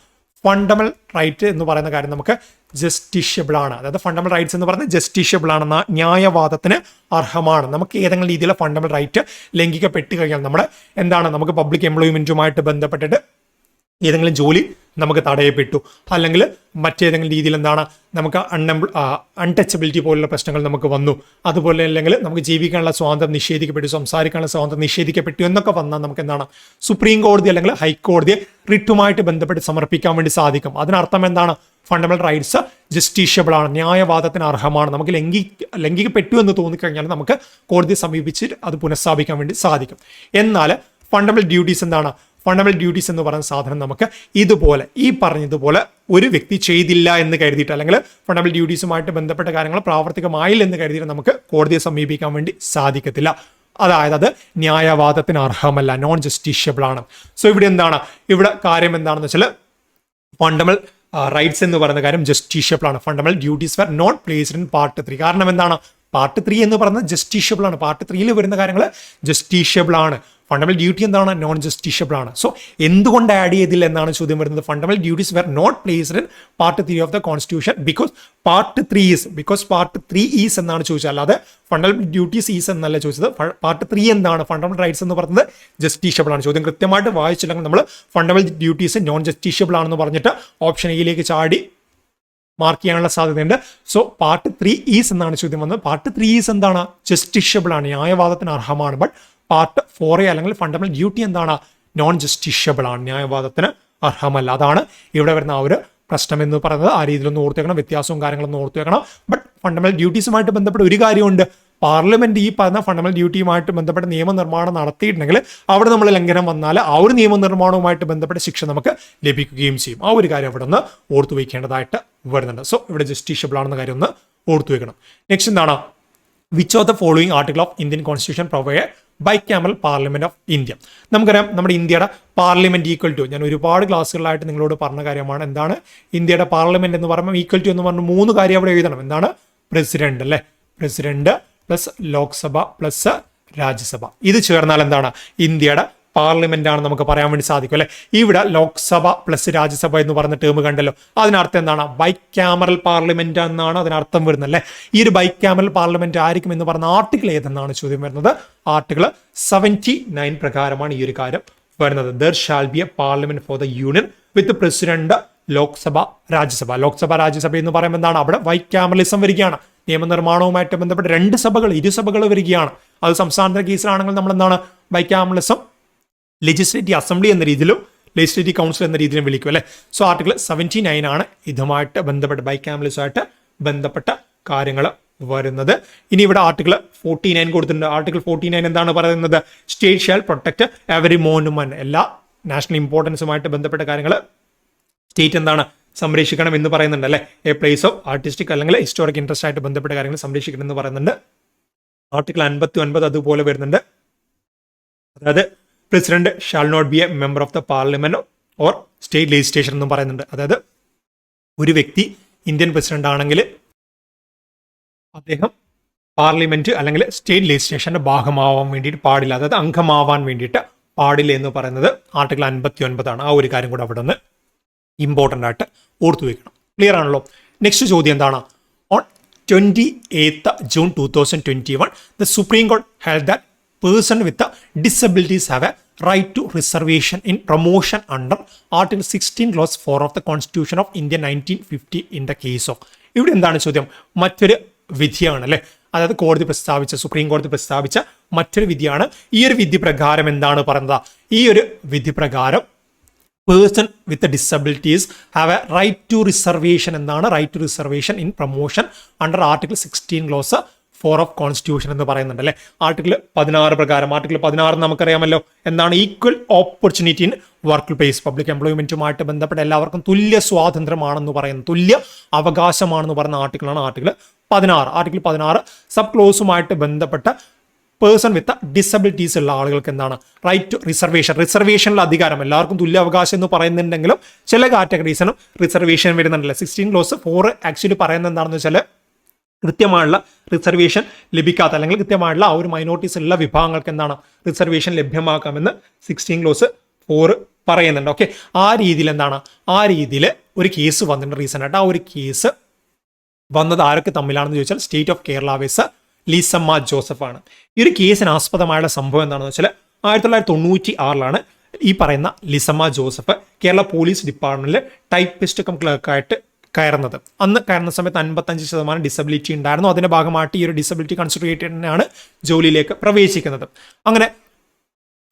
ഫണ്ടമെന്റൽ റൈറ്റ് എന്ന് പറയുന്ന കാര്യം നമുക്ക് ജസ്റ്റിഷ്യബിൾ ആണ്. അതായത് ഫണ്ടമെന്റൽ റൈറ്റ്സ് എന്ന് പറയുന്നത് ജസ്റ്റിഷ്യബിൾ ആണെന്ന ന്യായവാദത്തിന് അർഹമാണ്. നമുക്ക് ഏതെങ്കിലും രീതിയിലുള്ള ഫണ്ടമെന്റൽ റൈറ്റ് ലംഘിക്കപ്പെട്ട് കഴിഞ്ഞാൽ നമ്മുടെ എന്താണ്, നമുക്ക് പബ്ലിക് എംപ്ലോയ്മെന്റുമായിട്ട് ബന്ധപ്പെട്ടിട്ട് ഏതെങ്കിലും ജോലി നമുക്ക് തടയപ്പെട്ടു, അല്ലെങ്കിൽ മറ്റേതെങ്കിലും രീതിയിൽ എന്താണ് നമുക്ക് അൺടച്ചബിലിറ്റി പോലുള്ള പ്രശ്നങ്ങൾ നമുക്ക് വന്നു, അതുപോലെ അല്ലെങ്കിൽ നമുക്ക് ജീവിക്കാനുള്ള സ്വാതന്ത്ര്യം നിഷേധിക്കപ്പെട്ടു, സംസാരിക്കാനുള്ള സ്വാതന്ത്ര്യം നിഷേധിക്കപ്പെട്ടു എന്നൊക്കെ വന്നാൽ നമുക്ക് എന്താണ് സുപ്രീം കോടതി അല്ലെങ്കിൽ ഹൈക്കോടതിയെ റിട്ടുമായിട്ട് ബന്ധപ്പെട്ട് സമർപ്പിക്കാൻ വേണ്ടി സാധിക്കും. അതിനർത്ഥം എന്താണ്? ഫണ്ടമെന്റൽ റൈറ്റ്സ് ജസ്റ്റിഷ്യബിൾ ആണ്, ന്യായവാദത്തിന് അർഹമാണ്. നമുക്ക് ലംഘിക്കപ്പെട്ടു എന്ന് തോന്നിക്കഴിഞ്ഞാൽ നമുക്ക് കോടതിയെ സമീപിച്ച് അത് പുനഃസ്ഥാപിക്കാൻ വേണ്ടി സാധിക്കും. എന്നാൽ ഫണ്ടമെന്റൽ ഡ്യൂട്ടീസ് എന്താണ്? ഫണ്ടമെന്റൽ ഡ്യൂട്ടീസ് എന്ന് പറയുന്ന സാധനം നമുക്ക് ഇതുപോലെ ഈ പറഞ്ഞതുപോലെ ഒരു വ്യക്തി ചെയ്തില്ല എന്ന് കരുതിയിട്ട്, അല്ലെങ്കിൽ ഫണ്ടമെന്റൽ ഡ്യൂട്ടീസുമായിട്ട് ബന്ധപ്പെട്ട കാര്യങ്ങൾ പ്രാവർത്തികമായില്ല എന്ന് കരുതിയിട്ട് നമുക്ക് കോടതിയെ സമീപിക്കാൻ വേണ്ടി സാധിക്കത്തില്ല. അതായത് അത് ന്യായവാദത്തിന് അർഹമല്ല, നോൺ ജസ്റ്റിഷ്യബിൾ ആണ്. സോ ഇവിടെ എന്താണ്, ഇവിടെ കാര്യം എന്താണെന്ന് വെച്ചാൽ ഫണ്ടമെന്റൽ റൈറ്റ്സ് എന്ന് പറയുന്ന കാര്യം ജസ്റ്റിഷ്യബിൾ ആണ്. Fundamental duties were not placed in part 3. കാരണം എന്താണ്? പാർട്ട് 3 എന്ന് പറയുന്നത് ജസ്റ്റിഷ്യബിൾ ആണ്. പാർട്ട് 3 വരുന്ന കാര്യങ്ങൾ ജസ്റ്റിഷ്യബിൾ ആണ്. ഫണ്ടമെന്റൽ ഡ്യൂട്ടി എന്താണ്? നോൺ ജസ്റ്റിഷ്യബിൾ ആണ്. സോ എന്തുകൊണ്ട് ആഡ് ചെയ്തില്ല എന്നാണ് ചോദ്യം വരുന്നത്. Fundamental duties were not placed in part 3 of the constitution because part 3 is എന്നാണ് ചോദിച്ചത്. അല്ലാതെ ഫണ്ടമെന്റൽ ഡ്യൂട്ടീസ് ഈസ് എന്നല്ല ചോദിച്ചത്. പാർട്ട് 3 എന്താണ്? ഫണ്ടമെന്റൽ റൈറ്റ്സ് എന്ന് പറയുന്നത് ജസ്റ്റിഷ്യബിൾ ആണ്. ചോദ്യം കൃത്യമായിട്ട് വായിച്ചില്ലെങ്കിൽ നമ്മൾ ഫണ്ടമെന്റൽ ഡ്യൂട്ടീസ് നോൺ ജസ്റ്റിഷ്യബിൾ ആണെന്ന് പറഞ്ഞിട്ട് ഓപ്ഷൻ എയിലേക്ക് ചാടി മാർക്ക് ചെയ്യാനുള്ള സാധ്യതയുണ്ട്. സോ പാർട്ട് 3 ഈസ് എന്നാണ് ചോദ്യം വന്നത്. പാർട്ട് 3 ഈസ് എന്താണ്? ജസ്റ്റിഷ്യബിൾ ആണ്, ന്യായവാദത്തിന് അർഹമാണ്. ബട്ട് പാർട്ട് 4A അല്ലെങ്കിൽ ഫണ്ടമെന്റൽ ഡ്യൂട്ടി എന്താണ്? നോൺ ജസ്റ്റിഷ്യബിൾ ആണ്, ന്യായവാദത്തിന് അർഹമല്ല. അതാണ് ഇവിടെ വരുന്ന ആ ഒരു പ്രശ്നം എന്ന് പറയുന്നത്. ആ രീതിയിലൊന്ന് ഓർത്ത് വെക്കണം, വ്യത്യാസവും കാര്യങ്ങളൊന്നും ഓർത്ത് വെക്കണം. ബട്ട് ഫണ്ടമെന്റൽ ഡ്യൂട്ടീസുമായിട്ട് ബന്ധപ്പെട്ട ഒരു കാര്യമുണ്ട്. പാർലമെന്റ് ഈ പറഞ്ഞ ഫണ്ടമെന്റൽ ഡ്യൂട്ടിയുമായിട്ട് ബന്ധപ്പെട്ട നിയമനിർമ്മാണം നടത്തിയിട്ടുണ്ടെങ്കിൽ അവിടെ നമ്മൾ ലംഘനം വന്നാൽ ആ ഒരു നിയമനിർമ്മാണവുമായിട്ട് ബന്ധപ്പെട്ട ശിക്ഷ നമുക്ക് ലഭിക്കുകയും ചെയ്യും. ആ ഒരു കാര്യം അവിടെ ഒന്ന് ഓർത്തു വയ്ക്കേണ്ടതായിട്ട് വരുന്നുണ്ട്. സോ ഇവിടെ ജസ്റ്റിഷ്യബിൾ ആണെന്ന കാര്യം ഒന്ന് ഓർത്തു വെക്കണം. നെക്സ്റ്റ് എന്താണ്? Which of the following article of Indian constitution provide bicameral parliament of India? നമുക്കറിയാം നമ്മുടെ ഇന്ത്യയുടെ പാർലമെന്റ് ഈക്വൽ ടു, ഞാൻ ഒരുപാട് ക്ലാസ്സുകളിലായിട്ട് നിങ്ങളോട് പറഞ്ഞ കാര്യമാണ്. എന്താണ് ഇന്ത്യയുടെ പാർലമെന്റ് എന്ന് പറയുമ്പോൾ ഈക്വൽ ടു എന്ന് പറഞ്ഞ 3 കാര്യം അവിടെ എഴുതണം. എന്താണ്? പ്രസിഡന്റ് അല്ലേ, president plus Lok Sabha plus Rajya Sabha. ഇത് ചേർന്നാൽ എന്താണ്? ഇന്ത്യയുടെ പാർലമെന്റ് ആണ് നമുക്ക് പറയാൻ വേണ്ടി സാധിക്കും അല്ലെ. ഇവിടെ ലോക്സഭ പ്ലസ് രാജ്യസഭ എന്ന് പറഞ്ഞ ടേം കണ്ടല്ലോ. അതിനർത്ഥം എന്താണ്? ബൈക്യാമറൽ പാർലമെന്റ് എന്നാണ് അതിനർത്ഥം വരുന്നത് അല്ലെ. ഈ ഒരു ബൈക്യാമറൽ പാർലമെന്റ് ആയിരിക്കും എന്ന് പറഞ്ഞ ആർട്ടിക്കിൾ ഏതെന്നാണ് ചോദ്യം വരുന്നത്. ആർട്ടിക്കിൾ 79 പ്രകാരമാണ് ഈ ഒരു കാര്യം വരുന്നത്. There shall be A parliament for the union with president, Lok Sabha, Rajya Sabha. Lok Sabha Rajya Sabha എന്ന് പറയുമ്പോൾ എന്താണ്? അവിടെ ബൈക്യാമറലിസം വരികയാണ്. നിയമനിർമ്മാണവുമായിട്ട് ബന്ധപ്പെട്ട് 2 സഭകൾ, 2 സഭകൾ വരികയാണ്. അത് സംസ്ഥാനത്തെ കേസിലാണെങ്കിൽ നമ്മൾ എന്താണ് ബൈക്യാമറലിസം ലെജിസ്ലേറ്റീവ് അസംബ്ലി എന്ന രീതിയിലും ലെജിസ്ലേറ്റീവ് കൗൺസിൽ എന്ന രീതിയിലും വിളിക്കും അല്ലെ. സോ ആർട്ടിക്കിൾ 79 ആണ് ഇതുമായിട്ട് ബന്ധപ്പെട്ട് ബൈക്യാമറലിസമായിട്ട് ബന്ധപ്പെട്ട കാര്യങ്ങൾ വരുന്നത്. ഇനി ഇവിടെ ആർട്ടിക്കിൾ 49 കൊടുത്തിട്ടുണ്ട്. ആർട്ടിക്കിൾ 49 എന്താണ് പറയുന്നത്? State shall protect every monument. എല്ലാ നാഷണൽ ഇമ്പോർട്ടൻസുമായിട്ട് ബന്ധപ്പെട്ട കാര്യങ്ങൾ സ്റ്റേറ്റ് എന്താണ് സംരക്ഷിക്കണം എന്ന് പറയുന്നുണ്ട് അല്ലെ. എ പ്ലേസ് ഓഫ് ആർട്ടിസ്റ്റിക് അല്ലെങ്കിൽ ഹിസ്റ്റോറിക് ഇൻട്രസ്റ്റ് ആയിട്ട് ബന്ധപ്പെട്ട കാര്യങ്ങൾ സംരക്ഷിക്കണം എന്ന് പറയുന്നുണ്ട്. ആർട്ടിക്കിൾ 59 അതുപോലെ വരുന്നുണ്ട്. അതായത് president shall not be a member of the parliament or state legislation എന്നും പറയുന്നുണ്ട്. അതായത് ഒരു വ്യക്തി ഇന്ത്യൻ പ്രസിഡന്റ് ആണെങ്കിൽ അദ്ദേഹം പാർലമെന്റ് അല്ലെങ്കിൽ സ്റ്റേറ്റ് ലെജിസ്ലേഷന്റെ ഭാഗമാവാൻ വേണ്ടിയിട്ട് പാടില്ല, അതായത് അംഗമാവാൻ വേണ്ടിയിട്ട് പാടില്ല എന്ന് പറയുന്നത് ആർട്ടിക്കിൾ 59 ആണ്. ആ ഒരു കാര്യം കൂടെ അവിടെ നിന്ന് ഇമ്പോർട്ടൻ്റ് ആയിട്ട് ഓർത്തു വെക്കണം. ക്ലിയർ ആണല്ലോ. നെക്സ്റ്റ് ചോദ്യം എന്താണ്? On 28th June 2021 the Supreme Court held that person with disabilities have a right to reservation in promotion under Article 16 Clause 4 of the Constitution of India 1950 in the case of. ഇവിടെ എന്താണ് ചോദ്യം? മറ്റൊരു വിധിയാണ് അല്ലെ, അതായത് കോടതി പ്രസ്താവിച്ച, സുപ്രീം കോടതി പ്രസ്താവിച്ച മറ്റൊരു വിധിയാണ്. ഈ ഒരു വിധി പ്രകാരം എന്താണ് പറയുന്നത്? ഈ ഒരു വിധി പ്രകാരം person with disabilities have a right to reservation. എന്താണ് right to reservation in promotion under article 16 clause 4 of constitution എന്ന് പറയുന്നുണ്ട് അല്ലെ. ആർട്ടിക്കിൾ 16 പ്രകാരം, ആർട്ടിക്കിൾ 16 നമുക്കറിയാമല്ലോ എന്താണ്? Equal opportunity in workplace. Public എംപ്ലോയ്മെന്റുമായിട്ട് ബന്ധപ്പെട്ട എല്ലാവർക്കും തുല്യ സ്വാതന്ത്ര്യമാണെന്ന് പറയുന്നത്, തുല്യ അവകാശമാണെന്ന് പറയുന്ന ആർട്ടിക്കിളാണ് ആർട്ടിക്കിൾ 16. ആർട്ടിക്കിൾ 16 സബ് ക്ലോസുമായിട്ട് ബന്ധപ്പെട്ട പേഴ്സൺ വിത്ത് ഡിസബിലിറ്റീസ് ഉള്ള ആളുകൾക്ക് എന്താണ്? Right to reservation. റിസർവേഷനിലെ അധികാരം, എല്ലാവർക്കും തുല്യ അവകാശം എന്ന് പറയുന്നുണ്ടെങ്കിലും ചില കാറ്റഗറീസിനും റിസർവേഷൻ വരുന്നുണ്ടല്ലോ. 16 ക്ലോസ് 4 ആക്ച്വലി പറയുന്നത് എന്താണെന്ന് വെച്ചാൽ കൃത്യമായുള്ള റിസർവേഷൻ ലഭിക്കാത്ത അല്ലെങ്കിൽ കൃത്യമായുള്ള ആ ഒരു മൈനോറിറ്റീസ് ഉള്ള വിഭാഗങ്ങൾക്ക് എന്താണ്? റിസർവേഷൻ ലഭ്യമാക്കാമെന്ന് 16 ക്ലോസ് 4 പറയുന്നുണ്ട്. ഓക്കെ, ആ രീതിയിൽ എന്താണ്? ആ രീതിയിൽ ഒരു കേസ് വന്നിട്ടുണ്ട് റീസെൻ്റ് ആയിട്ട്. ആ ഒരു കേസ് വന്നത് ആരൊക്കെ തമ്മിലാണെന്ന് ചോദിച്ചാൽ state of Kerala versus Lissamma Joseph ആണ്. ഈ ഒരു കേസിന് ആസ്പദമായുള്ള സംഭവം എന്താണെന്ന് വെച്ചാൽ 1996 ഈ പറയുന്ന ലിസമ്മ ജോസഫ് കേരള പോലീസ് ഡിപ്പാർട്ട്മെന്റിൽ ടൈപ്പിസ്റ്റ് കം ക്ലർക്കായിട്ട് കയറുന്നത്. അന്ന് കയറുന്ന സമയത്ത് 55% ഡിസബിലിറ്റി ഉണ്ടായിരുന്നു. അതിന്റെ ഭാഗമായിട്ട് ഈ ഒരു ഡിസബിലിറ്റി കൺസിഡർ ചെയ്തിട്ട് തന്നെയാണ് ജോലിയിലേക്ക് പ്രവേശിക്കുന്നത്. അങ്ങനെ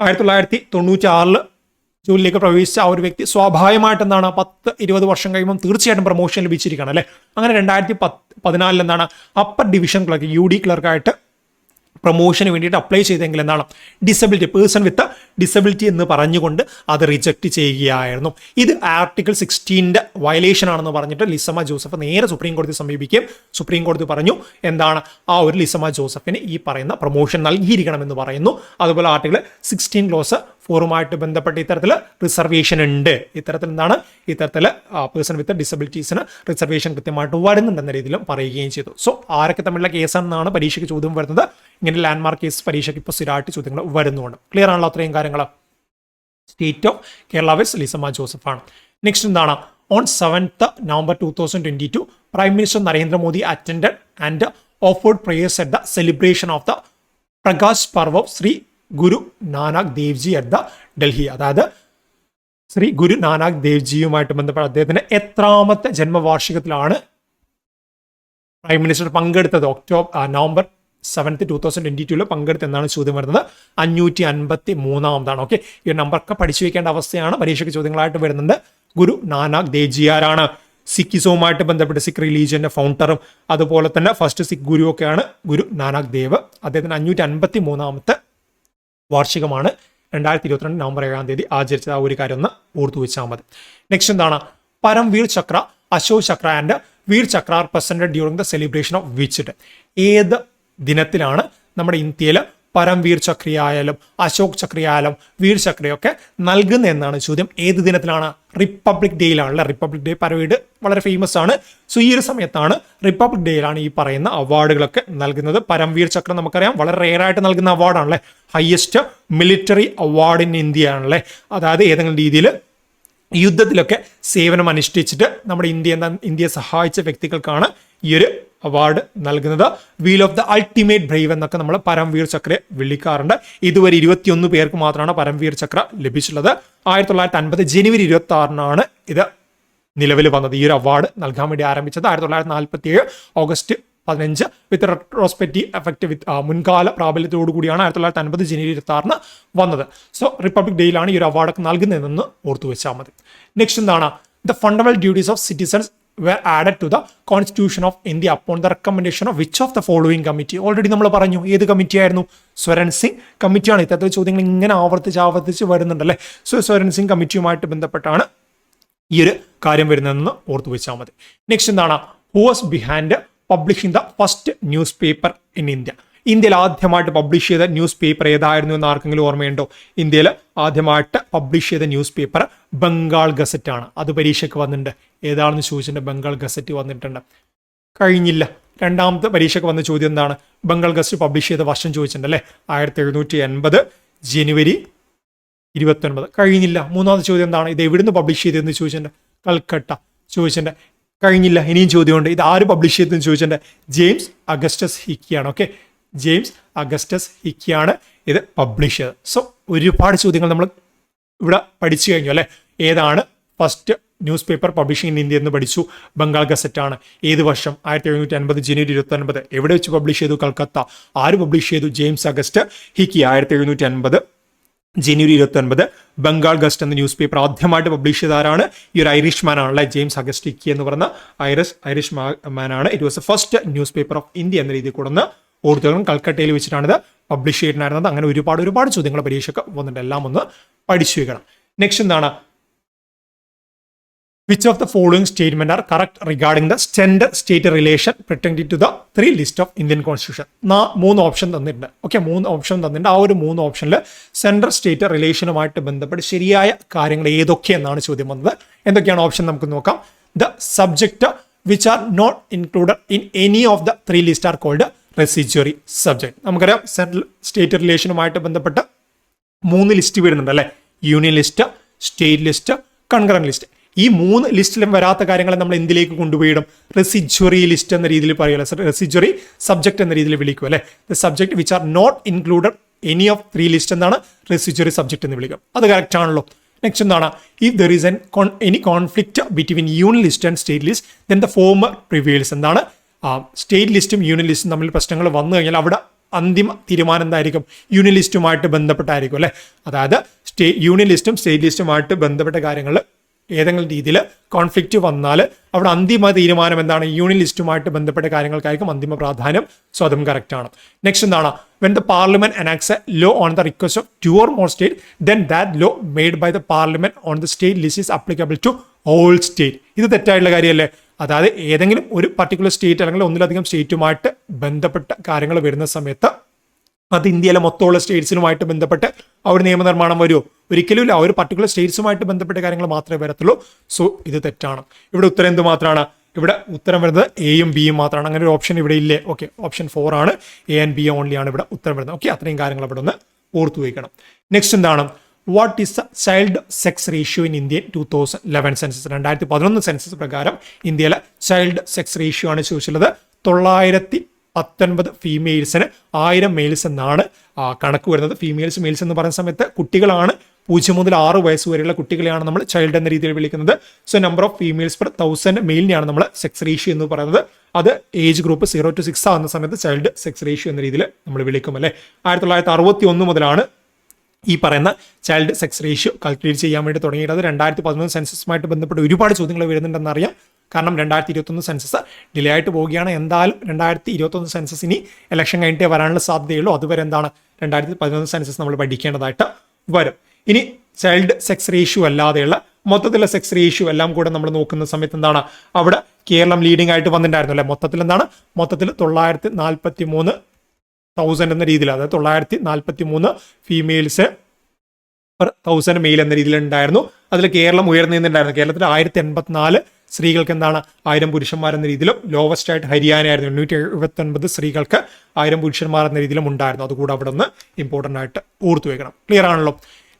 1996 ജോലിയിലേക്ക് പ്രവേശിച്ച ആ ഒരു വ്യക്തി സ്വാഭാവികമായിട്ട് എന്താണ് 10-20 വർഷം കഴിയുമ്പോൾ തീർച്ചയായിട്ടും പ്രൊമോഷൻ ലഭിച്ചിരിക്കണം അല്ലെ. അങ്ങനെ 2014 എന്താണ് അപ്പർ ഡിവിഷൻ ക്ലർക്ക് UD ക്ലർക്കായിട്ട് പ്രൊമോഷന് വേണ്ടിയിട്ട് അപ്ലൈ ചെയ്തെങ്കിൽ എന്താണ് ഡിസബിലിറ്റി, പേഴ്സൺ വിത്ത് ഡിസബിലിറ്റി എന്ന് പറഞ്ഞുകൊണ്ട് അത് റിജക്റ്റ് ചെയ്യുകയായിരുന്നു. ഇത് ആർട്ടിക്കിൾ 16 വയലേഷൻ ആണെന്ന് പറഞ്ഞിട്ട് ലിസമ്മ ജോസഫ് നേരെ സുപ്രീം കോടതി സമീപിക്കുകയും സുപ്രീം കോടതി പറഞ്ഞു എന്താണ് ആ ഒരു ലിസമ്മ ജോസഫിന് ഈ പറയുന്ന പ്രൊമോഷൻ നൽകിയിരിക്കണമെന്ന് പറയുന്നു. അതുപോലെ ആർട്ടിക്കിൾ 16 ക്ലോസ് 4 ബന്ധപ്പെട്ട് ഇത്തരത്തിൽ റിസർവേഷൻ ഉണ്ട്. ഇത്തരത്തിൽ എന്താണ് ഇത്തരത്തിൽ പേഴ്സൺ വിത്ത് ഡിസബിലിറ്റീസിന് റിസർവേഷൻ കൃത്യമായിട്ട് വരുന്നുണ്ടെന്ന രീതിയിലും പറയുകയും ചെയ്തു. സോ ആരൊക്കെ തമ്മിലുള്ള കേസാണെന്നാണ് പരീക്ഷയ്ക്ക് ചോദ്യം വരുന്നത്. ഇങ്ങനെ ലാൻഡ്മാർക്ക് കേസ് പരീക്ഷയ്ക്ക് ഇപ്പോൾ സ്ഥിരമായിട്ട് ചോദ്യങ്ങൾ വരുന്നുണ്ട്. ക്ലിയർ ആണല്ലോ അത്രയും കാര്യങ്ങൾ? State of Kerala versus Lissamma Joseph ആണ്. നെക്സ്റ്റ് എന്താണ്? On 7th November 2022 prime minister Narendra Modi attended and offered prayers at the celebration of the Prakash Parv of Shri Guru Nanak Devji at the Delhi. അതായത് ശ്രീ ഗുരു നാനാക് ദേവ്ജിയുമായിട്ട് ബന്ധപ്പെട്ട അദ്ദേഹത്തിന്റെ എത്രാമത്തെ ജന്മവാർഷികത്തിലാണ് പ്രൈം മിനിസ്റ്റർ പങ്കെടുത്തത്? November 7th 2022 പങ്കെടുത്ത് എന്നാണ് ചോദ്യം വരുന്നത്. 553ാമതാണ്. ഓക്കെ, ഈ നമ്പറൊക്കെ പഠിച്ചു വെക്കേണ്ട അവസ്ഥയാണ്. പരീക്ഷയ്ക്ക് ചോദ്യങ്ങളായിട്ട് വരുന്നുണ്ട്. ഗുരു നാനാക് ദേവ്ജി ആരാണ്? സിഖിസവുമായിട്ട് ബന്ധപ്പെട്ട് സിഖ് റിലീജിയന്റെ ഫൗണ്ടറും അതുപോലെ തന്നെ ഫസ്റ്റ് സിഖ് ഗുരു ഒക്കെയാണ് ഗുരു നാനാക് ദേവ്. അദ്ദേഹത്തിന് 553ാമത്തെ വാർഷികമാണ് 2022 November 7 ആചരിച്ചത്. ആ ഒരു കാര്യം ഒന്ന് ഓർത്തു വെച്ചാൽ മതി. നെക്സ്റ്റ് എന്താണ്? Param Vir Chakra, Ashok Chakra and Vir Chakra are presented during the celebration of which day? ഏത് ദിനത്തിലാണ് നമ്മുടെ ഇന്ത്യയിൽ പരംവീർ ചക്രയായാലും അശോക് ചക്രയായാലും വീർ ചക്രയൊക്കെ നൽകുന്നത് എന്നാണ് ചോദ്യം. ഏത് ദിനത്തിലാണ്? റിപ്പബ്ലിക് ഡേയിലാണല്ലേ. റിപ്പബ്ലിക് ഡേ പരേഡ് വളരെ ഫേമസ് ആണ്. സോ ഈ ഒരു സമയത്താണ്, റിപ്പബ്ലിക് ഡേയിലാണ് ഈ പറയുന്ന അവാർഡുകളൊക്കെ നൽകുന്നത്. പരംവീർ ചക്ര നമുക്കറിയാം വളരെ റെയർ ആയിട്ട് നൽകുന്ന അവാർഡാണല്ലേ. Highest military award in India ആണല്ലേ. അതായത് ഏതെങ്കിലും രീതിയിൽ യുദ്ധത്തിലൊക്കെ സേവനം അനുഷ്ഠിച്ചിട്ട് നമ്മുടെ ഇന്ത്യയെ സഹായിച്ച വ്യക്തികൾക്കാണ് ഈ ഒരു അവാർഡ് നൽകുന്നത്. Wheel of the ultimate Brave എന്നൊക്കെ നമ്മൾ പരംവീർ ചക്രയെ വിളിക്കാറുണ്ട്. ഇതുവരെ 21 പേർക്ക് മാത്രമാണ് പരംവീർ ചക്ര ലഭിച്ചിട്ടുള്ളത്. 1950 ജനുവരി 26 ഇത് നിലവിൽ വന്നത്. ഈ ഒരു അവാർഡ് നൽകാൻ വേണ്ടി ആരംഭിച്ചത് 1947 ഓഗസ്റ്റ് 15 വിത്ത് റെട്രോസ്പെക്റ്റീവ് എഫക്റ്റ് വിത്ത് മുൻകാല പ്രാബല്യത്തോടു കൂടിയാണ് 1950 ജനുവരി 26 വന്നത്. സോ റിപ്പബ്ലിക് ഡേയിലാണ് ഈ ഒരു അവാർഡൊക്കെ നൽകുന്നതെന്ന് ഓർത്തു വെച്ചാൽ മതി. നെക്സ്റ്റ് എന്താണ്? The fundamental duties of citizens were added to the Constitution of India upon the recommendation of which of the following committee? Already നമ്മൾ പറഞ്ഞു. ഏത് കമ്മിറ്റി ആയിരുന്നു? സ്വരൺ സിംഗ് കമ്മിറ്റിയാണ്. ഇത്തരത്തിൽ ചോദ്യങ്ങൾ ഇങ്ങനെ ആവർത്തിച്ച് വരുന്നുണ്ടല്ലേ. സോ സ്വരൺ സിംഗ് കമ്മിറ്റിയുമായിട്ട് ബന്ധപ്പെട്ടാണ് ഈ ഒരു കാര്യം വരുന്നതെന്ന് ഓർത്തു വെച്ചാൽ മതി. നെക്സ്റ്റ് എന്താണ്? Who was behind publishing the first news paper in India? ഇന്ത്യയിൽ ആദ്യമായിട്ട് പബ്ലിഷ് ചെയ്ത ന്യൂസ് പേപ്പർ ഏതായിരുന്നു എന്ന് ആർക്കെങ്കിലും ഓർമ്മയുണ്ടോ? ഇന്ത്യയിൽ ആദ്യമായിട്ട് പബ്ലിഷ് ചെയ്ത ന്യൂസ് പേപ്പർ ബംഗാൾ ഗസറ്റ് ആണ്. അത് പരീക്ഷയ്ക്ക് വന്നിട്ടുണ്ട്. ഏതാണെന്ന് ചോദിച്ചിട്ടുണ്ട്. ബംഗാൾ ഗസറ്റ് വന്നിട്ടുണ്ട്. കഴിഞ്ഞില്ല. രണ്ടാമത്തെ പരീക്ഷയ്ക്ക് വന്ന ചോദ്യം എന്താണ്? ബംഗാൾ ഗസറ്റ് പബ്ലിഷ് ചെയ്ത വർഷം ചോദിച്ചിട്ടുണ്ട് അല്ലേ. 1780 ജനുവരി 29. കഴിഞ്ഞില്ല. മൂന്നാമത്തെ ചോദ്യം എന്താണ്? ഇത് എവിടുന്ന് പബ്ലിഷ് ചെയ്തതെന്ന് ചോദിച്ചിട്ടുണ്ട്. കൽക്കട്ട ചോദിച്ചിട്ടുണ്ട്. കഴിഞ്ഞില്ല. ഇനിയും ചോദ്യമുണ്ട്. ഇത് ആര് പബ്ലിഷ് ചെയ്തതെന്ന് ചോദിച്ചിട്ടുണ്ട്. ജെയിംസ് അഗസ്റ്റസ് ഹിക്കിയാണ്. ഓക്കെ, ജെയിംസ് അഗസ്റ്റസ് ഹിക്കിയാണ് ഇത് പബ്ലിഷ് ചെയ്തത്. സോ ഒരുപാട് ചോദ്യങ്ങൾ നമ്മൾ ഇവിടെ പഠിച്ചു കഴിഞ്ഞു അല്ലേ. ഏതാണ് first news paper publishing in India എന്ന് പഠിച്ചു. ബംഗാൾ ഗസറ്റ് ആണ്. ഏത് വർഷം? 1750 ജനുവരി 29. എവിടെ വെച്ച് പബ്ലിഷ് ചെയ്തു? കൽക്കത്ത. ആര് പബ്ലിഷ് ചെയ്തു? James August hiki. 1750 ജനുവരി 29 ബംഗാൾ ഗസ്റ്റ് എന്ന ന്യൂസ് പേപ്പർ ആദ്യമായിട്ട് പബ്ലിഷ് ചെയ്ത ആരാണ്? ഈ ഒരു ഐറിഷ് മാൻ ആണല്ലേ, ജെയിംസ് അഗസ്റ്റ് ഹിക്കി എന്ന് പറയുന്ന ഐറിഷ് മാൻ ആണ്. It was A first news paper of India എന്ന രീതിയിൽ കൂടെ ഓർത്തുകളും കൽക്കട്ടയിൽ വെച്ചിട്ടാണ് ഇത് പബ്ലിഷ് ചെയ്തിട്ടുണ്ടായിരുന്നത്. അങ്ങനെ ഒരുപാട് ചോദ്യങ്ങൾ പരീക്ഷയ്ക്ക് വന്നിട്ടുണ്ട്. എല്ലാം ഒന്ന് പഠിച്ചു വെക്കണം. നെക്സ്റ്റ് എന്താണ്? Which of the following statement are correct regarding the center-state relation pertaining to the 3 list of Indian Constitution? 3 option തന്നിട്ടുണ്ട്. ഓക്കെ, 3 ഓപ്ഷൻ തന്നിട്ടുണ്ട്. ആ ഒരു 3 ഓപ്ഷനിൽ സെൻട്രൽ സ്റ്റേറ്റ് റിലേഷനുമായിട്ട് ബന്ധപ്പെട്ട് ശരിയായ കാര്യങ്ങൾ ഏതൊക്കെയെന്നാണ് ചോദ്യം വന്നത്. എന്തൊക്കെയാണ് ഓപ്ഷൻ നമുക്ക് നോക്കാം. The subject which are not included in any of the 3 list are called residuary subject. നമുക്കറിയാം സെൻട്രൽ സ്റ്റേറ്റ് റിലേഷനുമായിട്ട് ബന്ധപ്പെട്ട് 3 ലിസ്റ്റ് വരുന്നുണ്ട് അല്ലേ. Union list, state list, concurrent list. ഈ 3 ലിസ്റ്റിലും വരാത്ത കാര്യങ്ങളെ നമ്മൾ എന്തിലേക്ക് കൊണ്ടുപോയിടും? റെസിജ്വറി ലിസ്റ്റ് എന്ന രീതിയിൽ പറയുക, റെസിജ്വറി സബ്ജക്ട് എന്ന രീതിയിൽ വിളിക്കും അല്ലെ. The subject which are not included any of 3 list എന്നാണ് റെസിജ്വറി സബ്ജക്ട് എന്ന് വിളിക്കും. അത് കറക്റ്റ് ആണല്ലോ. നെക്സ്റ്റ് എന്താണ്? If there is any conflict between union list and state list then the former prevails. എന്താണ്? സ്റ്റേറ്റ് ലിസ്റ്റും യൂണിയൻ ലിസ്റ്റും തമ്മിൽ പ്രശ്നങ്ങൾ വന്നു കഴിഞ്ഞാൽ അവിടെ അന്തിമ തീരുമാനം എന്തായിരിക്കും? യൂണിയൻ ലിസ്റ്റുമായിട്ട് ബന്ധപ്പെട്ടായിരിക്കും അല്ലെ. അതായത് യൂണിയൻ ലിസ്റ്റും സ്റ്റേറ്റ് ലിസ്റ്റുമായിട്ട് ബന്ധപ്പെട്ട കാര്യങ്ങൾ ഏതെങ്കിലും രീതിയിൽ കോൺഫ്ലിക്റ്റ് വന്നാൽ അവിടെ അന്തിമ തീരുമാനം എന്താണ്? യൂണിയൻ ലിസ്റ്റുമായിട്ട് ബന്ധപ്പെട്ട കാര്യങ്ങൾക്കായിരിക്കും അന്തിമ പ്രാധാന്യം. സോ അതും കറക്റ്റ് ആണ്. നെക്സ്റ്റ് എന്താണ്? When the parliament enacts a law on the request of 2 or more state then that law made by the parliament on the state list is applicable to all state. ഇത് തെറ്റായിട്ടുള്ള കാര്യമല്ലേ. അതായത് ഏതെങ്കിലും ഒരു particular state അല്ലെങ്കിൽ ഒന്നിലധികം സ്റ്റേറ്റുമായിട്ട് ബന്ധപ്പെട്ട കാര്യങ്ങൾ വരുന്ന സമയത്ത് അത് ഇന്ത്യയിലെ മൊത്തമുള്ള സ്റ്റേറ്റ്സിനുമായിട്ട് ബന്ധപ്പെട്ട് ആ ഒരു നിയമനിർമ്മാണം വരുമോ? ഒരിക്കലും ഇല്ല. ആ ഒരു പർട്ടിക്കുലർ സ്റ്റേറ്റ്സുമായിട്ട് ബന്ധപ്പെട്ട കാര്യങ്ങൾ മാത്രമേ വരത്തുള്ളൂ. സോ ഇത് തെറ്റാണ്. ഇവിടെ ഉത്തരം എന്ത് മാത്രമാണ്? ഇവിടെ ഉത്തരം വരുന്നത് എയും ബിയും മാത്രമാണ്. അങ്ങനെ ഒരു ഓപ്ഷൻ ഇവിടെ ഇല്ലേ? ഓക്കെ, ഓപ്ഷൻ 4 ആണ്. എ ആൻഡ് ബി ഓൺലി ആണ് ഇവിടെ ഉത്തരം വരുന്നത്. ഓക്കെ, അത്രയും കാര്യങ്ങൾ ഇവിടെ ഒന്ന് ഓർത്തു വയ്ക്കണം. നെക്സ്റ്റ് എന്താണ്? What is the child sex ratio in Indian 2011 census? 2011 census പ്രകാരം ഇന്ത്യയിലെ ചൈൽഡ് സെക്സ് റേഷ്യോ ആണ് ചോദിച്ചുള്ളത്. 919 ഫീമെയിൽസിന് 1000 മെയിൽസ് എന്നാണ് കണക്ക് വരുന്നത്. ഫീമെയിൽസ് മെയിൽസ് എന്ന് പറയുന്ന സമയത്ത് കുട്ടികളാണ്. 0 മുതൽ 6 വയസ്സ് വരെയുള്ള കുട്ടികളെയാണ് നമ്മൾ ചൈൽഡ് എന്ന രീതിയിൽ വിളിക്കുന്നത്. So number of females per 1000 മെയിലിനെയാണ് നമ്മൾ സെക്സ് റേഷ്യോ എന്ന് പറയുന്നത്. അത് ഏജ് ഗ്രൂപ്പ് 0 to 6 ആകുന്ന സമയത്ത് ചൈൽഡ് സെക്സ് റേഷ്യോ എന്ന രീതിയിൽ നമ്മൾ വിളിക്കും അല്ലേ. 1961 മുതലാണ് ഈ പറയുന്ന ചൈൽഡ് സെക്സ് റേഷ്യോ കാൽക്കുലേറ്റ് ചെയ്യാൻ വേണ്ടി തുടങ്ങിയത്. 2011 സെൻസസുമായിട്ട് ബന്ധപ്പെട്ട് ഒരുപാട് ചോദ്യങ്ങൾ വരുന്നുണ്ടെന്ന് അറിയാം. കാരണം 2021 സെൻസസ് ഡിലേ ആയിട്ട് പോവുകയാണ്. എന്തായാലും 2021 സെൻസസ് ഇനി ഇലക്ഷൻ കഴിഞ്ഞിട്ടേ വരാനുള്ള സാധ്യതയുള്ളൂ. അതുവരെ എന്താണ് 2011 സെൻസസ് നമ്മൾ പഠിക്കേണ്ടതായിട്ട് വരും. ഇനി ചൈൽഡ് സെക്സ് റേഷ്യോ അല്ലാതെയുള്ള മൊത്തത്തിലുള്ള സെക്സ് റേഷ്യോ എല്ലാം കൂടെ നമ്മൾ നോക്കുന്ന സമയത്ത് എന്താണ്? അവിടെ കേരളം ലീഡിംഗ് ആയിട്ട് വന്നിട്ടുണ്ടായിരുന്നു അല്ലെ. മൊത്തത്തിൽ എന്താണ്? മൊത്തത്തിൽ 943,000 എന്ന രീതിയിൽ, അതായത് 943 ഫീമെയിൽസ് പെർ 1000 മെയിൽ എന്ന രീതിയിൽ ഉണ്ടായിരുന്നു. അതിൽ കേരളം ഉയർന്നു നിന്നുണ്ടായിരുന്നു. കേരളത്തിൽ 1084 സ്ത്രീകൾക്ക് എന്താണ് 1000 പുരുഷന്മാർ എന്ന രീതിയിലും. ലോവസ്റ്റ് ആയിട്ട് ഹരിയാനയായിരുന്നു. 879 സ്ത്രീകൾക്ക് 1000 പുരുഷന്മാർ എന്ന രീതിയിലും ഉണ്ടായിരുന്നു. അതുകൂടെ അവിടെ നിന്ന് ഇമ്പോർട്ടൻ്റ് ആയിട്ട് ഓർത്തു വെക്കണം. ക്ലിയർ ആണല്ലോ.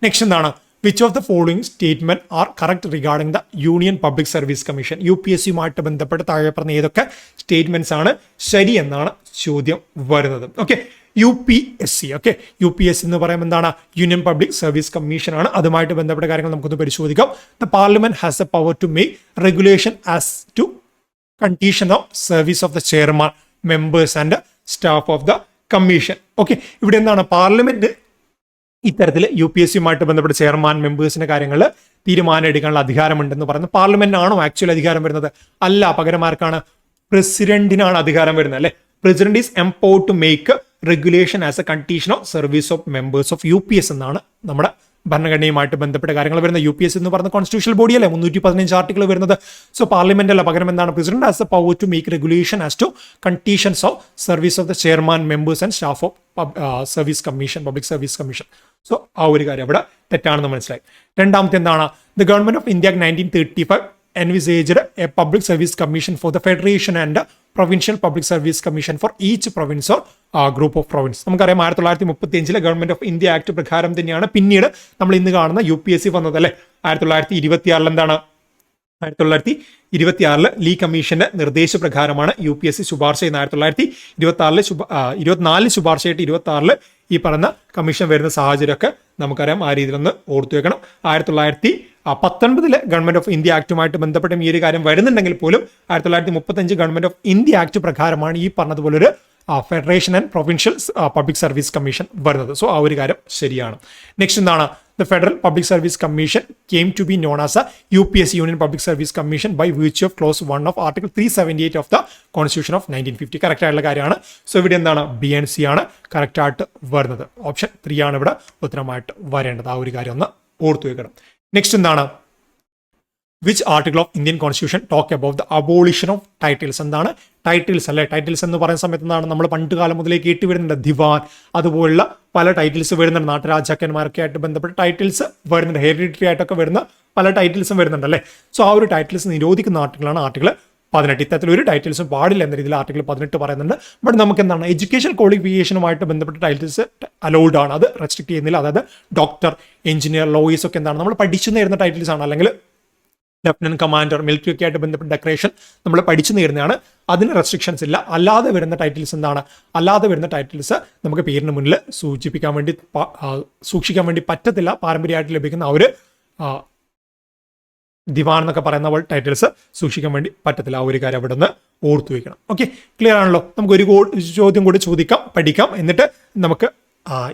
നെക്സ്റ്റ് എന്താണ്? Which of the following statement are correct regarding the union public service commission? UPSC-യുമായിട്ട് ബന്ധപ്പെട്ട് താഴെ പറഞ്ഞ ഏതൊക്കെ സ്റ്റേറ്റ്മെന്റ്സ് ആണ് ശരി എന്നാണ് ചോദ്യം വരുന്നത്. Okay, UPSC. ഓക്കെ, UPSC എന്ന് പറയുമ്പോൾ എന്താണ്? യൂണിയൻ പബ്ലിക് സർവീസ് കമ്മീഷൻ ആണ്. അതുമായിട്ട് ബന്ധപ്പെട്ട കാര്യങ്ങൾ നമുക്കൊന്ന് പരിശോധിക്കാം. The parliament has a power to make regulation as to condition of service of the chairman, members and staff of the commission. Okay, ഇവിടെ എന്താണ്? പാർലമെന്റ് ഇത്തരത്തിൽ UPSC-യുമായിട്ട് ബന്ധപ്പെട്ട ചെയർമാൻ, മെമ്പേഴ്സിന്റെ കാര്യങ്ങൾ തീരുമാനം എടുക്കാനുള്ള അധികാരമുണ്ടെന്ന് പറയുന്നത് പാർലമെന്റിനാണോ ആക്ച്വൽ അധികാരം വരുന്നത്? അല്ല, പകരമാർക്കാണ്? പ്രസിഡന്റിനാണ് അധികാരം വരുന്നത് അല്ലെ. President is empowered to make regulation as a condition of service of members of UPS എന്നാണ് നമ്മുടെ ഭരണഘടനയുമായിട്ട് ബന്ധപ്പെട്ട കാര്യങ്ങൾ വരുന്നത്. UPS എന്ന് പറയുന്ന കോൺസ്റ്റിറ്റ്യൂഷണൽ ബോഡി അല്ലേ, 315 ആർട്ടിക്കിൾ വരുന്നത്. സോ പാർലമെന്റ് അല്ല, പകരം എന്താണ്? President as a power to make regulation as to conditions of service of the chairman, members and staff of service commission, public service commission. So ആ ഒരു കാര്യം അവിടെ തെറ്റാണെന്ന് മനസ്സിലായി. രണ്ടാമത്തെ എന്താണ്? The government of India 1935 envisaged a public service commission for the federation and provincial public service commission for each province or group of province. നമുക്കറിയാം 1935 government of India act പ്രകാരം തന്നെയാണ് പിന്നീട് നമ്മൾ ഇന്ന് കാണുന്ന UPSC വന്നത് അല്ലെ. 1926 എന്താണ്? 1926 ലീ കമ്മീഷന്റെ നിർദ്ദേശപ്രകാരമാണ് UPSC ശുപാർശ ചെയ്യുന്ന 1924 ശുപാർശയായിട്ട് 26 ഈ പറഞ്ഞ കമ്മീഷൻ വരുന്ന സാഹചര്യമൊക്കെ നമുക്കറിയാം. ആ രീതിയിലൊന്ന് ഓർത്തു വെക്കണം. 1919 ഗവൺമെന്റ് ഓഫ് ഇന്ത്യ ആക്ടുമായിട്ട് ബന്ധപ്പെട്ട ഈ ഒരു കാര്യം വരുന്നുണ്ടെങ്കിൽ പോലും 1935 ഗവൺമെന്റ് ഓഫ് ഇന്ത്യ ആക്ട് പ്രകാരമാണ് ഈ പറഞ്ഞതുപോലെ ഒരു federation and provincial public service commission വരുന്നത്. സോ ആ ഒരു കാര്യം ശരിയാണ്. നെക്സ്റ്റ് എന്താണ്? The Federal Public Service Commission came to be known as a UPSC Union Public Service Commission by virtue of Clause 1 of Article 378 of the Constitution of 1950. Correct ആയിട്ടുള്ള കാര്യമാണ്. So ഇവിടെ എന്താണ്? BNC ആണ് കറക്റ്റ് ആയിട്ട് വരുന്നത്. Option 3 ആണ് ഇവിടെ ഉത്തരമായിട്ട് വരേണ്ടത്. ആ ഒരു കാര്യം ഒന്ന് ഓർത്തു വെക്കണം. നെക്സ്റ്റ് എന്താണ്? Which article of Indian constitution talk about the abolition of titles? എന്താണ് ടൈറ്റിൽസ് അല്ലെ? ടൈറ്റിൽസ് എന്ന് പറയുന്ന സമയത്ത് എന്താണ് നമ്മൾ പണ്ട് കാലം മുതലേ കേട്ട് വരുന്നുണ്ട്. ദിവാൻ അതുപോലുള്ള പല ടൈറ്റിൽസ് വരുന്നുണ്ട്. നാട്ടുരാജാക്കന്മാരൊക്കെ ആയിട്ട് ബന്ധപ്പെട്ട ടൈറ്റിൽസ് വരുന്നുണ്ട്. ഹെറിഡിറ്ററി ആയിട്ടൊക്കെ വരുന്ന പല ടൈറ്റിൽസും വരുന്നുണ്ട് അല്ലേ? സോ ആ ഒരു ടൈറ്റിൽസ് നിരോധിക്കുന്ന ആർട്ടിക്കിളാണ് ആർട്ടിക്കിൾ 18. ഇത്തരത്തിലൊരു ടൈറ്റിൽസും പാടില്ല എന്ന രീതിയിൽ ആർട്ടിക്കിൾ 18 പറയുന്നുണ്ട്. ബട്ട് നമുക്ക് എന്താണ് എഡ്യൂക്കേഷൻ ക്വാളിഫിക്കേഷനുമായിട്ട് ബന്ധപ്പെട്ട ടൈറ്റിൽസ് അലൗഡ് ആണ്. അത് റെസ്ട്രിക്ട് ചെയ്യുന്നില്ല. അതായത് ഡോക്ടർ, എഞ്ചിനീയർ, ലോയേഴ്സ് ഒക്കെ എന്താണ് നമ്മൾ പഠിച്ചു നേരുന്ന ടൈറ്റിൽസ് ആണ്. അല്ലെങ്കിൽ ലെഫ്റ്റനന്റ് കമാൻഡർ, മിലിറ്ററി ഒക്കെ ആയിട്ട് ബന്ധപ്പെട്ട ഡെക്കറേഷൻ നമ്മൾ പഠിച്ചു നേരുന്നതാണ്. അതിന് റെസ്ട്രിക്ഷൻസ് ഇല്ല. അല്ലാതെ വരുന്ന ടൈറ്റിൽസ് എന്താണ്? അല്ലാതെ വരുന്ന ടൈറ്റിൽസ് നമുക്ക് പേരിന് മുന്നിൽ സൂക്ഷിക്കാൻ വേണ്ടി പറ്റത്തില്ല. പാരമ്പര്യമായിട്ട് ലഭിക്കുന്ന ആ ഒരു ദിവാൻ എന്നൊക്കെ പറയുന്ന ടൈറ്റിൽസ് സൂക്ഷിക്കാൻ വേണ്ടി പറ്റത്തില്ല. ആ ഒരു കാര്യം അവിടെ നിന്ന് ഓർത്തു വയ്ക്കണം. ഓക്കെ, ക്ലിയർ ആണല്ലോ? നമുക്ക് ഒരു ചോദ്യം കൂടി പഠിക്കാം. എന്നിട്ട് നമുക്ക്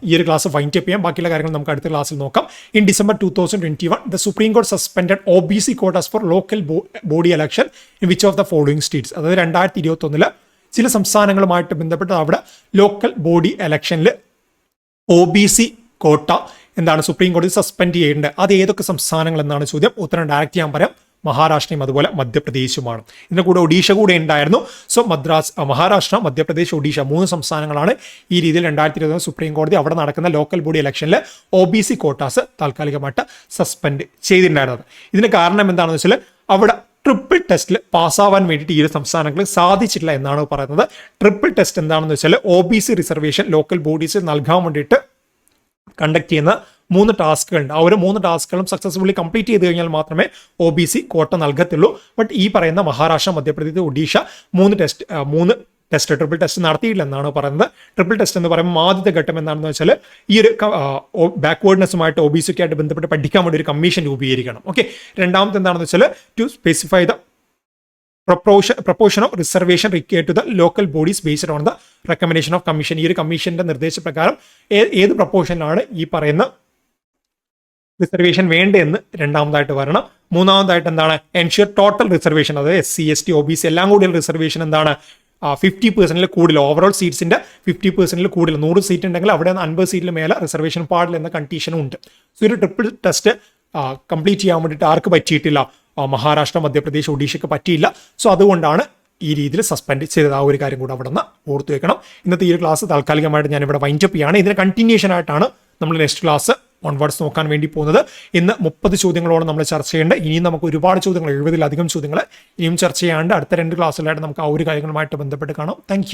ഈ ഒരു ക്ലാസ് വൈൻഡ് അപ്പ് ചെയ്യാം. ബാക്കിയുള്ള കാര്യങ്ങൾ നമുക്ക് അടുത്ത ക്ലാസ്സിൽ നോക്കാം. In December 2021 the supreme court suspended OBC quotas for local body election in which of the following States? അതായത് 2021 ചില സംസ്ഥാനങ്ങളുമായിട്ട് ബന്ധപ്പെട്ട് അവിടെ ലോക്കൽ ബോഡി ഇലക്ഷനിൽ OBC കോട്ട എന്താണ് സുപ്രീം കോടതി സസ്പെൻഡ് ചെയ്യേണ്ടത്? അത് ഏതൊക്കെ സംസ്ഥാനങ്ങൾ എന്നാണ് ചോദ്യം. ഉത്തരം ഡയറക്റ്റ് ചെയ്യാൻ പറയാം. മഹാരാഷ്ട്രയും അതുപോലെ മധ്യപ്രദേശുമാണ്. ഇതിന്റെ കൂടെ ഒഡീഷ കൂടെ ഉണ്ടായിരുന്നു. സോ മഹാരാഷ്ട്ര, മധ്യപ്രദേശ്, ഒഡീഷ 3 സംസ്ഥാനങ്ങളാണ് ഈ രീതിയിൽ 2021 സുപ്രീം കോടതി അവിടെ നടക്കുന്ന ലോക്കൽ ബോഡി ഇലക്ഷനിൽ OBC കോട്ടാസ് താൽക്കാലികമായിട്ട് സസ്പെൻഡ് ചെയ്തിട്ടുണ്ടായിരുന്നത്. ഇതിന് കാരണം എന്താണെന്ന് വെച്ചാൽ അവിടെ ട്രിപ്പിൾ ടെസ്റ്റിൽ പാസ്സാവാൻ വേണ്ടിയിട്ട് ഈ ഒരു സംസ്ഥാനങ്ങൾക്ക് സാധിച്ചിട്ടില്ല എന്നാണ് പറയുന്നത്. ട്രിപ്പിൾ ടെസ്റ്റ് എന്താണെന്ന് വെച്ചാൽ OBC റിസർവേഷൻ ലോക്കൽ ബോഡീസ് നൽകാൻ വേണ്ടിയിട്ട് കണ്ടക്ട് ചെയ്യുന്ന 3 ടാസ്കുകളുണ്ട്. ആ ഒരു 3 ടാസ്കുകളും സക്സസ്ഫുള്ളി കംപ്ലീറ്റ് ചെയ്ത് കഴിഞ്ഞാൽ മാത്രമേ OBC കോട്ട നൽകത്തുള്ളൂ. ബട്ട് ഈ പറയുന്ന Maharashtra, Madhya Pradesh, Odisha 3 test triple test നടത്തിയില്ല എന്നാണ് പറയുന്നത്. ട്രിപ്പിൾ ടെസ്റ്റ് എന്ന് പറയുമ്പോൾ ആദ്യത്തെ ഘട്ടം എന്താണെന്ന് വെച്ചാൽ ഈ ഒരു ബാക്ക്വേർഡ്നെസ്സുമായിട്ട് OBC ഒക്കെ ആയിട്ട് ബന്ധപ്പെട്ട് പഠിക്കാൻ വേണ്ടി ഒരു കമ്മീഷൻ രൂപീകരിക്കണം. ഓക്കെ, രണ്ടാമത്തെ എന്താണെന്ന് വെച്ചാൽ to specify the proportion of reservation required to the local bodies based on the recommendation of commission. ഈ ഒരു കമ്മീഷന്റെ നിർദ്ദേശപ്രകാരം ഏത് പ്രപ്പോർഷനിലാണ് ഈ പറയുന്ന റിസർവേഷൻ വേണ്ടതെന്ന് രണ്ടാമതായിട്ട് വരണം. മൂന്നാമതായിട്ട് എന്താണ്? എൻഷുർ ടോട്ടൽ റിസർവേഷൻ, അതായത് SC, ST, OBC എല്ലാം കൂടിയുള്ള റിസർവേഷൻ എന്താണ്? 50% കൂടുതൽ. ഓവറോൾ സീറ്റ്സിന്റെ 50% കൂടുതൽ. 100 സീറ്റ് ഉണ്ടെങ്കിൽ അവിടെ 50 സീറ്റിൽ മേലെ റിസർവേഷൻ പാടില്ല എന്ന കണ്ടീഷനും ഉണ്ട്. സോ ഒരു ട്രിപ്പിൾ ടെസ്റ്റ് കംപ്ലീറ്റ് ചെയ്യാൻ വേണ്ടിയിട്ട് ആർക്ക് പറ്റിയിട്ടില്ല? മഹാരാഷ്ട്ര, മധ്യപ്രദേശ്, ഒഡീഷയ്ക്ക് പറ്റിയില്ല. സോ അതുകൊണ്ടാണ് ഈ രീതിയിൽ സസ്പെൻഡ് ചെയ്തത്. ആ ഒരു കാര്യം കൂടെ അവിടെ നിന്ന് ഓർത്തു വെക്കണം. ഇന്നത്തെ ഈ ഒരു ക്ലാസ് താൽക്കാലികമായിട്ട് ഞാൻ ഇവിടെ വൈൻഡ് അപ്പ് ചെയ്യാണ്. ഇതിന് കണ്ടിന്യൂഷൻ ആയിട്ടാണ് നമ്മൾ നെക്സ്റ്റ് ക്ലാസ് ഓൺവേർഡ്സ് നോക്കാൻ വേണ്ടി പോകുന്നത്. ഇന്ന് 30 ചോദ്യങ്ങളോളം നമ്മൾ ചർച്ച ചെയ്യേണ്ടത്. ഇനിയും നമുക്ക് ഒരുപാട് ചോദ്യങ്ങൾ, 70-ലധികം ചോദ്യങ്ങൾ ഇനിയും ചർച്ച ചെയ്യാണ്ട് അടുത്ത 2 ക്ലാസ്സിലായിട്ട് നമുക്ക് ആ ഒരു കാര്യങ്ങളുമായിട്ട് ബന്ധപ്പെട്ട് കാണാം. താങ്ക്